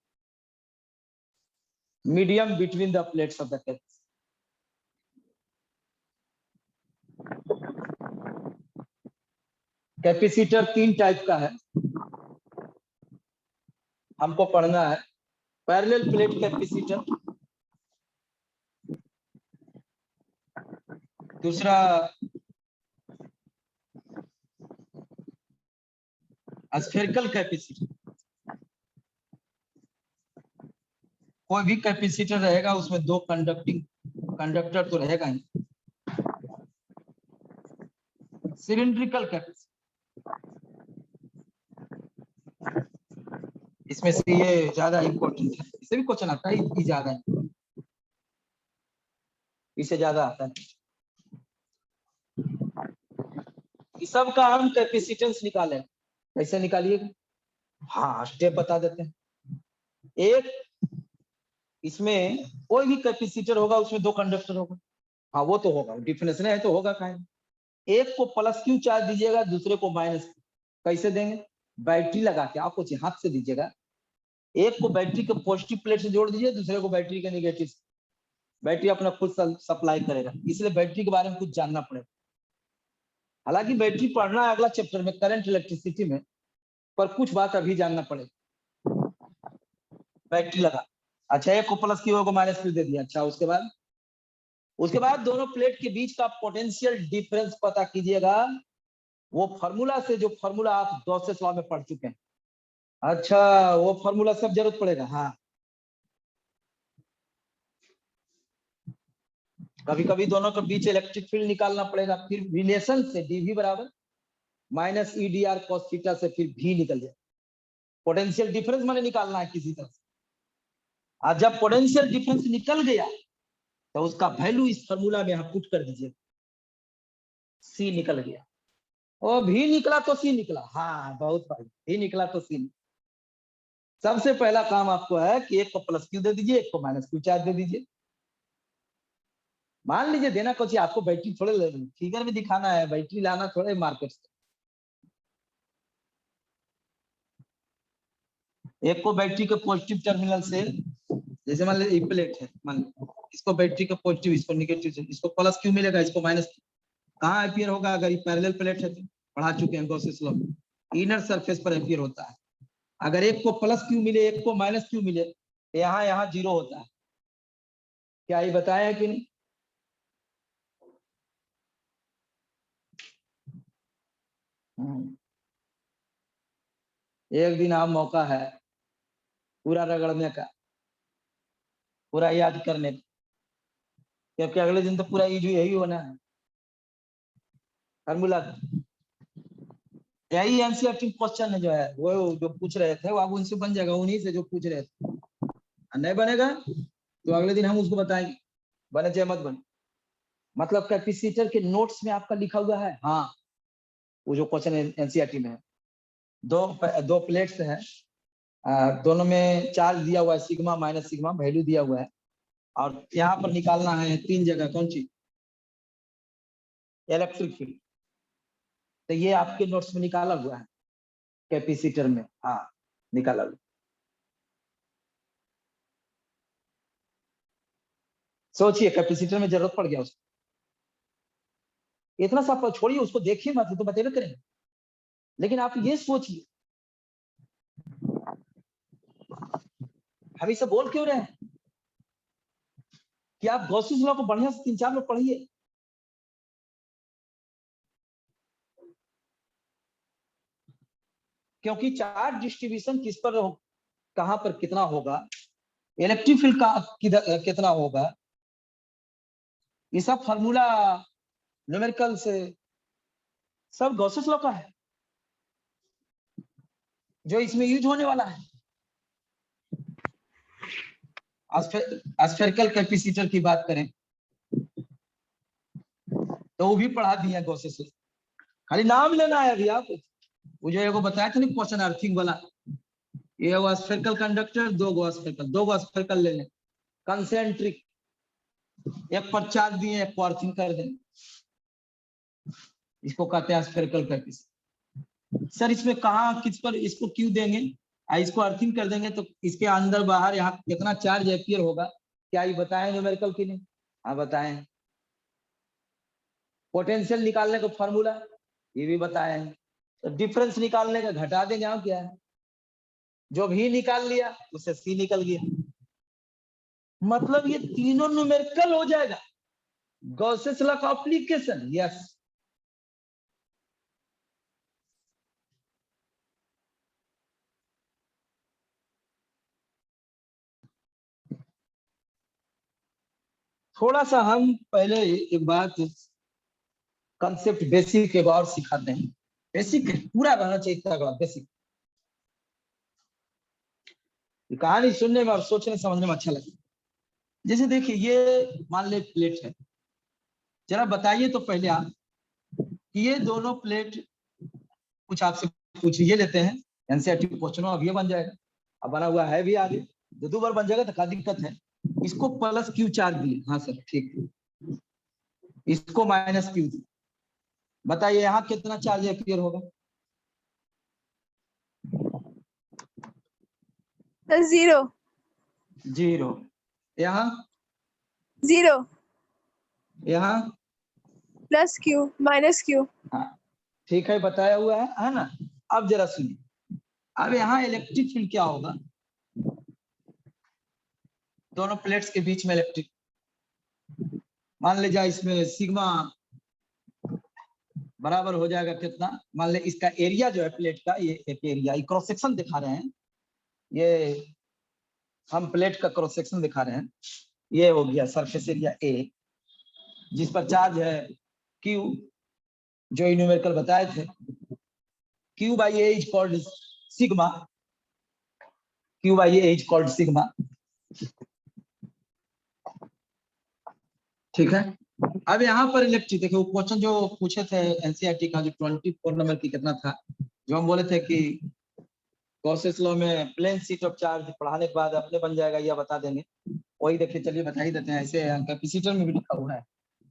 medium between the plates of the capacitor। Capacitor 3 type का है, हमको पढ़ना है। Parallel plate capacitor, दूसरा spherical capacitor. कोई भी capacitor रहेगा उसमें 2 कंडक्टर तो रहेगा ही। सिलिंड्रिकल कैपेसिटर, इसमें से ये ज्यादा इंपॉर्टेंट है, इसे भी क्वेश्चन आता है, ये ज्यादा है, इसे ज्यादा आता है। इस सब का हम कैपेसिटेंस निकाले, कैसे निकालिएगा? हाँ स्टेप बता देते हैं। एक, इसमें कोई भी कैपेसिटर होगा उसमें 2 कंडक्टर होगा, हाँ वो तो होगा, डिफिनेशन है तो होगा। कहीं एक को प्लस क्यू चार्ज दीजिएगा, दूसरे को माइनस। कैसे देंगे? बैटरी लगा के, आपको हाथ से दीजिएगा। एक को बैटरी के पॉजिटिव प्लेट से जोड़ दीजिए, दूसरे को बैटरी के नेगेटिव। बैटरी अपना खुद सप्लाई करेगा, इसलिए बैटरी के बारे में कुछ जानना पड़ेगा। हालांकि बैटरी पढ़ना है अगला चैप्टर में, करंट इलेक्ट्रिसिटी में, पर कुछ बात अभी जानना पड़ेगा। बैटरी लगा, अच्छा एक को प्लस क्यू को माइनस क्यू दे दिया। अच्छा उसके बाद दोनों प्लेट के बीच का पोटेंशियल डिफरेंस पता कीजिएगा, वो फार्मूला से, जो फार्मूला आप गॉसेस लॉ में पढ़ चुके हैं। अच्छा वो फार्मूला सब जरूरत पड़ेगा। हाँ कभी कभी दोनों के बीच इलेक्ट्रिक फील्ड निकालना पड़ेगा, फिर रिलेशन से dV बराबर माइनस EDR cos थीटा से फिर V निकल जाए। पोटेंशियल डिफरेंस मैंने निकालना है किसी तरह से। आज जब पोटेंशियल डिफरेंस निकल गया तो उसका वैल्यू इस फार्मूला में यहाँ पुट कर दीजिए। C निकल गया, और V निकला तो C निकला। हाँ बहुत भाई, V निकला तो C। सबसे पहला काम आपको है कि एक को प्लस क्यू दे दीजिए, एक को माइनस क्यू चार्ज दे दीजिए। मान लीजिए देना कुछ, आपको बैटरी थोड़े फिगर में दिखाना है, बैटरी लाना थोड़े मार्केट से। एक को बैटरी के पॉजिटिव टर्मिनल से, जैसे मान लीजिए प्लेट है, मान लीजिए इसको बैटरी का पॉजिटिव, इसको नेगेटिव से, इसको प्लस क्यू मिलेगा, इसको माइनस। कहाँ अपियर होगा? अगर ये पैरेलल प्लेट है तो पढ़ा चुके हैं गॉसेस लॉ में, इनर सरफेस पर अपियर होता है। अगर एक को प्लस क्यू मिले, एक को माइनस क्यू मिले, तो यहाँ 0 होता है। क्या ये बताया है कि नहीं? एक दिन आप मौका है पूरा रगड़ने का, पूरा याद करने का, क्योंकि अगले दिन तो पूरा यही होना है फार्मूला। यही एनसीईआरटी क्वेश्चन जो है, वो जो पूछ रहे थे, वो अब उनसे बन जाएगा, उन्हीं से जो पूछ रहे थे। नहीं बनेगा तो अगले दिन हम उसको बताएंगे, बने चाहे मत बने। मतलब कैपेसिटर के नोट्स में आपका लिखा हुआ है, हाँ वो जो क्वेश्चन एनसीईआरटी में है, दो प्लेट्स हैं, दोनों में चार्ज दिया हुआ है, सिग्मा माइनस सिग्मा वैल्यू दिया हुआ है, और यहाँ पर निकालना है 3 जगह, कौन सी, इलेक्ट्रिक फील्ड। तो ये आपके नोट्स में निकाला हुआ है कैपेसिटर में, हाँ निकाला हुआ। सोचिए कैपेसिटर में जरूरत पड़ गया उसको, इतना सा छोड़िए उसको, देखिए मत तो बतेबे करेंगे, लेकिन आप ये सोचिए, हम इसे बोल क्यों रहे हैं कि आप गॉसिस लॉ को बढ़िया से 3-4 लोग पढ़िए। क्योंकि चार्ज डिस्ट्रीब्यूशन किस पर कहां पर कितना होगा, इलेक्ट्रिक फील्ड का कितना होगा, ये सब फार्मूला न्यूमेरिकल से सब गॉसिस लॉ का है जो इसमें यूज होने वाला है। स्फेरिकल कैपेसिटर की बात करें तो वो भी पढ़ा दिए हैं गॉसिस लॉ, खाली नाम लेना है अभी। आप मुझे एगो बताया था नहीं क्वेश्चन अर्थिंग वाला, ये वो स्फेरिकल कंडक्टर, दो स्फेरिकल ले लें, कंसेंट्रिक, एक पर चार्ज दिए एक को अर्थिंग कर दें, इसको कहते हैं स्फेरिकल कैपेसिटर। सर इसमें कहाँ किस पर इसको क्यों देंगे, इसको अर्थिंग कर देंगे तो इसके अंदर बाहर यहाँ कितना चार्ज एपियर होगा, क्या ये बताएं न्यूमेरिकल की नहीं? हाँ बताएं। पोटेंशियल निकालने का फॉर्मूला ये भी बताए हैं, तो डिफरेंस निकालने का घटा देंगे, यहाँ क्या है, जो भी निकाल लिया उससे सी निकल गया, मतलब ये तीनों न्यूमेरिकल हो जाएगा। गॉसेस लॉ का एप्लीकेशन, यस। थोड़ा सा हम पहले एक बात कंसेप्ट बेसिक एक और सिखाते हैं, बेसिक पूरा रहना चाहिए इतना बेसिक, कहानी सुनने में और सोचने समझने में अच्छा लगता है। जैसे देखिए ये मान ले प्लेट है, जरा बताइए तो पहले आप कि ये दोनों प्लेट, कुछ आपसे पूछिए, ये लेते हैं एनसीईआरटी क्वेश्चन, अब ये बन जाएगा, अब बना हुआ है भी आगे, दो बार बन जाएगा तो क्या दिक्कत है। इसको प्लस क्यू चार्ज दिए, हाँ सर ठीक, इसको माइनस क्यू दिए, बताइए यहाँ कितना चार्ज एपियर होगा? 0 0, यहाँ 0 यहाँ प्लस क्यू माइनस क्यू, हाँ ठीक है बताया हुआ है ना। अब जरा सुनिए, अब यहाँ इलेक्ट्रिक फील्ड क्या होगा, दोनों प्लेट्स के बीच में इलेक्ट्रिक, मान ले जाए इसमें सिग्मा बराबर हो जाएगा कितना, मान ले इसका एरिया जो है प्लेट का, ये एक एरिया, ये क्रॉस सेक्शन दिखा रहे हैं, ये हम प्लेट का क्रॉस सेक्शन दिखा रहे हैं, ये हो गया सरफेस एरिया ए, जिस पर चार्ज है क्यू, जो न्यूमेरिकल बताए थे, Q by A is called sigma, Q by A is called sigma, ठीक है। अब यहाँ पर इलेक्ट्रिक देखिए, वो क्वेश्चन जो पूछे थे एनसीईआरटी का, जो 24 नंबर की कितना था, जो हम बोले थे कि गॉसेस लॉ में प्लेन शीट ऑफ चार्ज पढ़ाने के बाद अपने बन जाएगा, या बता देंगे, वही देखिए चलिए बता ही देते हैं, ऐसे कैपेसिटर में भी लिखा हुआ है,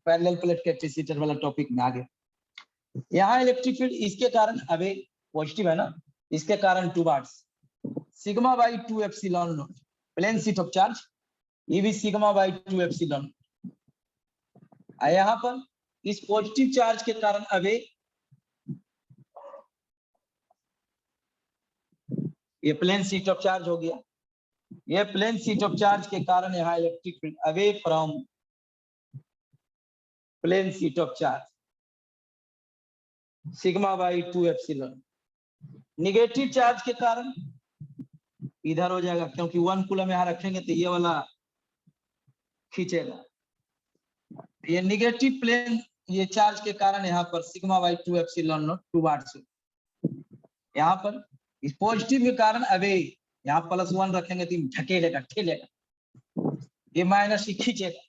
पैरेलल प्लेट कैपेसिटर वाला टॉपिक में आगे। यहाँ इलेक्ट्रिक फील्ड इसके कारण अभी पॉजिटिव है ना, इसके कारण 2 watts sigma by 2 epsilon naught, plane sheet of charge, ये भी सिग्मा बाई 2 एप्सिलॉन। यहाँ पर इस पॉजिटिव चार्ज के कारण अभी ये प्लेन शीट ऑफ चार्ज हो गया, ये प्लेन शीट ऑफ चार्ज के कारण यहाँ electric field away from plane sheet of charge sigma by 2 epsilon. Negative charge के कारण इधर हो जाएगा, क्योंकि 1 कूलम यहाँ रखेंगे तो ये वाला खींचेगा, ये निगेटिव प्लेन, ये चार्ज के कारण यहाँ पर sigma by 2 epsilon naught 2 watts. यहाँ पर इस पॉजिटिव के कारण अबे यहाँ +1 रखेंगे तो ठेलेगा, ये माइनस ही खींचेगा,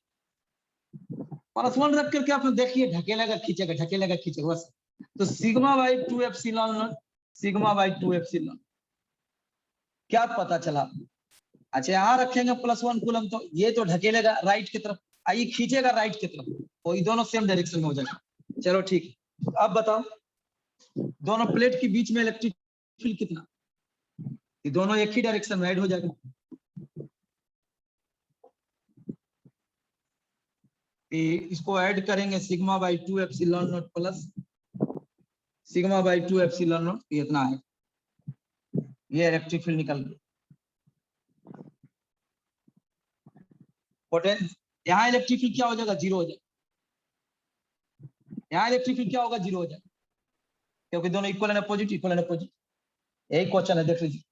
+1 रख करके आप देखिए ढकेलेगा खींचेगा, ढकेलेगा खींचेगा बस। तो sigma by 2 epsilon not, sigma by 2 epsilon, क्या पता चला? अच्छा यहाँ रखेंगे +1 कूलम, तो ये तो ढकेलेगा राइट की तरफ, आई खींचेगा राइट की तरफ, तो ये दोनों सेम डायरेक्शन में हो जाएगा। चलो ठीक, अब बताओ दोनों प्लेट के बीच में इलेक्ट्रिक फील्ड कितना? ये दोनों एक ही डायरेक्शन में ऐड हो जाएगा। इसको ऐड करेंगे sigma by 2 epsilon not plus sigma by 2 epsilon not, ये इतना है, ये इलेक्ट्रिक फील्ड निकल गया। पोटेंशियल यहाँ इलेक्ट्रिक फील्ड क्या हो जाएगा? 0 हो जाएगा। यहाँ इलेक्ट्रिक फील्ड क्या होगा? 0 हो जाएगा, क्योंकि दोनों equal and opposite, equal and opposite. यही क्वेश्चन है, देख लीजिए,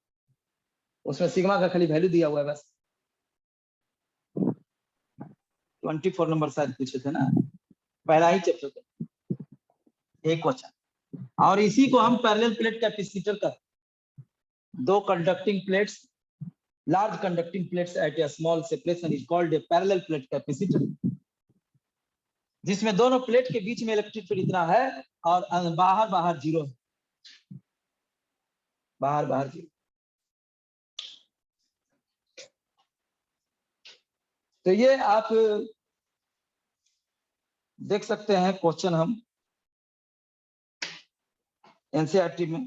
उसमें सिग्मा का खाली वैल्यू दिया हुआ है बस। 24 नंबर शायद पूछे थे ना, पहला ही चैप्टर का एक क्वेश्चन। और इसी को हम पैरेलल प्लेट कैपेसिटर का, दो conducting plates, large conducting plates at a small separation is called a parallel plate capacitor, जिसमें दोनों प्लेट के बीच में इलेक्ट्रिक फील्ड इतना है और बाहर बाहर 0 है, बाहर बाहर 0। तो ये आप देख सकते हैं क्वेश्चन हम एनसीईआरटी में